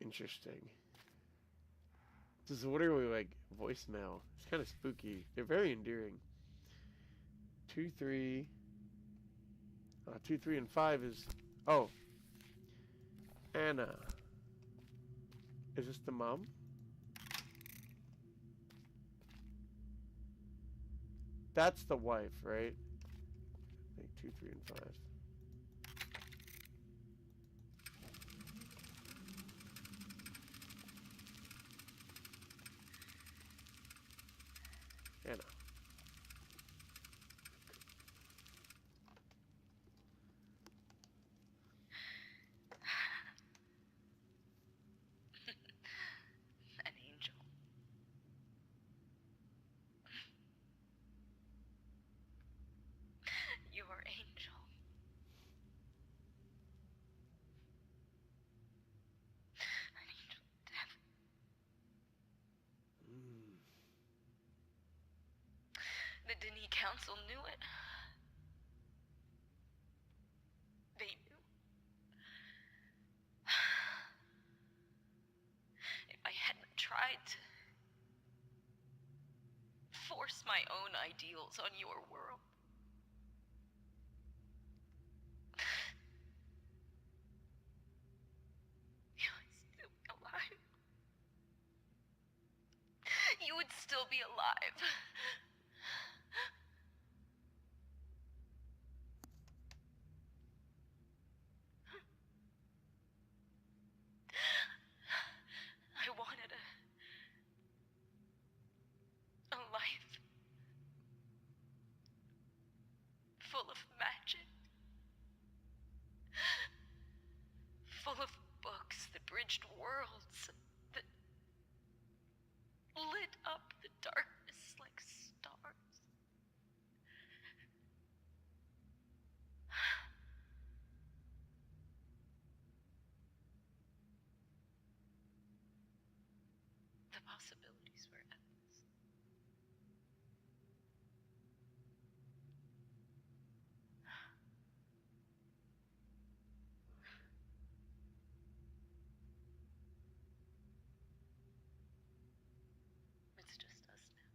Interesting. This is literally like voicemail. It's kind of spooky. They're very endearing. 2, 3. 2, 3, and 5 is... Oh. Anna. Is this the mom? That's the wife, right? I think 2, 3, and 5. Anna. An angel. Your angel. An angel of death. The Denis Council knew it. They knew. If I hadn't tried to force my own ideals on your world, you would still be alive. You would still be alive. I wanted a life full of magic, full of books that bridged worlds, that lit up the darkness like stars. The possibilities were endless. It's just us now.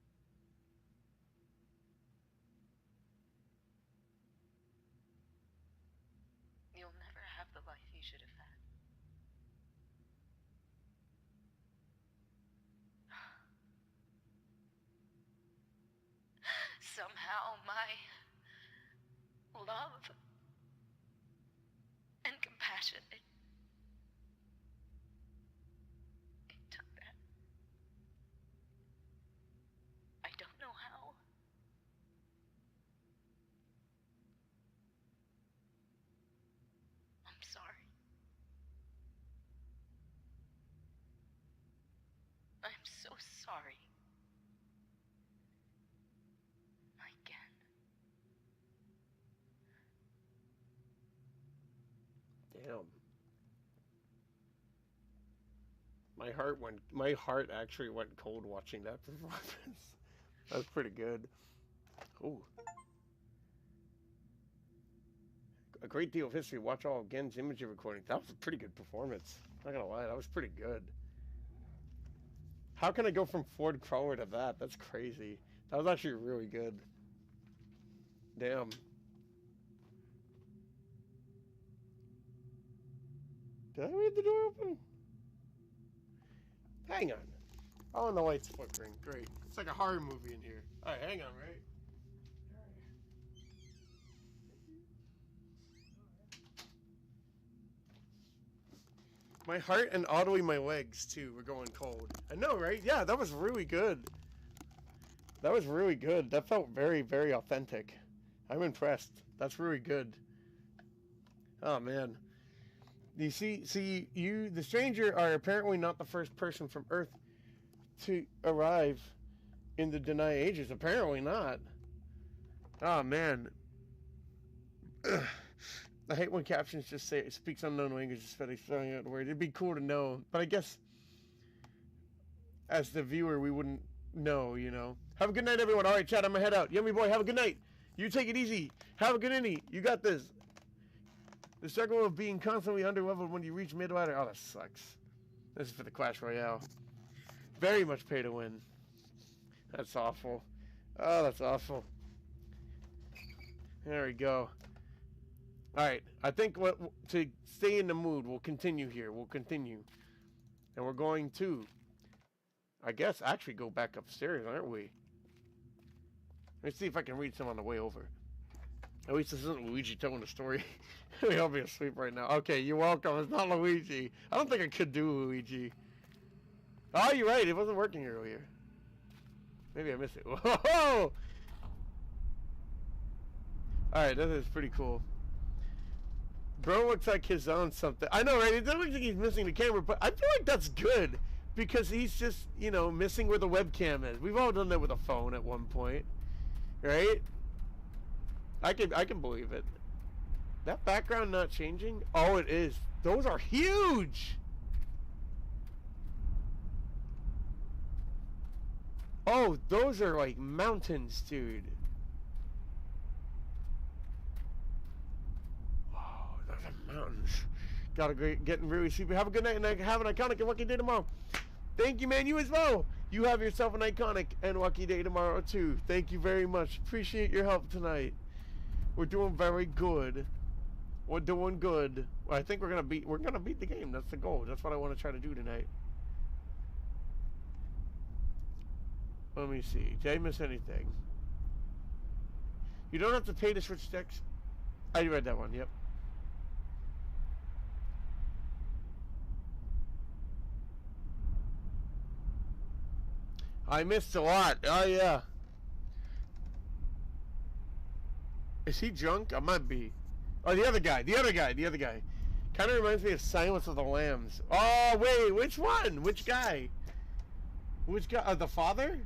You'll never have the life you should have had. Somehow my love and compassion, it took that. I don't know how. sorry. Again. Damn. My heart actually went cold watching that performance. That was pretty good. Ooh. A great deal of history. Watch all of Gen's imagery recordings. That was a pretty good performance. Not gonna lie, that was pretty good. How can I go from Ford Crawler to that? That's crazy. That was actually really good. Damn. Did I leave the door open? Hang on. Oh, and the light's flickering. Great. It's like a horror movie in here. Alright, hang on, right? My heart and oddly my legs, too, were going cold. I know, right? Yeah, that was really good. That was really good. That felt very, very authentic. I'm impressed. That's really good. Oh, man. You see, you, the stranger, are apparently not the first person from Earth to arrive in the Deny Ages. Apparently not. Oh, man. I hate when captions just say it speaks unknown language, especially spelling out the word. It'd be cool to know, but I guess as the viewer, we wouldn't know, you know. Have a good night, everyone. All right, chat, I'm gonna head out. Yummy boy, have a good night. You take it easy. Have a good innie. You got this. The struggle of being constantly underleveled when you reach mid-ladder. Oh, that sucks. This is for the Clash Royale. Very much pay to win. That's awful. Oh, that's awful. There we go. Alright, I think to stay in the mood, we'll continue here. We'll continue. And we're going to, I guess, actually go back upstairs, aren't we? Let me see if I can read some on the way over. At least this isn't Luigi telling the story. We all be asleep right now. Okay, you're welcome. It's not Luigi. I don't think I could do Luigi. Oh, you're right. It wasn't working earlier. Maybe I missed it. Whoa! Alright, that is pretty cool. Bro looks like he's on something. I know, right? It doesn't look like he's missing the camera, but I feel like that's good. Because he's just, you know, missing where the webcam is. We've all done that with a phone at one point. Right? I can believe it. That background not changing? Oh, it is. Those are huge! Oh, those are like mountains, dude. Mountains. Getting really sleepy. Have a good night and have an iconic and lucky day tomorrow. Thank you, man. You as well. You have yourself an iconic and lucky day tomorrow too. Thank you very much. Appreciate your help tonight. We're doing very good. We're doing good. Well, I think we're gonna beat the game. That's the goal. That's what I want to try to do tonight. Let me see. Did I miss anything? You don't have to pay to switch decks. I read that one. Yep. I missed a lot. Oh, yeah. Is he drunk? I might be. Oh, the other guy. Kind of reminds me of Silence of the Lambs. Oh, wait. Which one? Which guy? Which guy? The father?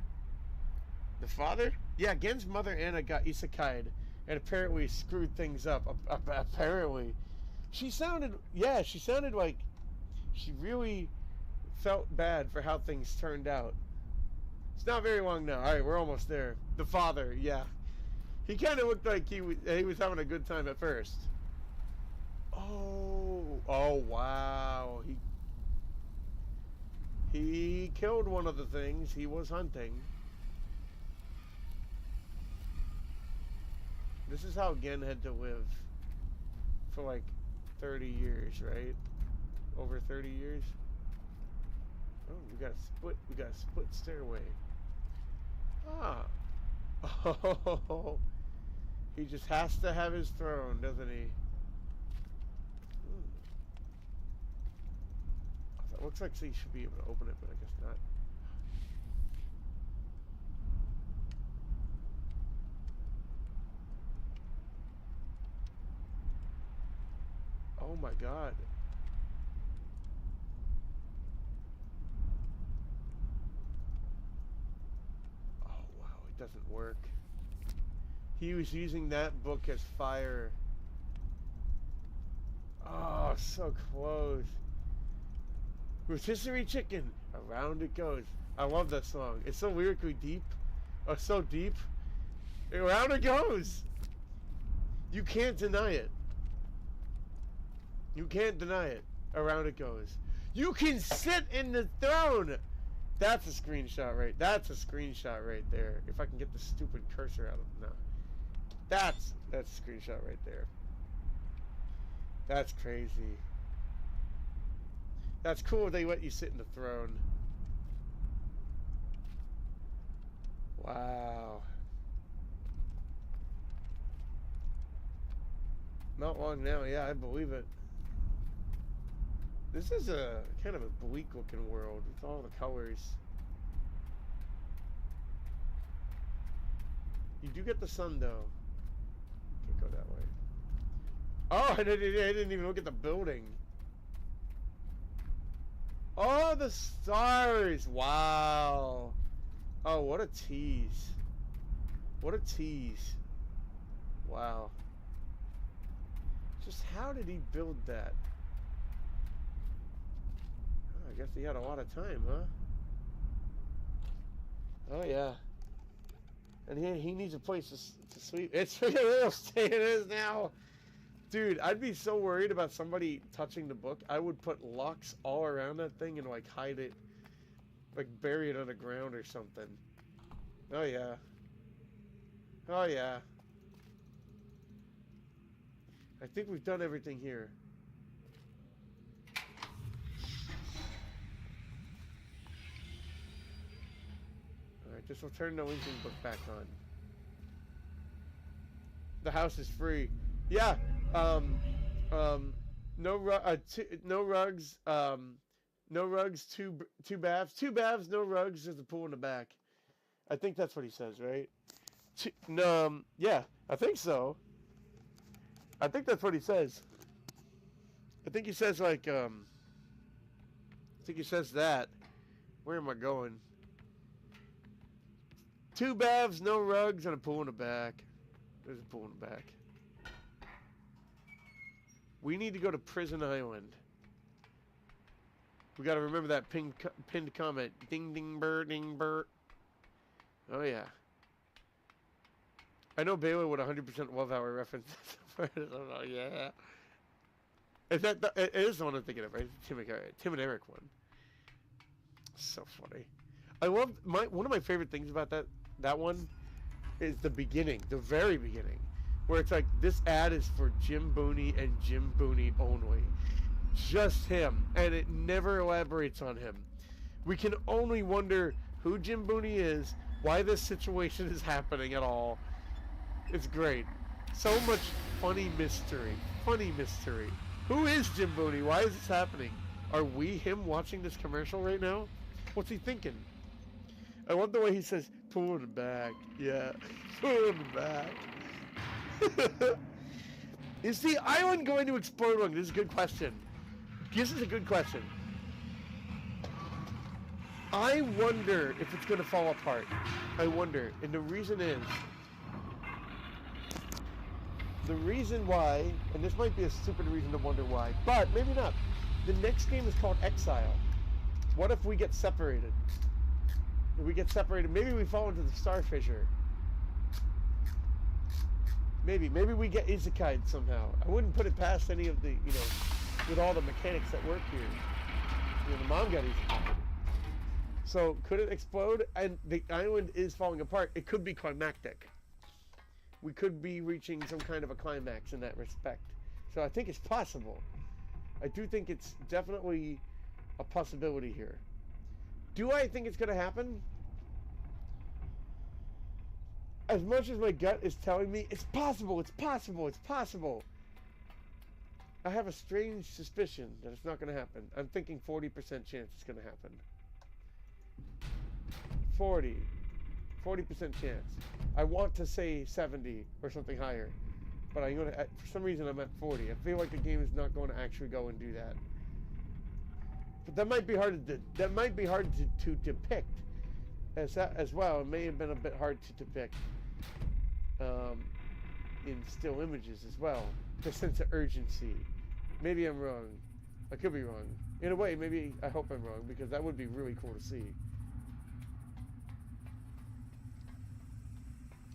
The father? Yeah, Gen's mother Anna got isekai'd and apparently screwed things up. Apparently. She sounded like she really felt bad for how things turned out. It's not very long now. Alright, we're almost there. The father, yeah. He kind of looked like he was having a good time at first. Oh wow. He killed one of the things he was hunting. This is how Gen had to live for like 30 years, right? Over 30 years. Oh, we got a split stairway. Ah. Oh. He just has to have his throne, doesn't he? It looks like he should be able to open it, but I guess not. Oh my god. doesn't work. He was using that book as fire. Oh, so close. Rotisserie chicken, around it goes. I love that song. It's so lyrically deep. Oh, so deep. Around it goes. You can't deny it. You can't deny it. Around it goes. You can sit in the throne. That's a screenshot right. That's a screenshot right there. If I can get the stupid cursor out of no. That's a screenshot right there. That's crazy. That's cool if they let you sit in the throne. Wow. Not long now, yeah, I believe it. This is a kind of a bleak looking world with all the colors. You do get the sun though. Can't go that way. Oh, I didn't even look at the building. Oh, the stars! Wow. Oh, what a tease. What a tease. Wow. Just how did he build that? Oh, I guess he had a lot of time, huh? Oh, yeah. And he needs a place to sleep. It's a real state it is now. Dude, I'd be so worried about somebody touching the book. I would put locks all around that thing and like hide it, like bury it underground or something. Oh yeah. Oh yeah. I think we've done everything here. Alright, this will turn the Lincoln book back on. The house is free. Yeah. No rugs. No rugs. Two baths. No rugs. There's a pool in the back. I think that's what he says, right? Yeah, I think so. I think that's what he says. I think he says like I think he says that. Where am I going? 2 baths, no rugs, and a pool in the back. There's a pool in the back. We need to go to Prison Island. We got to remember that pinned comment. Ding, ding, ding, Oh, yeah. I know Baylor would 100% love how I reference this. Oh, yeah. Is that it is the one I'm thinking of, right? Tim and Eric one. So funny. I love one of my favorite things about that one is the beginning, the very beginning. Where it's like, this ad is for Jim Booney and Jim Booney only. Just him. And it never elaborates on him. We can only wonder who Jim Booney is, why this situation is happening at all. It's great. So much funny mystery. Funny mystery. Who is Jim Booney? Why is this happening? Are we him watching this commercial right now? What's he thinking? I love the way he says, pull in the back. Yeah. Pull in the back. Is the island going to explode? This is a good question. This is a good question. I wonder if it's going to fall apart. I wonder. And the reason is, the reason why, and this might be a stupid reason to wonder why, but maybe not. The next game is called Exile. What if we get separated? If we get separated, maybe we fall into the star fissure. Maybe we get isekai'd somehow. I wouldn't put it past any of the, with all the mechanics that work here. The mom got isekai'd. So, could it explode? And the island is falling apart. It could be climactic. We could be reaching some kind of a climax in that respect. So, I think it's possible. I do think it's definitely a possibility here. Do I think it's going to happen? As much as my gut is telling me, it's possible, it's possible, it's possible. I have a strange suspicion that it's not going to happen. I'm thinking 40% chance it's going to happen. 40% chance. I want to say 70 or something higher, but I'm going to, for some reason I'm at 40. I feel like the game is not going to actually go and do that. But that might be hard to depict. as well. It may have been a bit hard to depict in still images as well. The sense of urgency. Maybe I'm wrong. I could be wrong. In a way, maybe I hope I'm wrong, because that would be really cool to see.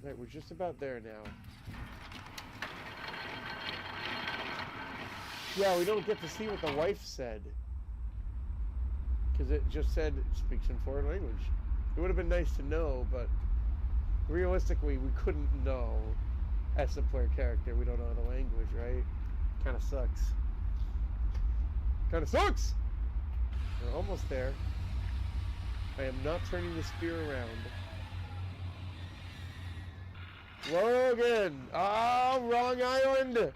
Alright, we're just about there now. Yeah, we don't get to see what the wife said. Because it just said, it speaks in foreign language. It would have been nice to know, but realistically, we couldn't know as the player character. We don't know the language, right? Kind of sucks. Kind of sucks! We're almost there. I am not turning the spear around. Logan! Oh, wrong island!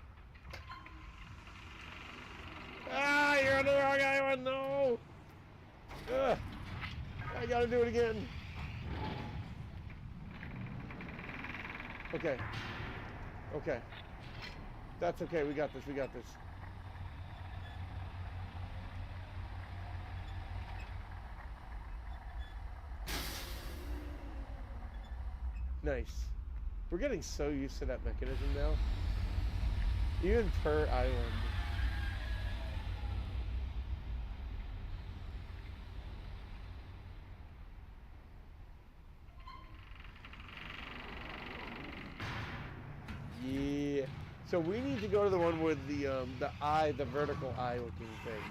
Ah, you're on the wrong island, no! Ugh. I gotta do it again. Okay. Okay. That's okay, we got this, we got this. Nice. We're getting so used to that mechanism now. Even per island. Yeah. So we need to go to the one with the eye, the vertical eye looking thing.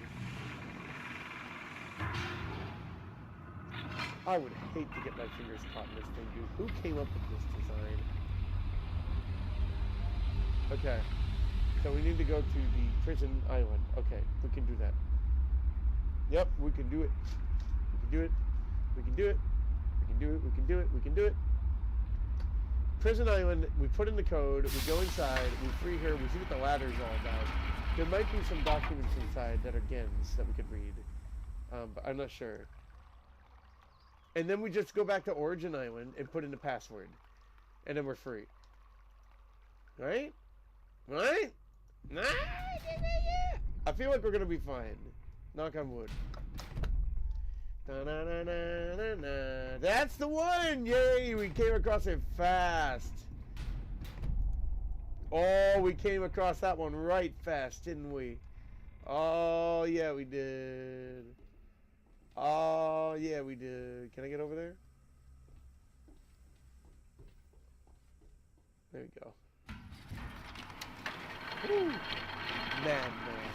I would hate to get my fingers caught in this thing, dude. Who came up with this design? Okay. So we need to go to the prison island. Okay, we can do that. Yep, we can do it. We can do it. We can do it. We can do it. We can do it. We can do it. Prison island, we put in the code, we go inside, we free her, we see what the ladder's all about. There might be some documents inside that are gens that we could read. But I'm not sure. And then we just go back to Origin Island and put in the password. And then we're free. Right? Right? I feel like we're gonna be fine. Knock on wood. Da-na-na-na-na-na. That's the one! Yay! We came across it fast. Oh, we came across that one right fast, didn't we? Oh, yeah, we did. Oh, yeah, we did. Can I get over there? There we go. Woo. Madman.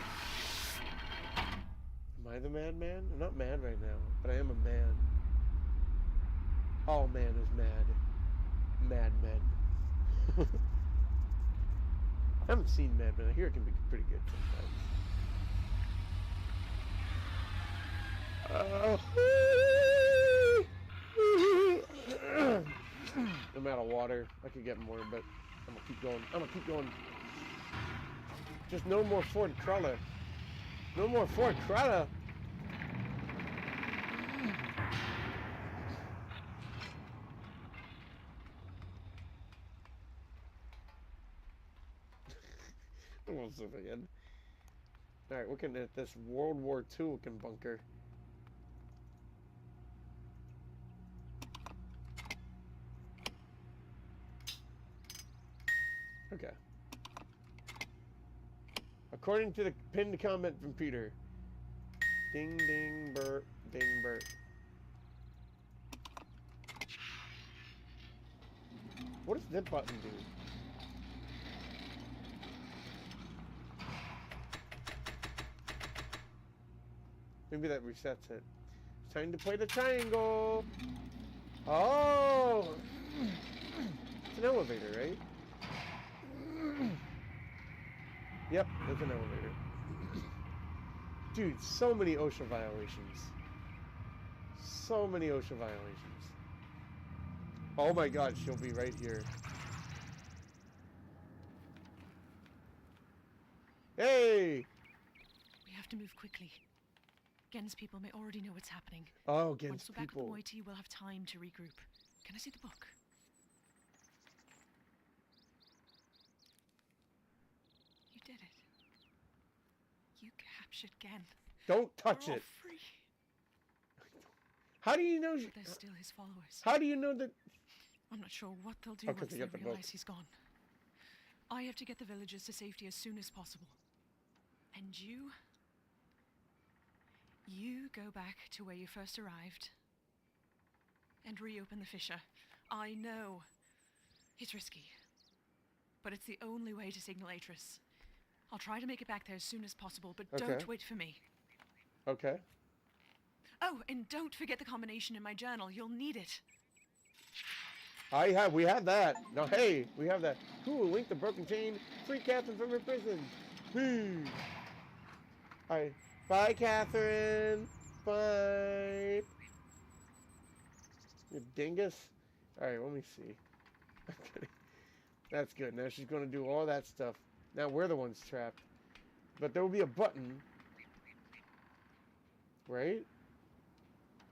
Am I the madman? I'm not mad right now, but I am a man. All man is mad. Mad men. I haven't seen Mad Men. I hear it can be pretty good sometimes. I'm out of water. I could get more, but I'm gonna keep going. I'm gonna keep going. Just no more Ford Cruller. No more Ford Cruller. We'll zoom again. Alright, looking at this World War II looking bunker. Okay. According to the pinned comment from Peter. Ding ding burt, ding burt. What does this button do? Maybe that resets it. It's time to play the triangle. Oh! It's an elevator, right? Yep, it's an elevator. Dude, so many OSHA violations. So many OSHA violations. Oh my god, she'll be right here. Hey! We have to move quickly. Gen's people may already know what's happening. Oh, Gen's Once we're back at the people. moiety, we'll have time to regroup. Can I see the book? You did it. You captured Gen. Don't touch We're all it. free. How do you know? But they're still his followers. How do you know that? I'm not sure what they'll do Oh, 'cause once they they got the book. realize he's gone. I have to get the villagers to safety as soon as possible. And you go back to where you first arrived and reopen the fissure. I know it's risky, but it's the only way to signal Atris. I'll try to make it back there as soon as possible, but Okay. don't wait for me. Okay. Oh, and don't forget the combination in my journal. You'll need it. We have that. No, hey, we have that. Cool, link the broken chain. Free Catherine from her prison. Alright. Bye, Catherine. Bye. You dingus. Alright, let me see. Okay. That's good. Now she's going to do all that stuff. Now we're the ones trapped. But there will be a button. Right?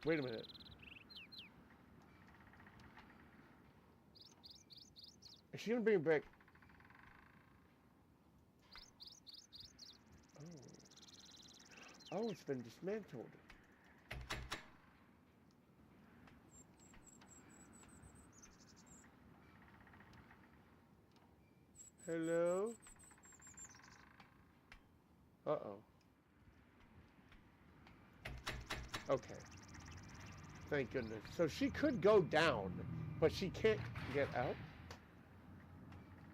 Wait a minute. Is she going to bring it back? Oh, it's been dismantled. Hello? Uh-oh. Okay. Thank goodness. So she could go down, but she can't get out?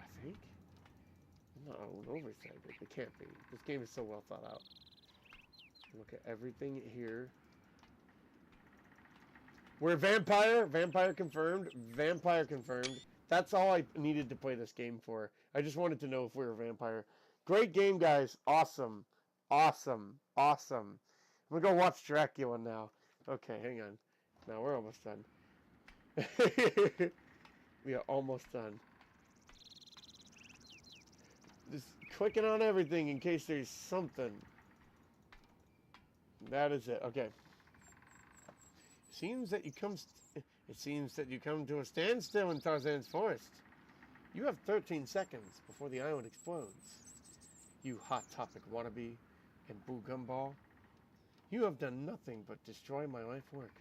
I think? I'm not an oversight. It can't be. This game is so well thought out. Look at everything here. We're vampire. Vampire confirmed. Vampire confirmed. That's all I needed to play this game for. I just wanted to know if we were a vampire. Great game, guys. Awesome. Awesome. Awesome. I'm going to go watch Dracula now. Okay, hang on. No, we're almost done. We are almost done. Just clicking on everything in case there's something. That is it. Okay. It seems that you come to a standstill in Tarzan's forest. You have 13 seconds before the island explodes. You Hot Topic wannabe and Boo Gumball. You have done nothing but destroy my life work.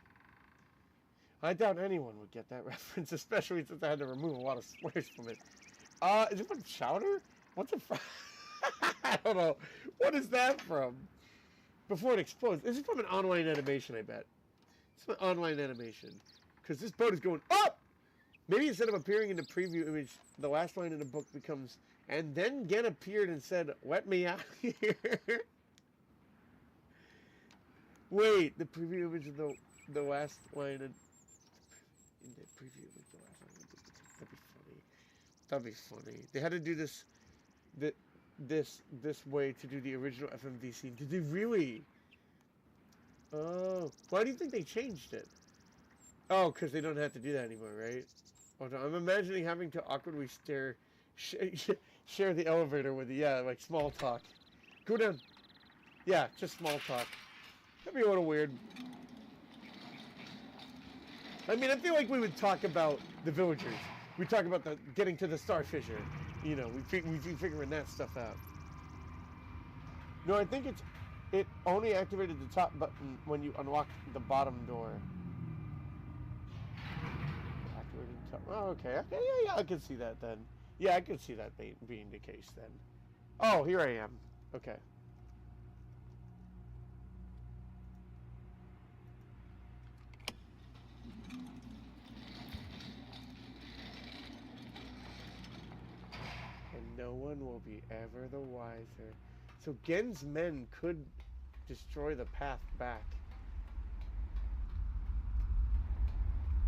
I doubt anyone would get that reference, especially since I had to remove a lot of swears from it. Is it from Chowder? What's it from? I don't know. What is that from? Before it explodes. This is from an online animation, I bet. It's an online animation. Because this boat is going up! Maybe instead of appearing in the preview image, the last line in the book becomes, and then Gen appeared and said, let me out of here. Wait, the preview image of the last line in the preview image, the last line. That'd be funny. That'd be funny. They had to do this way to do the original FMV scene. Did they really? Oh, why do you think they changed it? Oh, because they don't have to do that anymore, right? Hold on, I'm imagining having to awkwardly share the elevator with like small talk. Go down. Yeah, just small talk. That'd be a little weird. I mean, I feel like we would talk about the villagers. We talk about getting to the star fissure. You know, we'd be figuring that stuff out. No, I think it only activated the top button when you unlocked the bottom door. Activated top. Oh, okay. Yeah, I can see that then. Yeah, I can see that being the case then. Oh, here I am. Okay. And no one will be ever the wiser. So Gen's men could destroy the path back.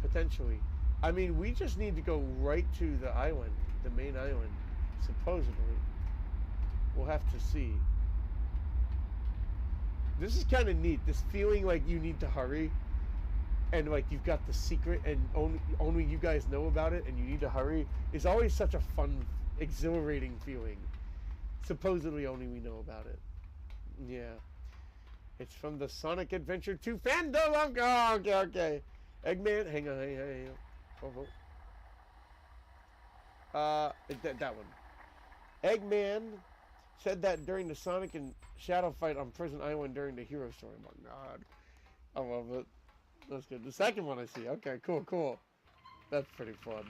Potentially. I mean, we just need to go right to the island, the main island, supposedly. We'll have to see. This is kind of neat. This feeling like you need to hurry, and like you've got the secret, and only you guys know about it, and you need to hurry, is always such a fun, exhilarating feeling. Supposedly only we know about it. Yeah. It's from the Sonic Adventure 2 fandom. Oh, okay. Eggman, hang on. That one. Eggman said that during the Sonic and Shadow fight on Prison Island during the hero story. Oh my god. I love it. That's good. The second one I see. Okay, cool. That's pretty fun.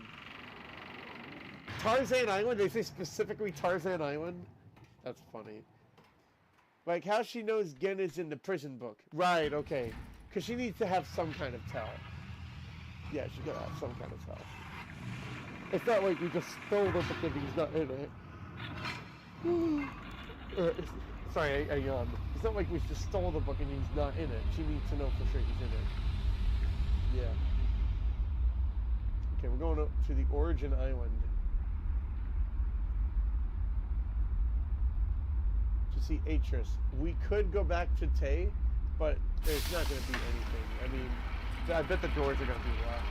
Tarzan Island? They say specifically Tarzan Island? That's funny. Like how she knows Gen is in the prison book. Right, okay. Because she needs to have some kind of tell. Yeah, she gotta have some kind of tell. It's not like we just stole the book and he's not in it. Sorry, I yawned. It's not like we just stole the book and he's not in it. She needs to know for sure he's in it. Yeah. Okay, we're going up to the Origin Island. To see Atris. We could go back to Tay, but there's not going to be anything. I mean, I bet the doors are going to be locked.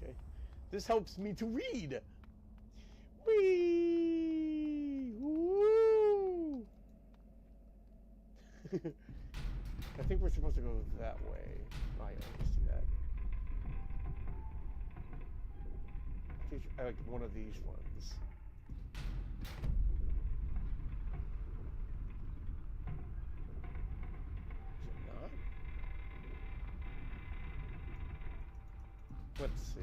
Okay. This helps me to read. Whee! Woo! I think we're supposed to go that way. I always do that. I like one of these ones. Is it not? Let's see.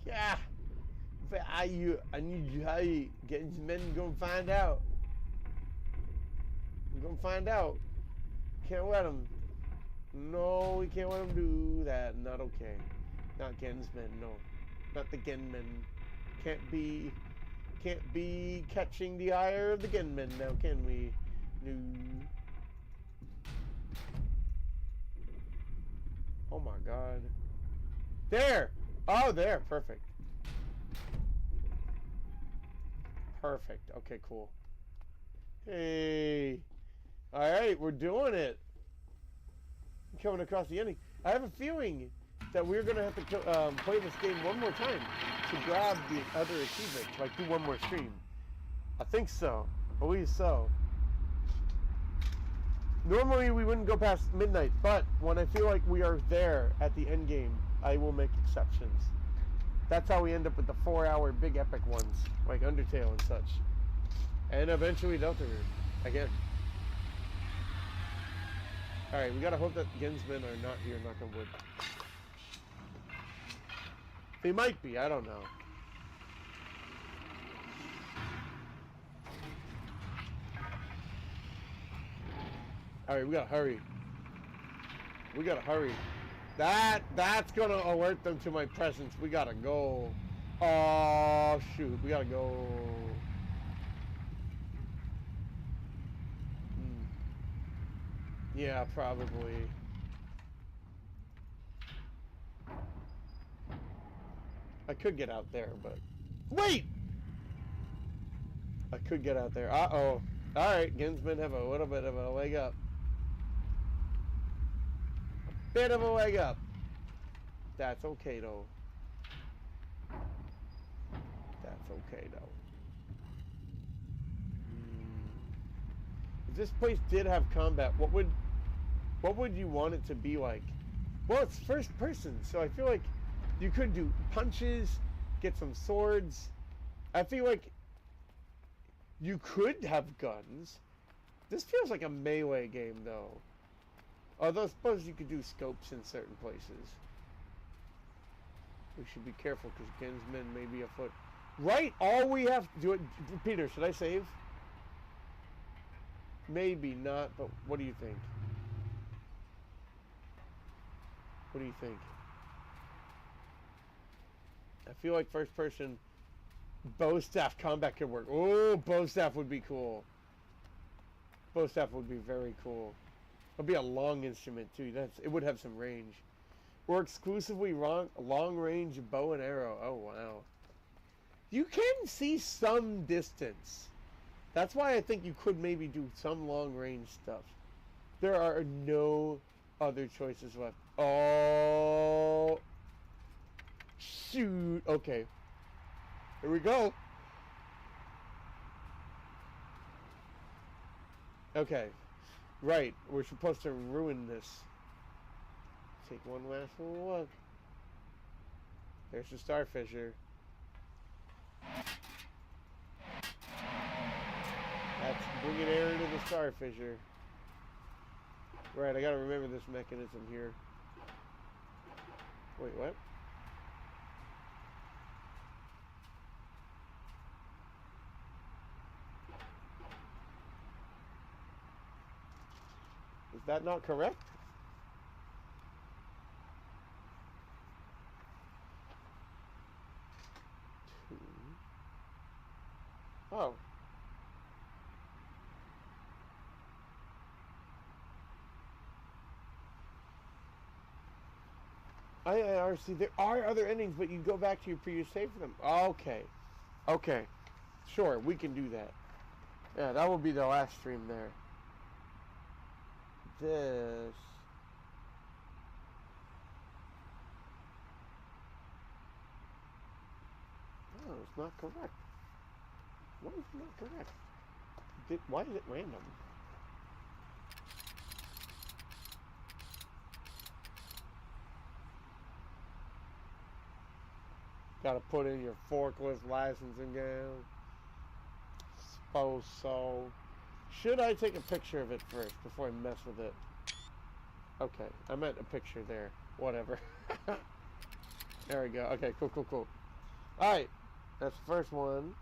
Yeah. I need you. How you getting some men? Gonna find out. We're gonna find out. Can't let them. No, we can't let them do that. Not okay. Not Gensmen. No, not the Genmen. Can't be catching the ire of the Genmen now, can we? No. Oh my God. There. Oh, there. Perfect. Perfect. Okay, cool. Hey. Alright, we're doing it. Coming across the ending. I have a feeling that we're going to have to play this game one more time to grab the other achievement. Like, do one more stream. I think so. I believe so. Normally, we wouldn't go past midnight, but when I feel like we are there at the end game, I will make exceptions. That's how we end up with the 4-hour big epic ones, like Undertale and such. And eventually Deltarune, again. Alright, we gotta hope that Gensmen are not here, knock on wood. They might be, I don't know. Alright, we gotta hurry. We gotta hurry. That's gonna alert them to my presence. We gotta go. Oh shoot, we gotta go. Yeah, probably. I could get out there, but wait! I could get out there. Uh-oh. Alright, Gensmen have a little bit of a leg up. Bit of a leg up. That's okay though. That's okay though. If this place did have combat, what would you want it to be like? Well, it's first person, so I feel like you could do punches, get some swords. I feel like you could have guns. This feels like a melee game though. Although I suppose you could do scopes in certain places. We should be careful because Gensmen may be afoot. Right, all we have to do it. Peter, should I save? Maybe not, but what do you think? What do you think? I feel like first person bow staff combat could work. Oh, bow staff would be cool. Bow staff would be very cool. It'll be a long instrument too. It would have some range. Or exclusively long range bow and arrow. Oh wow. You can see some distance. That's why I think you could maybe do some long range stuff. There are no other choices left. Oh shoot. Okay. Here we go. Okay. Right, we're supposed to ruin this. Take one last look. There's the starfisher. That's bringing air into the starfisher. Right, I gotta remember this mechanism here. Wait, what? Is that not correct? Two. Oh. See, there are other endings, but you go back to your previous save for them. Okay. Okay. Sure, we can do that. Yeah, that will be the last stream there. This... No, it's not correct. What is not correct? Why is it random? Gotta put in your forklift license again. Suppose so. Should I take a picture of it first before I mess with it? Okay, I meant a picture there. Whatever. There we go. Okay, cool, cool, cool. Alright, that's the first one.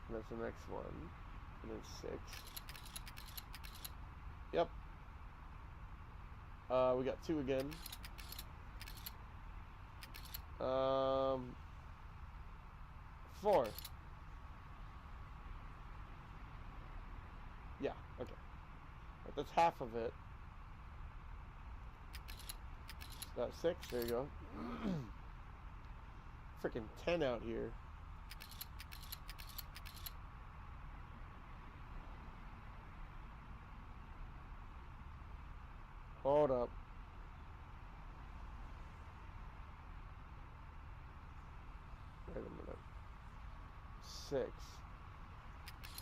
And that's the next one. And then 6. Yep. We got 2 again. 4. Yeah, okay. But that's half of it. That's 6, there you go. Freaking 10 out here. Hold up. Wait a minute. 6.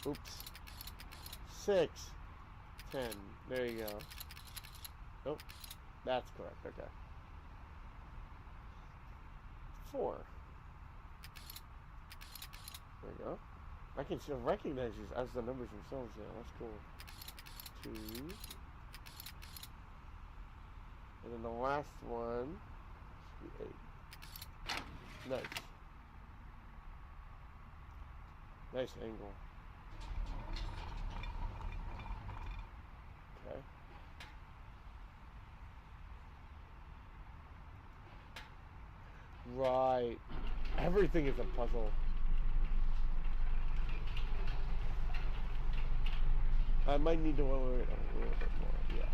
Oops. 6. 10. There you go. Nope. That's correct. Okay. 4. There you go. I can still recognize these as the numbers themselves now. That's cool. 2. And then the last one should be 8. Nice. Nice angle. Okay. Right. Everything is a puzzle. I might need to lower it a little bit more. Yeah.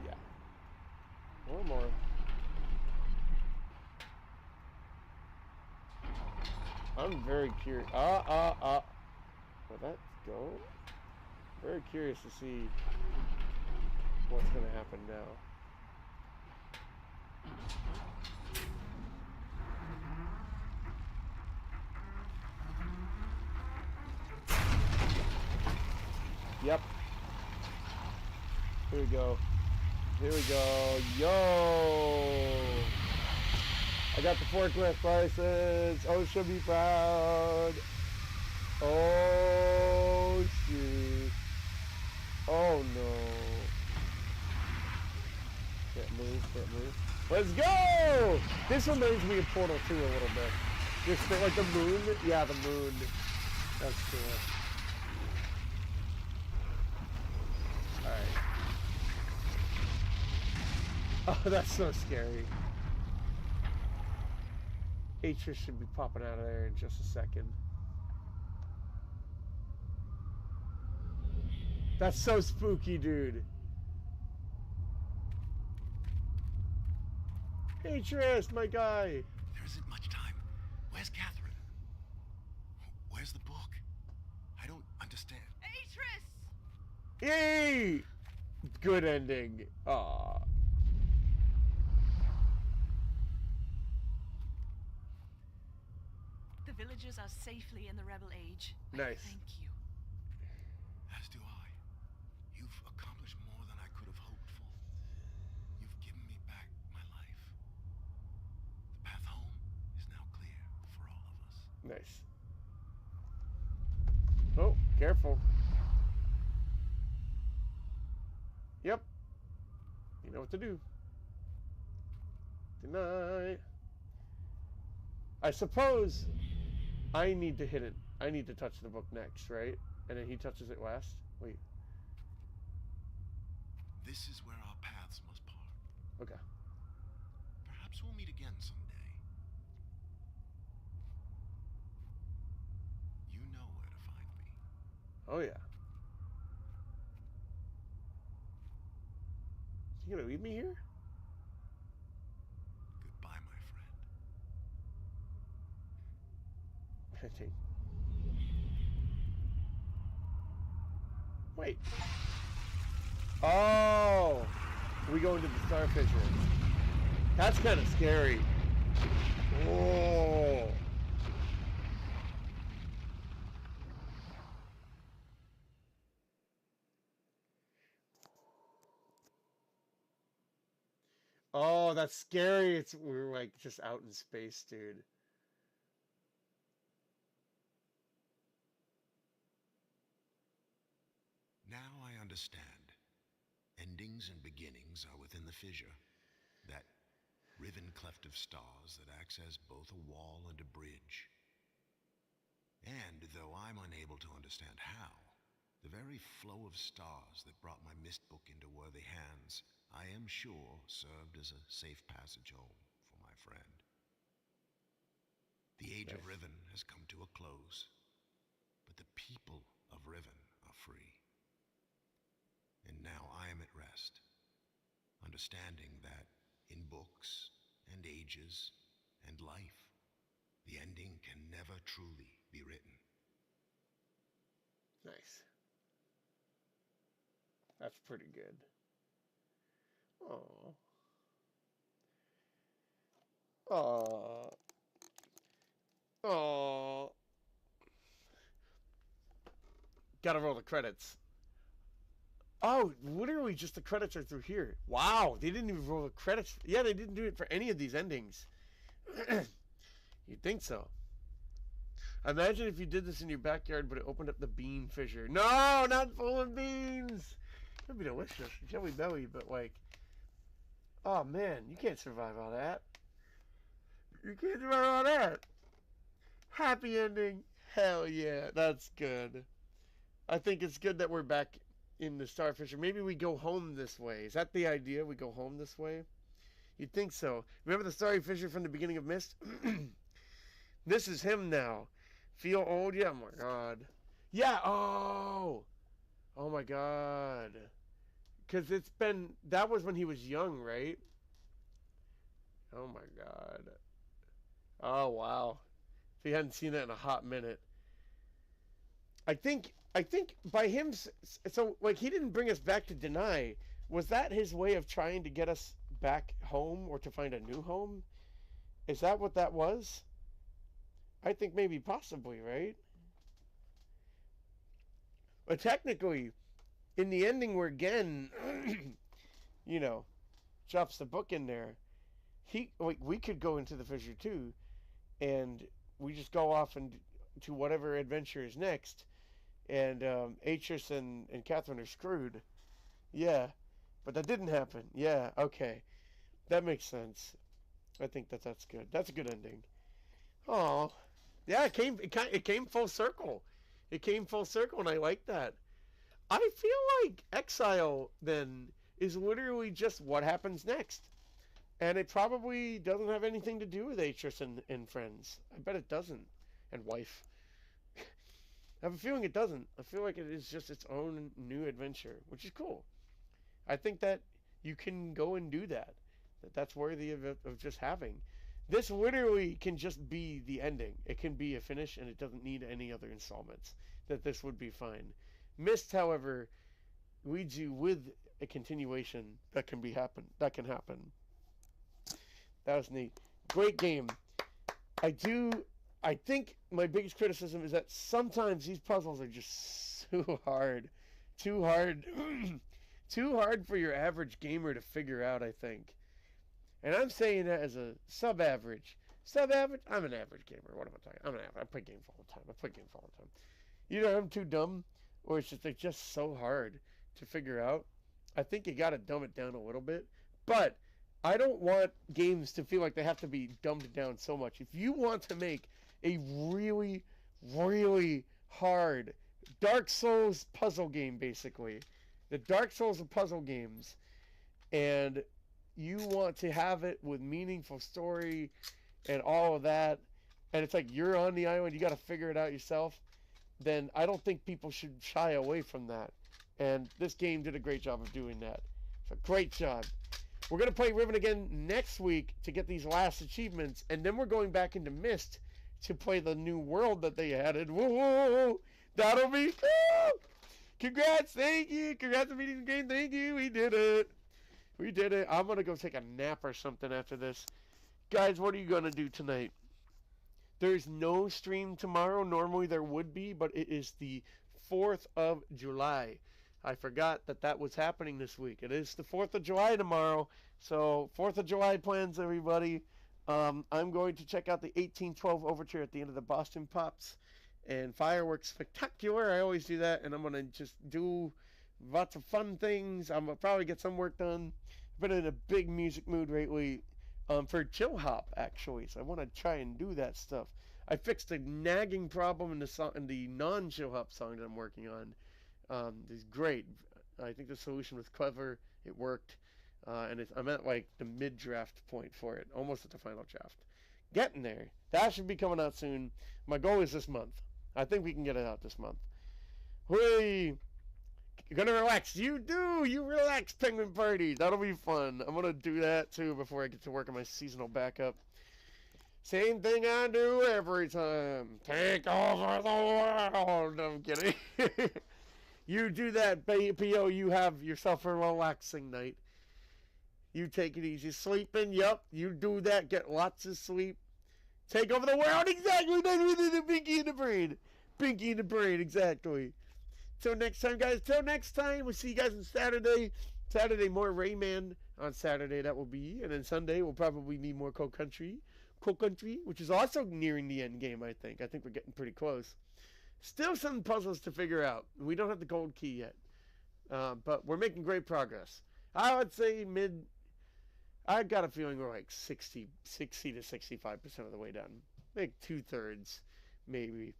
Yeah. Or more. I'm very curious. Will that go? Very curious to see what's going to happen now. Yep. Here we go. Here we go. Yo! I got the forklift license. Oh, she'll be proud. Oh, shoot. Oh, no. Can't move, can't move. Let's go! This reminds me of Portal 2 a little bit. Just like the moon. Yeah, the moon. That's cool. Alright. Oh, that's so scary. Atris should be popping out of there in just a second. That's so spooky, dude. Atris, my guy. There isn't much time. Where's Catherine? Where's the book? I don't understand. Atris! Yay! Good ending. Aw. The villagers are safely in the rebel age. Nice. Thank you. As do I. You've accomplished more than I could have hoped for. You've given me back my life. Nice. Oh, careful. Yep. You know what to do. Deny. I suppose I need to hit it. I need to touch the book next, right? And then he touches it last? Wait. This is where our paths must part. Okay. Perhaps we'll meet again someday. You know where to find me. Oh, yeah. You gonna leave me here? Goodbye, my friend. I think. Wait. Oh! We go into the starfisher. That's kind of scary. Oh! Oh, that's scary. We're like just out in space, dude. Now I understand. Endings and beginnings are within the fissure. That riven cleft of stars that acts as both a wall and a bridge. And though I'm unable to understand how, the very flow of stars that brought my mist book into worthy hands, I am sure served as a safe passage home for my friend. The age of Riven has come to a close, but the people of Riven are free. And now I am at rest, understanding that in books and ages and life, the ending can never truly be written. Nice. That's pretty good. Oh. Oh. Oh. Gotta roll the credits. Oh, literally just the credits are through here. Wow, they didn't even roll the credits. Yeah, they didn't do it for any of these endings. You'd think so. Imagine if you did this in your backyard, but it opened up the bean fissure. No, not full of beans. It'd be delicious. Jelly belly, but like, oh man, you can't survive all that. You can't survive all that. Happy ending. Hell yeah, that's good. I think it's good that we're back in the Starfisher. Maybe we go home this way. Is that the idea? We go home this way? You'd think so. Remember the Starfisher from the beginning of Mist? This is him now. Feel old? Yeah, oh my god. Yeah, oh! Oh my god. Because it's been... That was when he was young, right? Oh my god. Oh, wow. If he hadn't seen that in a hot minute. I think by him... So, like, he didn't bring us back to Deny. Was that his way of trying to get us back home or to find a new home? Is that what that was? I think maybe possibly, right? But technically, in the ending where Gen, you know, drops the book in there, we could go into the fissure too, and we just go off and to whatever adventure is next, and Atris and Catherine are screwed. Yeah, but that didn't happen. Yeah, okay, that makes sense. I think that's good. That's a good ending. Oh. Yeah, it came full circle. It came full circle, and I like that. I feel like Exile, then, is literally just what happens next. And it probably doesn't have anything to do with Atris and friends. I bet it doesn't. And wife. I have a feeling it doesn't. I feel like it is just its own new adventure, which is cool. I think that you can go and do that. That's worthy of just having. This literally can just be the ending. It can be a finish, and it doesn't need any other installments. That this would be fine. Mist, however, leads you with a continuation that can happen. That was neat. Great game. I think my biggest criticism is that sometimes these puzzles are just so hard. Too hard. Too hard for your average gamer to figure out, I think. And I'm saying that as a sub-average. Sub-average? I'm an average gamer. What am I talking? I'm an average. I play games all the time. Either I'm too dumb, or it's just they're just so hard to figure out. I think you gotta dumb it down a little bit, but I don't want games to feel like they have to be dumbed down so much. If you want to make a really, really hard Dark Souls puzzle game, basically, the Dark Souls of puzzle games, and you want to have it with meaningful story and all of that, and it's like you're on the island, you got to figure it out yourself, then I don't think people should shy away from that. And this game did a great job of doing that. So great job. We're going to play Riven again next week to get these last achievements, and then we're going back into Mist to play the new world that they added. Whoa! That'll be cool! Congrats, thank you! Congrats on beating the game, thank you! We did it! We did it. I'm going to go take a nap or something after this. Guys, what are you going to do tonight? There's no stream tomorrow. Normally there would be, but it is the 4th of July. I forgot that was happening this week. It is the 4th of July tomorrow. So 4th of July plans, everybody. I'm going to check out the 1812 Overture at the end of the Boston Pops and Fireworks Spectacular. I always do that, and I'm going to just do lots of fun things. I'm going to probably get some work done. I've been in a big music mood lately for chill hop, actually, so I want to try and do that stuff. I fixed a nagging problem in the non-chill hop song that I'm working on. It's great. I think the solution was clever. It worked. And I'm at like the mid-draft point for it. Almost at the final draft. Getting there. That should be coming out soon. My goal is this month. I think we can get it out this month. Hooray! You're gonna relax. You do! You relax, Penguin Party. That'll be fun. I'm gonna do that too before I get to work on my seasonal backup. Same thing I do every time. Take over the world. I'm kidding. You do that, P.O. You have yourself a relaxing night. You take it easy. Sleeping, yup. You do that. Get lots of sleep. Take over the world. Exactly. That's with the Pinky in the Brain. Pinky in the Brain. Exactly. Till next time, guys. Till next time. We'll see you guys on Saturday. Saturday, more Rayman on Saturday. That will be. And then Sunday, we'll probably need more Cold Country. Cold Country, which is also nearing the end game, I think. I think we're getting pretty close. Still some puzzles to figure out. We don't have the gold key yet. But we're making great progress. I would say I got a feeling we're like 60 to 65% of the way done. Like 2/3, maybe.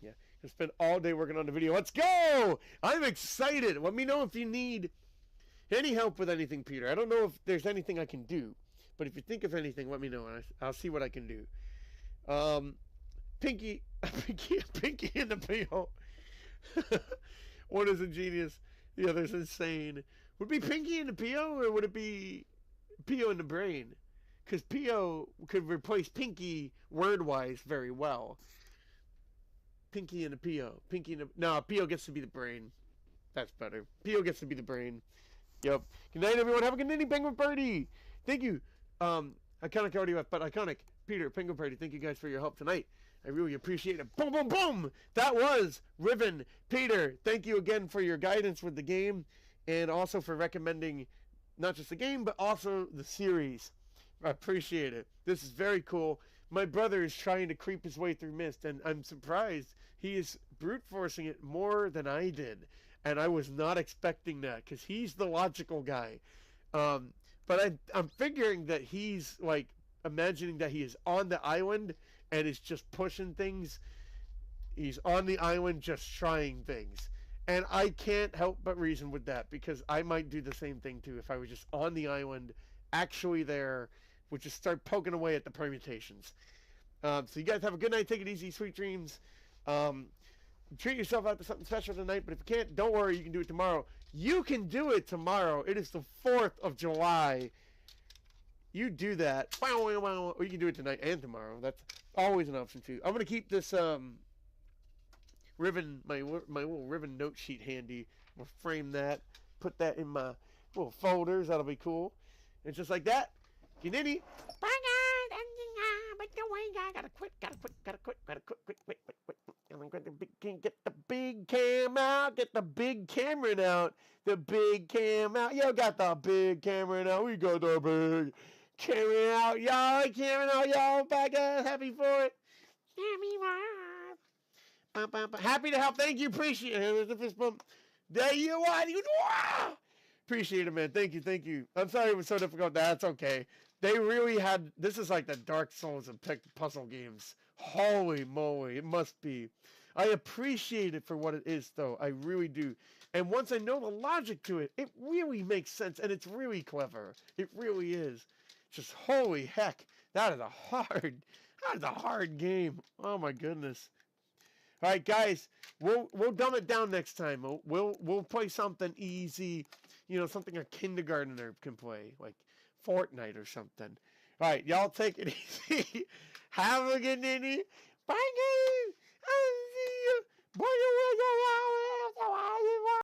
Yeah. I spent all day working on the video. Let's go! I'm excited. Let me know if you need any help with anything, Peter. I don't know if there's anything I can do. But if you think of anything, let me know, and I'll see what I can do. Pinky in the P.O. One is ingenious, the other's insane. Would it be Pinky in the P.O. or would it be P.O. in the brain? Because P.O. could replace Pinky word-wise very well. Pinky in the P.O. No, P.O. gets to be the brain. That's better. P.O. gets to be the brain. Yep. Good night, everyone. Have a good night, Penguin Party. Thank you. Iconic already left, but Iconic, Peter, Penguin Party, thank you guys for your help tonight. I really appreciate it. Boom, boom, boom! That was Riven. Peter, thank you again for your guidance with the game, and also for recommending not just the game, but also the series. I appreciate it. This is very cool. My brother is trying to creep his way through Mist, and I'm surprised he is brute forcing it more than I did. And I was not expecting that, because he's the logical guy. But I'm figuring that he's, like, imagining that he is on the island and is just pushing things. He's on the island just trying things. And I can't help but reason with that, because I might do the same thing, too, if I was just on the island, actually there, would just start poking away at the permutations. So you guys have a good night. Take it easy. Sweet dreams. Treat yourself out to something special tonight, but if you can't, don't worry. You can do it tomorrow. You can do it tomorrow. It is the 4th of July. You do that. Or you can do it tonight and tomorrow. That's always an option, too. I'm going to keep this Riven, my little Riven note sheet handy. I'm going to frame that. Put that in my little folders. That'll be cool. And just like that. Ginini. Gotta quit. I'm going to get the big cam out. Get the big camera out. The big cam out. Yo, got the big camera out. We got the big Cameron out, y'all. Cameron out, y'all. Back up. Happy for it. Happy to help. Thank you. Appreciate it. There's the fist bump. There you are. Appreciate it, man. Thank you. Thank you. I'm sorry it was so difficult. That's okay. They really had. This is like the Dark Souls of puzzle games. Holy moly. It must be. I appreciate it for what it is, though. I really do. And once I know the logic to it, it really makes sense. And it's really clever. It really is. Just holy heck. That is a hard game. Oh my goodness. All right, guys, we'll dumb it down next time. We'll play something easy, something a kindergartner can play, like Fortnite or something. All right, y'all take it easy. Have a good day. Bye, guys.